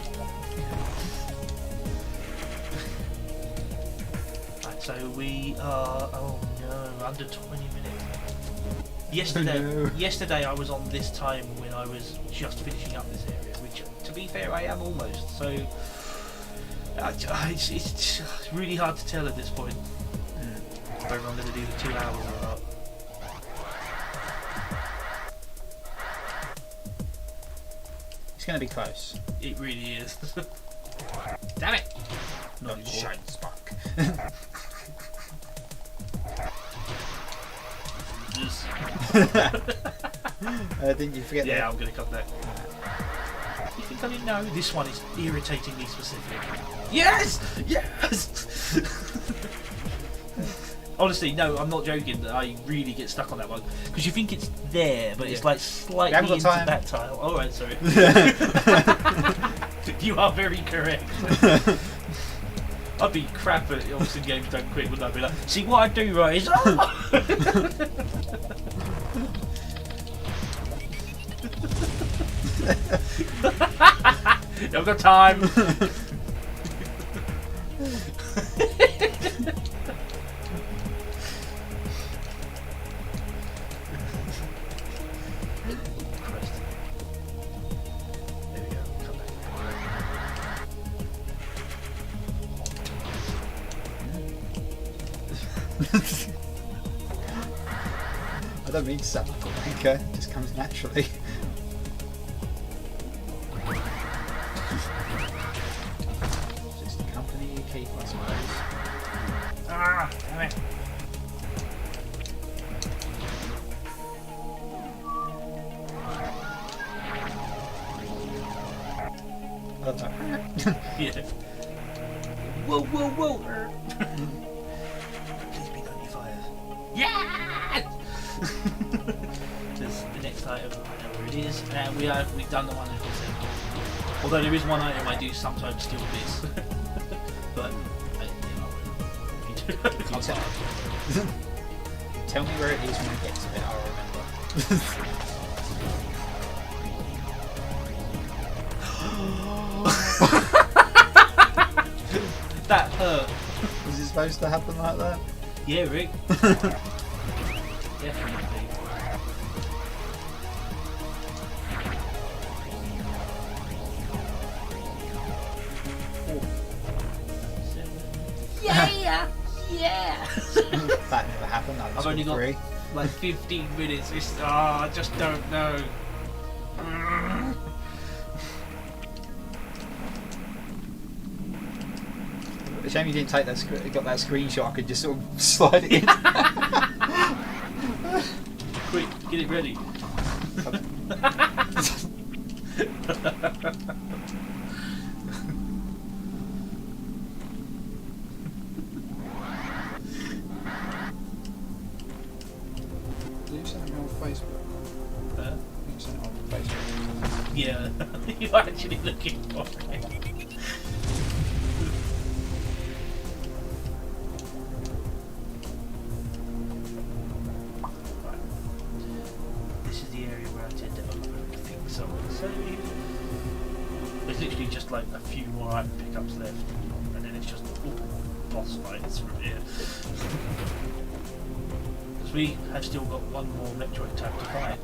Right, so we are. Oh no, under 20 minutes. Yesterday I was on this time when I was just finishing up this area, which, to be fair, I am almost. So it's really hard to tell at this point whether I'm going to do the 2 hours or not. It's going to be close. It really is. Damn it! Not Not anymore. shine spark. Didn't you forget that? Yeah, I'm going to come back. You think I didn't know? This one is irritatingly specific. Yes! Yes! Honestly, no, I'm not joking. I really get stuck on that one. Because you think it's there, but it's like slightly into time. that tile. Alright, sorry. You are very correct. I'd be crap at obviously games don't quit, wouldn't I? Be like, see what I do right is... I've got time. Christ. There we go. Come back. I don't mean to sound like a wanker, it just comes naturally. System come people, I suppose. Ah, damn it. Yeah. Whoa, whoa, whoa! Please be 95. Yeah! There's the next item, I know where it is, and we've done the one that was in. Although there is one item I do sometimes still miss. But, I'll tell me where it is when it gets to it, I'll remember. That hurt. Was it supposed to happen like that? Yeah, Rick. Definitely. Yeah! Yeah! That never happened. I've only got free. like 15 minutes. I just don't know. It's a shame you didn't take that. Got that screenshot. I could just sort of slide it in. Quick, get it ready. You sent me on Facebook. You sent it on Facebook. Yeah, you're actually looking for it. Right. This is the area where I tend to overlook things. So there's literally just like a few more item pickups left, and then it's just all boss fights from here. Because we have still got one more Metroid II to fight.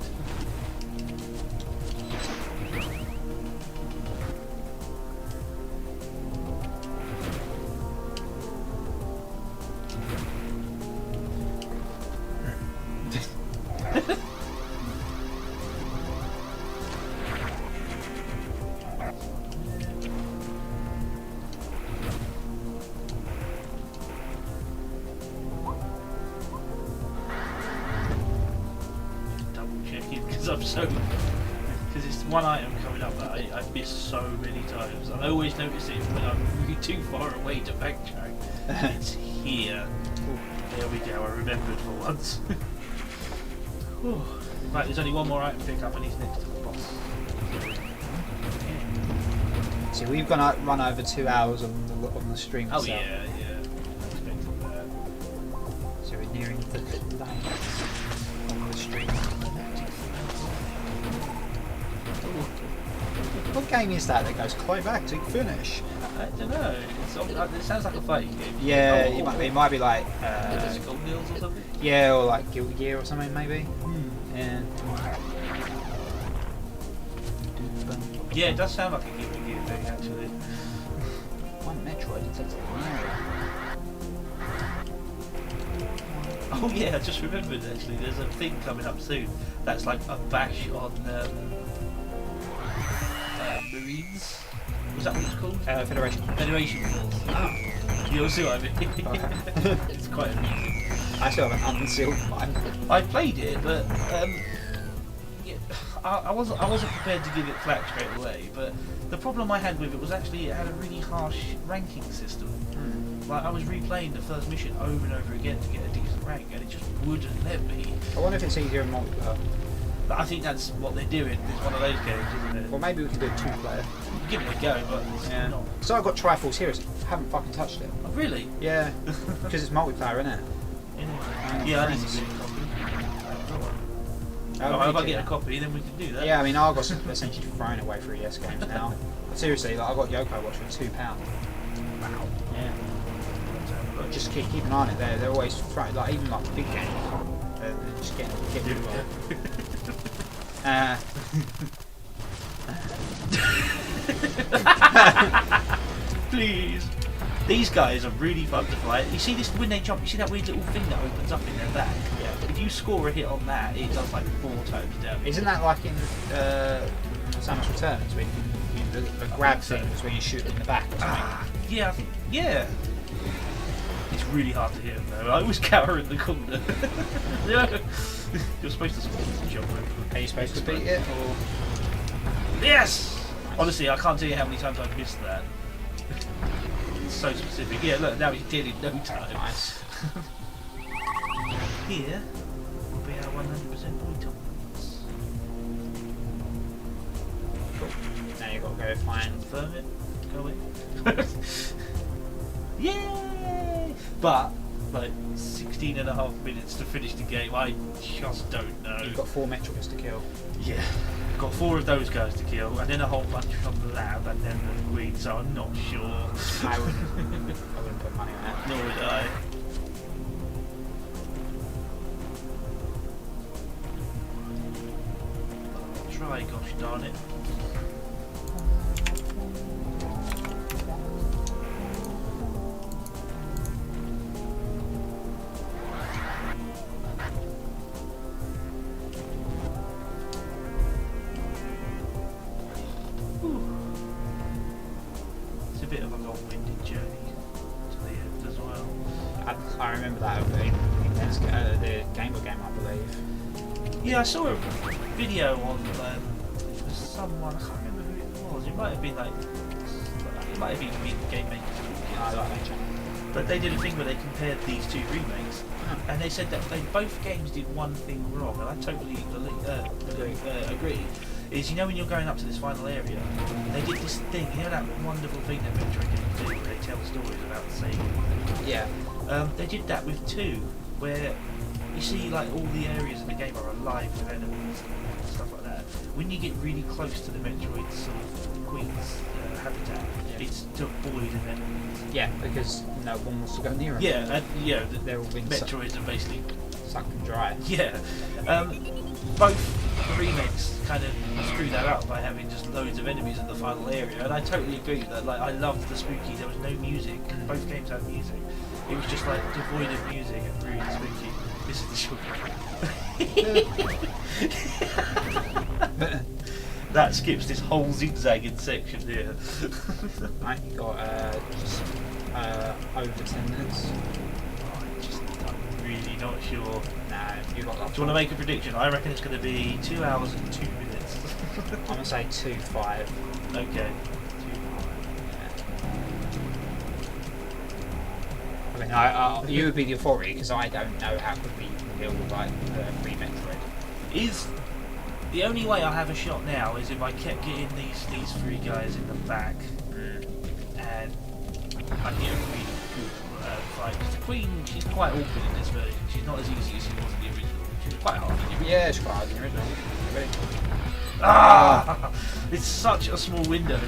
Because it's one item coming up that I've missed so many times. I always notice it when I'm moving too far away to backtrack. It's here. There we go, I remembered for once. Right, there's only one more item to pick up and he's next to the boss. So we've run over 2 hours on the stream Oh itself. yeah. I expected that. So we're nearing the limit on the stream. What game is that goes climactic finish? I don't know. It sounds like a fighting game. Yeah, it might be like Physical Meals or something? yeah, or like Guilty Gear or something maybe. Yeah. Yeah, it does sound like a Guilty Gear thing actually. One Metroid, it takes Oh yeah, I just remembered actually. There's a thing coming up soon that's like a bash on Marines. Was that what it's called? Federation. Federation Force. You'll see what I mean. Okay. It's quite amusing. I still have an unsealed mine. I played it, but yeah, I wasn't prepared to give it flack straight away. But the problem I had with it was actually it had a really harsh ranking system. Like I was replaying the first mission over and over again to get a decent rank, and it just wouldn't let me. I wonder if it's easier in multiplayer. But I think that's what they're doing. It's one of those games, isn't it? Well, maybe we can do a 2-player. You can give it a go, but it's not. So I've got Triforce Heroes. I haven't fucking touched it. Oh, really? Yeah, because it's multiplayer, isn't it? Yeah, I need to get a copy. If I get a copy, then we can do that. Yeah, I mean, I've got essentially thrown away 3DS games now. Seriously, like I got Yoko Watch for £2. Wow. Yeah. Just keep an eye on it. They're always thrown, like even like big games. They're just getting rid of it. Please. These guys are really fun to fight. You see this when they jump, you see that weird little thing that opens up in their back? Yeah. If you score a hit on that, it does like 4 times damage. Isn't that like in Samus Returns, when the grab thing was when you shoot in the back or something? Yeah, I think, yeah. It's really hard to hit him though. I always cower in the corner. Yeah. You're supposed to jump over. Are you supposed to beat it or? Yes! Honestly, I can't tell you how many times I've missed that. It's so specific. Yeah, look, now he's dead in no time. Nice. Here will be our 100% point tolerance. Cool. Now you've got to go find. Confirm it. Go in. Yay! But, like, 16 and a half minutes to finish the game. I just don't know. You've got 4 Metroids to kill. Yeah. Got 4 of those guys to kill, and then a whole bunch from the lab, and then the queen, so I'm not sure. I wouldn't put money on that. Nor would I. Try, gosh darn it. It's a bit of a long-winded journey to the end as well. I remember that over the Game Boy game, I believe. Yeah, I saw a video on it was someone, I can't remember who it was. It might have been like, it might have even been Game Maker's Toolkit. But they did a thing where they compared these 2 remakes, and they said that both games did one thing wrong, and I totally agree. Is, you know, when you're going up to this final area, they did this thing, you know that wonderful thing that Metroid games do, where they tell stories about the same. Yeah. They did that with 2, where you see like all the areas in the game are alive with enemies and stuff like that. When you get really close to the Metroid sort of queen's habitat, it's devoid of enemies. Yeah, because no one wants to go near them. Yeah, and They're all being Metroids are basically sucked and dry. yeah. Both the remakes kind of screw that up by having just loads of enemies in the final area, and I totally agree that, like, I loved the spooky. There was no music. Both games had music. It was just like devoid of music and really spooky. This is the short. That skips this whole zigzagging section here. Right, you got over 10 minutes. I'm really not sure. No, you got. Do you want to make a prediction? I reckon it's going to be 2 hours and 2 minutes. I'm gonna say 2.5. Okay. I mean, you would be the authority because I don't know how quickly you can build like free Metroid. Is the only way I have a shot now is if I kept getting these 3 guys in the back, and I get a really good fight. Because the Queen, she's quite awkward in this version. She's not as easy as she was in the original. She was quite hard in the original. Yeah, it's quite hard in the original. Ready? Ah! It's such a small window.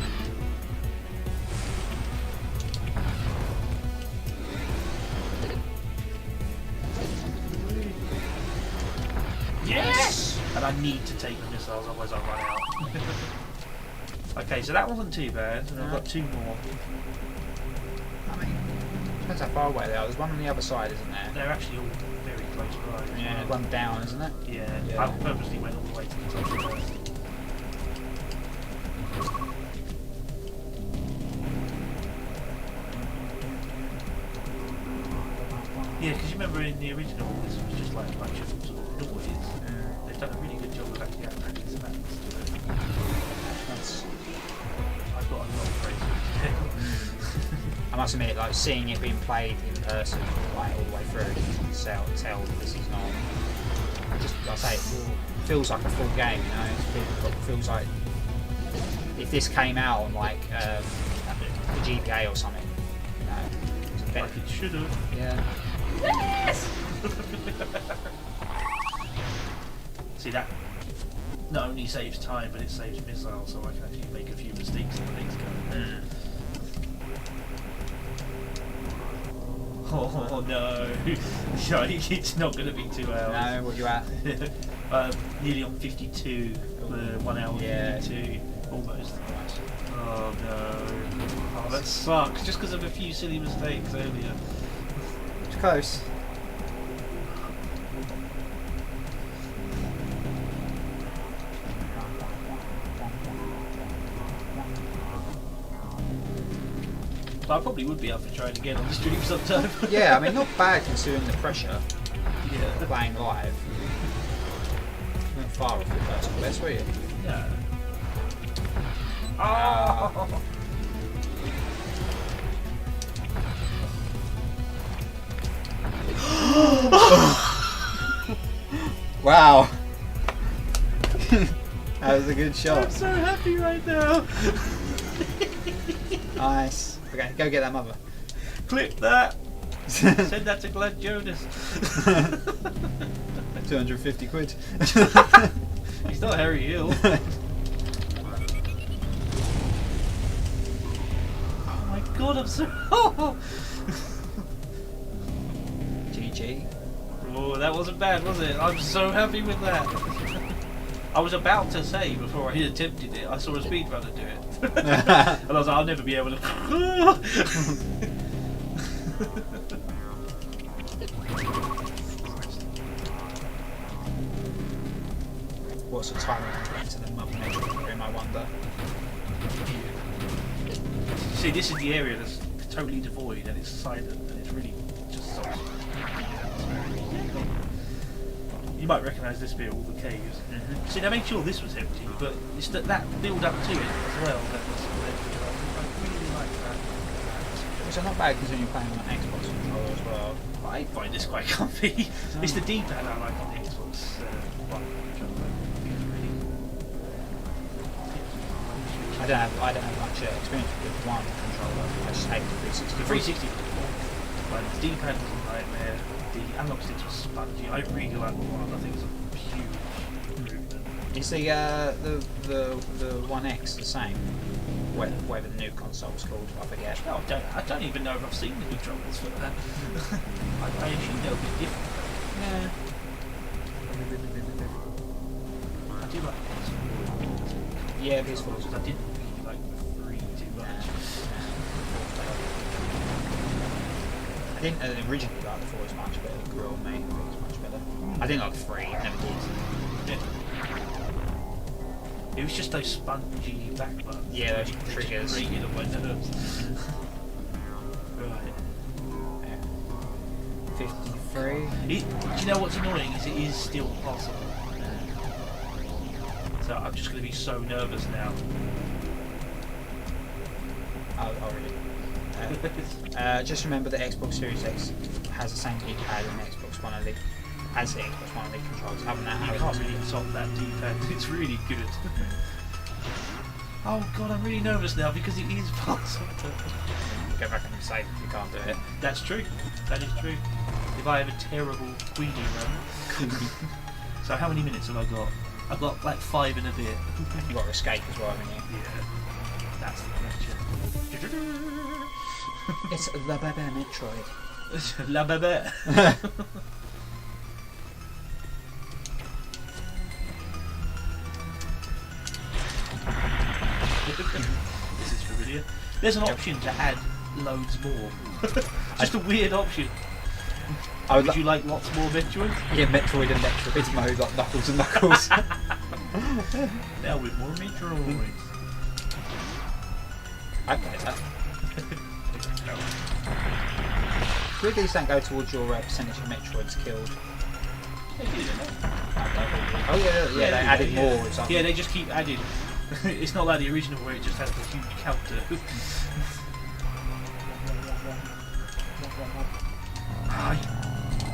Yes! And I need to take the missiles, otherwise I'll run out. Okay, so that wasn't too bad, and I've got 2 more. I mean, depends how far away they are. There's one on the other side, isn't there? They're actually all very close by. Yeah, one down, isn't it? Yeah, I purposely went all the way to the top first. Yeah, because you remember in the original, this was just like a bunch of sort of noise. They've done a really good job of actually adding some atmosphere to it. I've got a lot of praise for it. I must admit, like seeing it being played in person, like all the way through, you can tell this is not. Just like I say, it feels like a full game. You know, it feels like if this came out on like the GPA or something, you know, it's a Like it should have. Yeah. Yes! See, that not only saves time, but it saves missiles, so I can actually make a few mistakes in the next go. Oh no! It's not going to be 2 hours. No, what you at? Nearly on 52, 1 hour 52, almost. Oh no! Oh, that sucks. Just because of a few silly mistakes earlier. It's close. But I probably would be up for trying again on the stream sometime. Yeah, I mean, not bad considering the pressure Yeah. of playing live. You weren't far off the first quest, were you? Yeah. Oh! Wow. That was a good shot. I'm so happy right now. Nice. Okay, go get that mother. Clip that. Send that to Glad Jonas. 250 quid. He's not Harry Hill. Oh my god, I'm so. GG. Oh, that wasn't bad, was it? I'm so happy with that. I was about to say before I attempted it, I saw a speedrunner do it. And I was like, I'll never be able to. What's the time into the mother Metroid game, I wonder? See, this is the area that's totally devoid and it's silent and it's really just so. You might recognise this bit, all the caves. Mm-hmm. See, they made sure this was empty, but it's that build up to it as well that was. I really like that. Which is not bad considering you're playing on an Xbox controller as well. I find this quite comfy. It's the D-pad I like on the Xbox One controller. I don't have much experience with one controller. I just hate the 360. The 360 but the D-pad was a nightmare. The analog sticks were spongy. I really like the one. I think it's a huge improvement. Is the One X the same? Whatever the new console's called, I forget. No, I don't even know if I've seen the controllers for that. I assume they'll be different. Yeah. I do like the PS4. Yeah, PS4 because I didn't really like the 3 too much. I didn't originally like the 4 as much, but it grew on me. I think it's much better. I didn't like the 3, I never did. Yeah. It was just those spongy back buttons. Yeah, those They just triggers. grated on my nerves. Right. Yeah. 53. Do you know what's annoying? Is it is still possible. So I'm just going to be so nervous now. Oh, really? Just remember the Xbox Series X has the same D-pad and the Xbox One Elite. Has the Xbox One Elite controls. Other than that, You can't really top that D-pad. It's really good. Oh god, I'm really nervous now because it is possible. go back and save if you can't do it. That's true. That is true. If I have a terrible Queenie run. So how many minutes have I got? I've got like 5 and a bit. You've got to escape as well, haven't you? Yeah. That's the question. It's La Baba Metroid. La bebe. This is familiar. There's an option to add loads more. Just a weird option. Would you like lots more Metroid? Yeah, Metroid and Metroid mode, like Knuckles and Knuckles. Now with more Metroid. I play that. Do these don't go towards your percentage of Metroids killed? Oh yeah, they added more or something. Yeah, they just keep adding. It's not like the original where it just has the huge counter.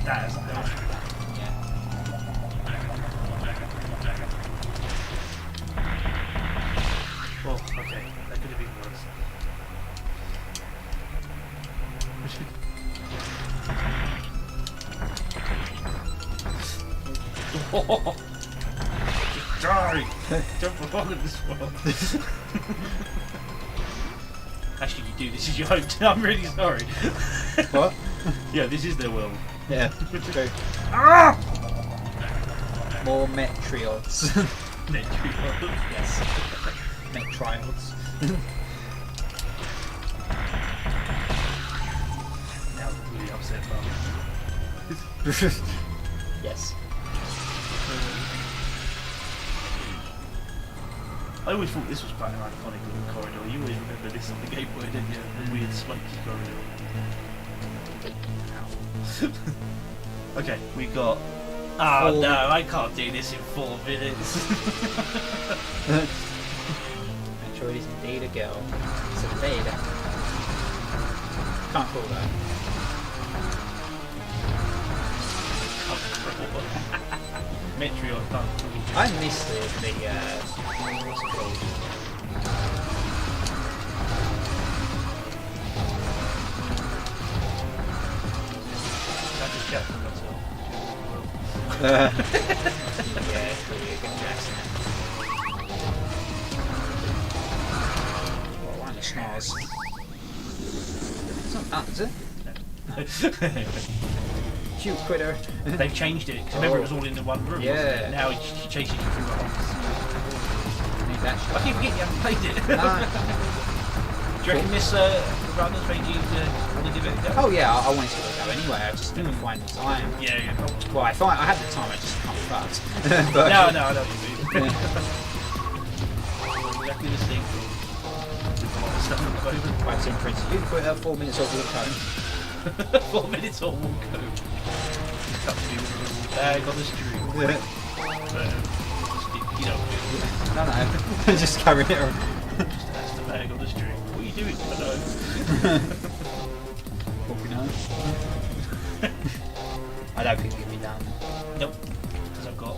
That is no. Yeah. Oh, okay. That could have been worse. Oh, die! Don't belong in this world. Actually, you do. This is your home. I'm really sorry. What? Yeah, this is their world. Yeah. True. Ah! More Metriods. Metroid. Yes. Metriods. Now I'm really upset about Yes. I always thought this was quite an iconic little corridor. You always remember this on the Game Boy, didn't you? The weird smoky corridor. Okay, we got. Oh no, I can't do this in 4 minutes. Metroid is indeed a girl. It's a lady. Can't call that. Metroid can't. I missed the what's it called? I just checked for myself. Yeah, pretty good Jackson. Well, why the snarls? It's not that, is it? Cute quitter. They've changed it because remember it was all in the one room. Yeah. Wasn't it? Now it chases you through the whole. Need that shit. I keep forgetting you haven't played it. Nah. Do you reckon this runner's made you want to give it a go? Oh yeah, I wanted to go anyway. I just didn't find the time. Yeah. Well, I had the time. I just can't be fucked. But, No, I don't do it. Yeah. Exactly the same thing. With a lot of stuff at the moment. Right, so for instance, you put 4 minutes off your phone. 4 minutes or one code. Just up to you with a little bag on the street. Yeah. You know, No, just carry it around. just that's the bag on the street. What are you doing? I know. Walking home. I don't think you'll be done. Nope. Because I've got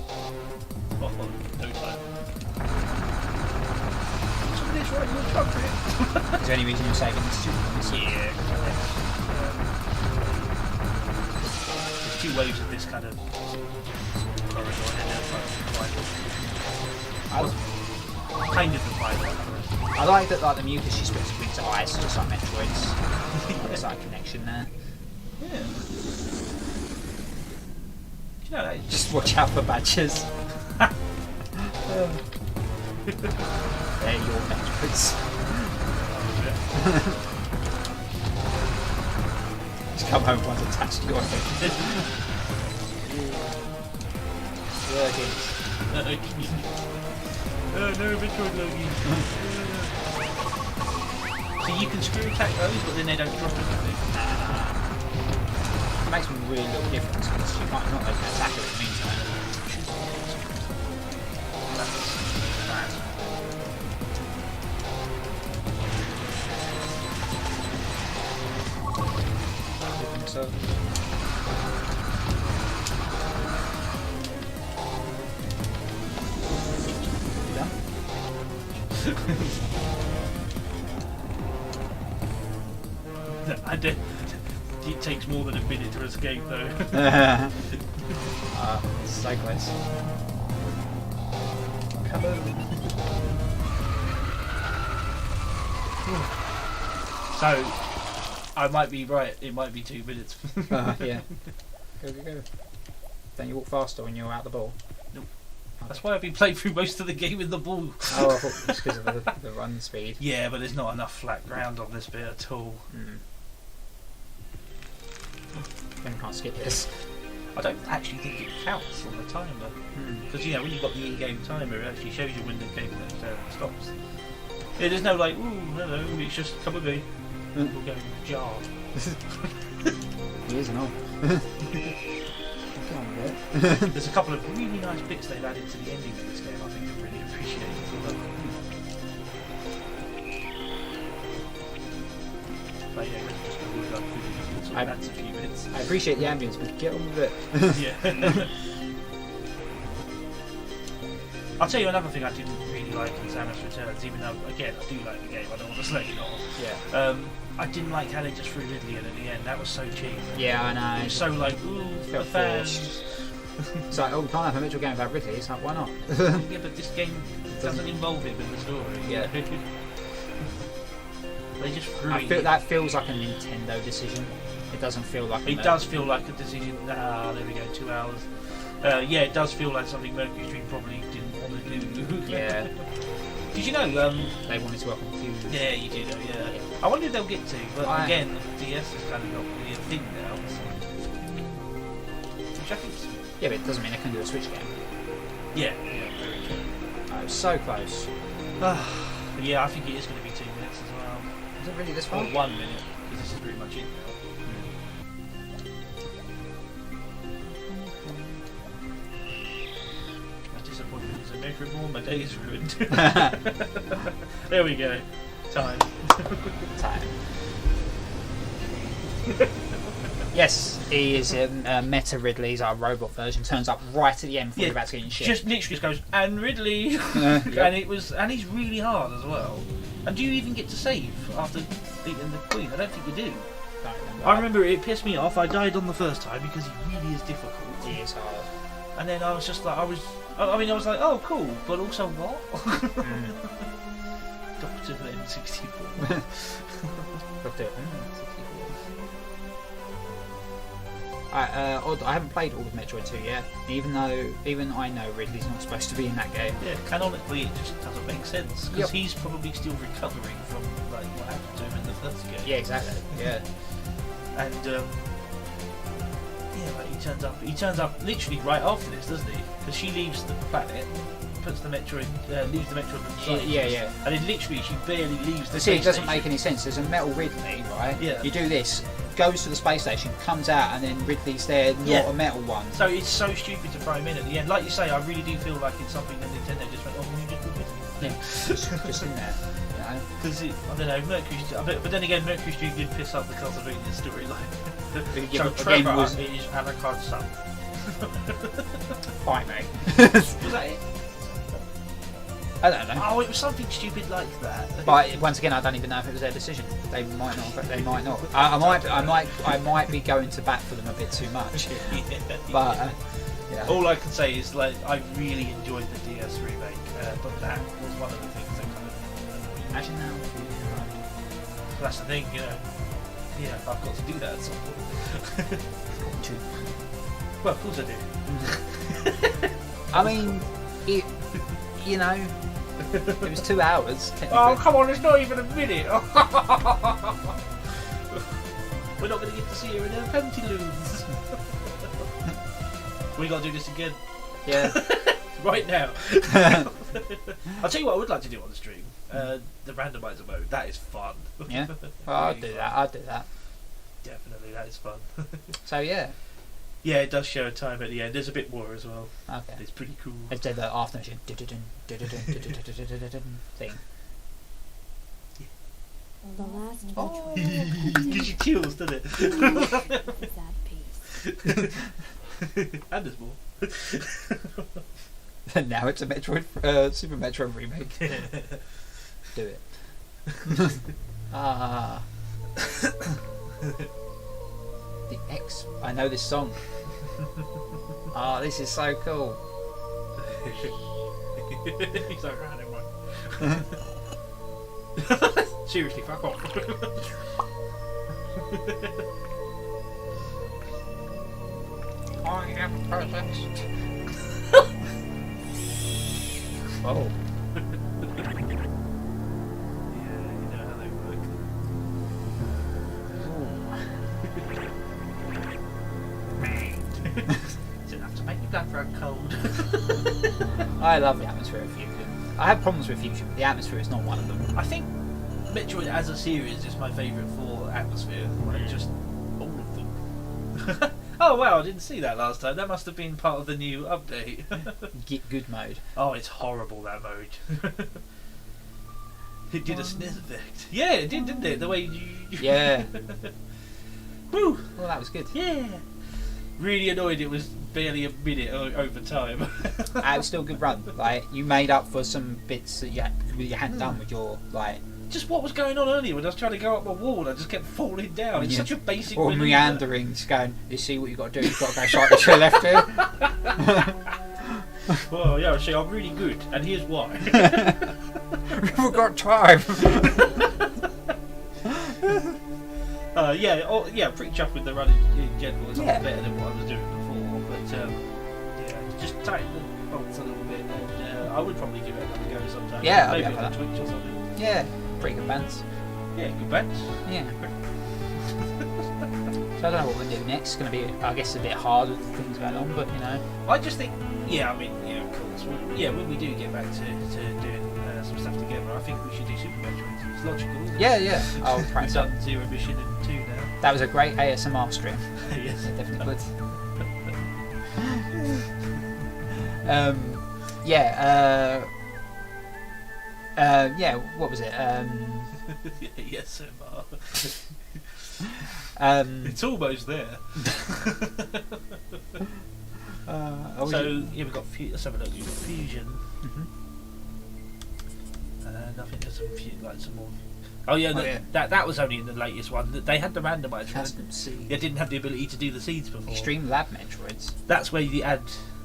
no time. Somebody's riding your truck, Rick. Is there any reason you're saving this? Yeah. There's 2 waves of this kind of corridor, and then there's like kind of the final. I like that, like the mucus she splits between to ice, just like Metroid's. There's like a connection there. Yeah. You know that? Just watch out for badgers. They're your Metroids. Just come home one's attached to your head. Workings. Oh no, Metroid Logie. So you can screw attack those, but then they don't drop anything. It makes a really little difference because you might not make an attack in the meantime. That's bad. So. I did. It takes more than a minute to escape, though. It's so close. Come on. So, I might be right. It might be 2 minutes. Yeah. Go. Don't you walk faster when you're out the ball? Nope. That's why I've been playing through most of the game with the ball. Oh, I thought just because of the run speed. Yeah, but there's not enough flat ground on this bit at all. Then you can't skip this. I don't actually think it counts on the timer. Because, when you've got the in-game timer, it actually shows you when the game stops. Yeah, there's no like, ooh, hello, it's just come with me. We'll go jar. He is and all. There's a couple of really nice bits they've added to the ending of this game I think I really appreciate. But yeah, let's just go with that. That's a few minutes. I appreciate the ambience, but get on with it. Yeah. I'll tell you another thing I didn't really like in Samus Returns, even though, again, I do like the game, I don't want to slag it off. Yeah. I didn't like how they just threw Ridley in at the end, that was so cheap. Yeah, I know. It was so like, ooh, for the fans. It's like, oh, we can't have a Mitchell game about Ridley. It's like, why not? Yeah, but this game doesn't involve him in the story. Yeah. They just threw it. That feels like a Nintendo decision. It doesn't feel like. It does feel like a decision. There we go, 2 hours. Yeah, it does feel like something Mercury Stream probably didn't want to do. Yeah. Did you know? They wanted to welcome Fusion. Yeah, you did. Yeah. I wonder if they'll get to, but again, DS is kind of not really a thing now. So. Which I think. Yeah, but it doesn't mean they can do a Switch game. Yeah, very true. Oh, so close. Yeah, I think it is going to be 2 minutes as well. Is it really this Or far? 1 minute, because this is pretty much it now. My disappointment is immeasurable, my day is ruined. There we go. Time. Time. Yes, he is Meta Ridley. He's our robot version. Turns up right at the end before you're about to get in shit. Just literally just goes, and Ridley! Yep. And he's really hard as well. And do you even get to save after beating the Queen? I don't think you do. I remember it pissed me off. I died on the first time because he really is difficult. He is hard. And then I was just like, I was like, oh cool, but also what? Doctor M64. Doctor M64. I haven't played all of Metroid 2 yet, even I know Ridley's not supposed to be in that game. Yeah, canonically it just doesn't make sense because he's probably still recovering from like what happened to him in the first game. Yeah, exactly. Yeah. And like he turns up literally right after this, doesn't he? Because she leaves the planet, puts the Metroid, leaves the Metroid on the side. Yeah. And then literally she barely leaves the. See, it doesn't station. make any sense. There's a metal Ridley, right? Yeah. You do this, goes to the space station, comes out, and then Ridley's there, not a metal one. So it's so stupid to throw him in at the end. Like you say, I really do feel like it's something that Nintendo just went, oh, we just put it. Yeah, just in there. Because I don't know, Mercury. But then again, Mercury Street did piss up the Castlevania storyline. Yeah, so but Trevor again, was is Alucard's son. fine, mate. Was that it? I don't know. Oh, it was something stupid like that. But once again, I don't even know if it was their decision. They might not. But they might not. I might be going to bat for them a bit too much. But yeah. All I can say is like I really enjoyed the DS remake, but that was one of the things that kind of. Imagine now. That's the thing, you know. Yeah, I've got to do that at some point. Well, of course I do. I mean, you know, it was 2 hours. Oh, come on, it's not even a minute. We're not going to get to see her in her pantaloons. We got to do this again. Yeah. Right now. I'll tell you what I would like to do on the stream. The randomizer mode. That is fun. Yeah. Well, I'll do that. Definitely, that is fun. So yeah. Yeah, it does show a time at the end. There's a bit more as well. Okay. It's pretty cool. Let's do the after mission thing. The last Oh. Gives you chills, doesn't it? is at peace. And there's more. And now it's a Metroid, Super Metroid remake. Do it. The X. I know this song. Oh, this is so cool. He's like, right, never mind. Seriously, fuck off. I am possessed. Oh. Yeah, you know how they work. It's enough to make your blood run cold. I love the atmosphere of Fusion. I have problems with Fusion, but the atmosphere is not one of them. I think Metroid as a series is my favourite for atmosphere. Like just all of them. Oh wow, I didn't see that last time. That must have been part of the new update. Get good mode. Oh, it's horrible, that mode. It did a sniz effect. Yeah, it did, didn't it? The way you... Yeah. Woo! Well, that was good. Yeah. Really annoyed it was barely a minute over time. It was still a good run. Like, you made up for some bits that you hadn't done with your, like... Just what was going on earlier when I was trying to go up my wall and I just kept falling down. It's such a basic... Or maneuver. meandering, just going, you see what you've got to do, you've got to go slightly to the left here. Well, yeah, see, I'm really good, and here's why. We've got time. Yeah, pretty chuffed with the run in general. It's a lot better than what I was doing before, but yeah, just tighten the bolts a little bit, and I would probably give it another go sometime. Yeah, maybe I'll be on up for Twitch or something. Yeah, pretty good bands. Yeah, good bands. Yeah. So I don't know what we're doing next. It's going to be, I guess, a bit hard with things going on, but you know. I just think, yeah, I mean, yeah, of course. When we do get back to doing some stuff together, I think we should do Super Metroid. It's logical, isn't it? Yeah. I'll We've practice up. done Zero Mission and 2 now. That was a great ASMR stream. Yes. Yeah, definitely would. What was it? Yes, Omar. Um, It's almost there. So yeah, we've got let's have a look. We've got Fusion, Mhm. and I think there's some more. Oh yeah, that was only in the latest one. They had the randomizer. Custom seed. They didn't have the ability to do the seeds before. Extreme Lab Metroids. That's where you add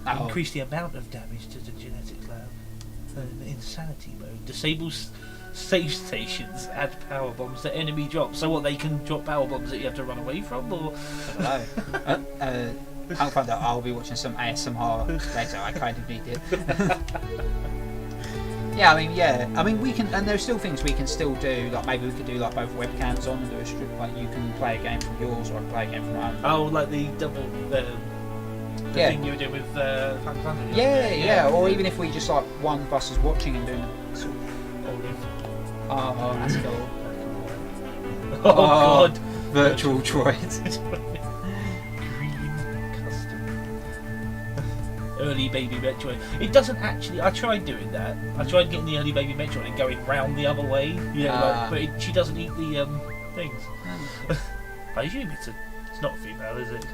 Oh. increase the amount of damage to the genetics lab. Insanity mode disables save stations. Add power bombs that enemy drops. So what, they can drop power bombs that you have to run away from, or I don't know. I'll find out. I'll be watching some ASMR later. I kind of need it. I mean, we can, and there's still things we can still do. Like maybe we could do like both webcams on and do a strip. Like you can play a game from yours, or I can play a game from mine. oh, like the double thing you were doing with Final Fantasy. Yeah. Or even if we just like one of us is watching and doing sort of. Oh, that's cool. Oh God! Virtual droid. Green custom. Early baby Metroid. It doesn't actually. I tried doing that. I tried getting the early baby Metroid and going round the other way. You know, but she doesn't eat the things. I assume it's not female, is it?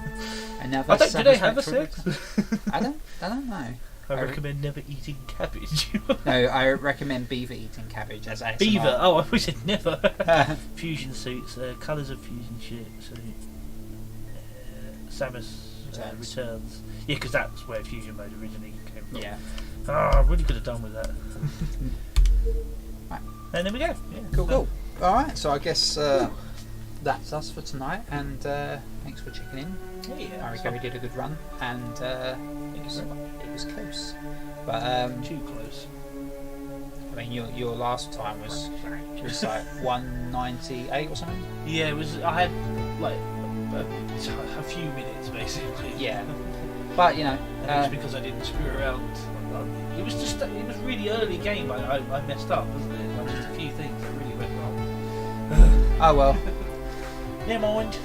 Another do they have a Metroid. sex? I don't know. I recommend never eating cabbage. No, I recommend beaver eating cabbage as ASMR. Beaver? Oh, I wish I'd never. Fusion suits, colours of fusion suit. Samus Returns. Yeah, because that's where fusion mode originally came from. Yeah. Oh, I really could have done with that. Right. And there we go. Yeah. Cool. Alright, so I guess that's us for tonight, and thanks for checking in. Yeah. I reckon we did a good run, and Thank you very much. it was close. But Too close. I mean, your last time was like 198 or something. Yeah, it was. I had like a few minutes basically. Yeah. But you know, And it's because I didn't screw around. It was really early game. I messed up, wasn't it? Like just a few things that really went wrong. oh well. Never mind.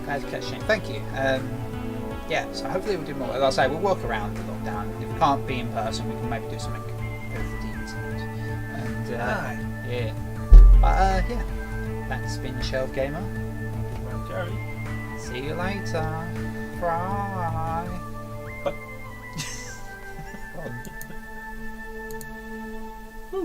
Glad to catch you. Thank you. Yeah, so hopefully we'll do more. Like I say, we'll work around the lockdown. If we can't be in person, we can maybe do something over the internet. And yeah. But yeah, that's been Shelf Gamer. Murry Curry. See you later. Bye.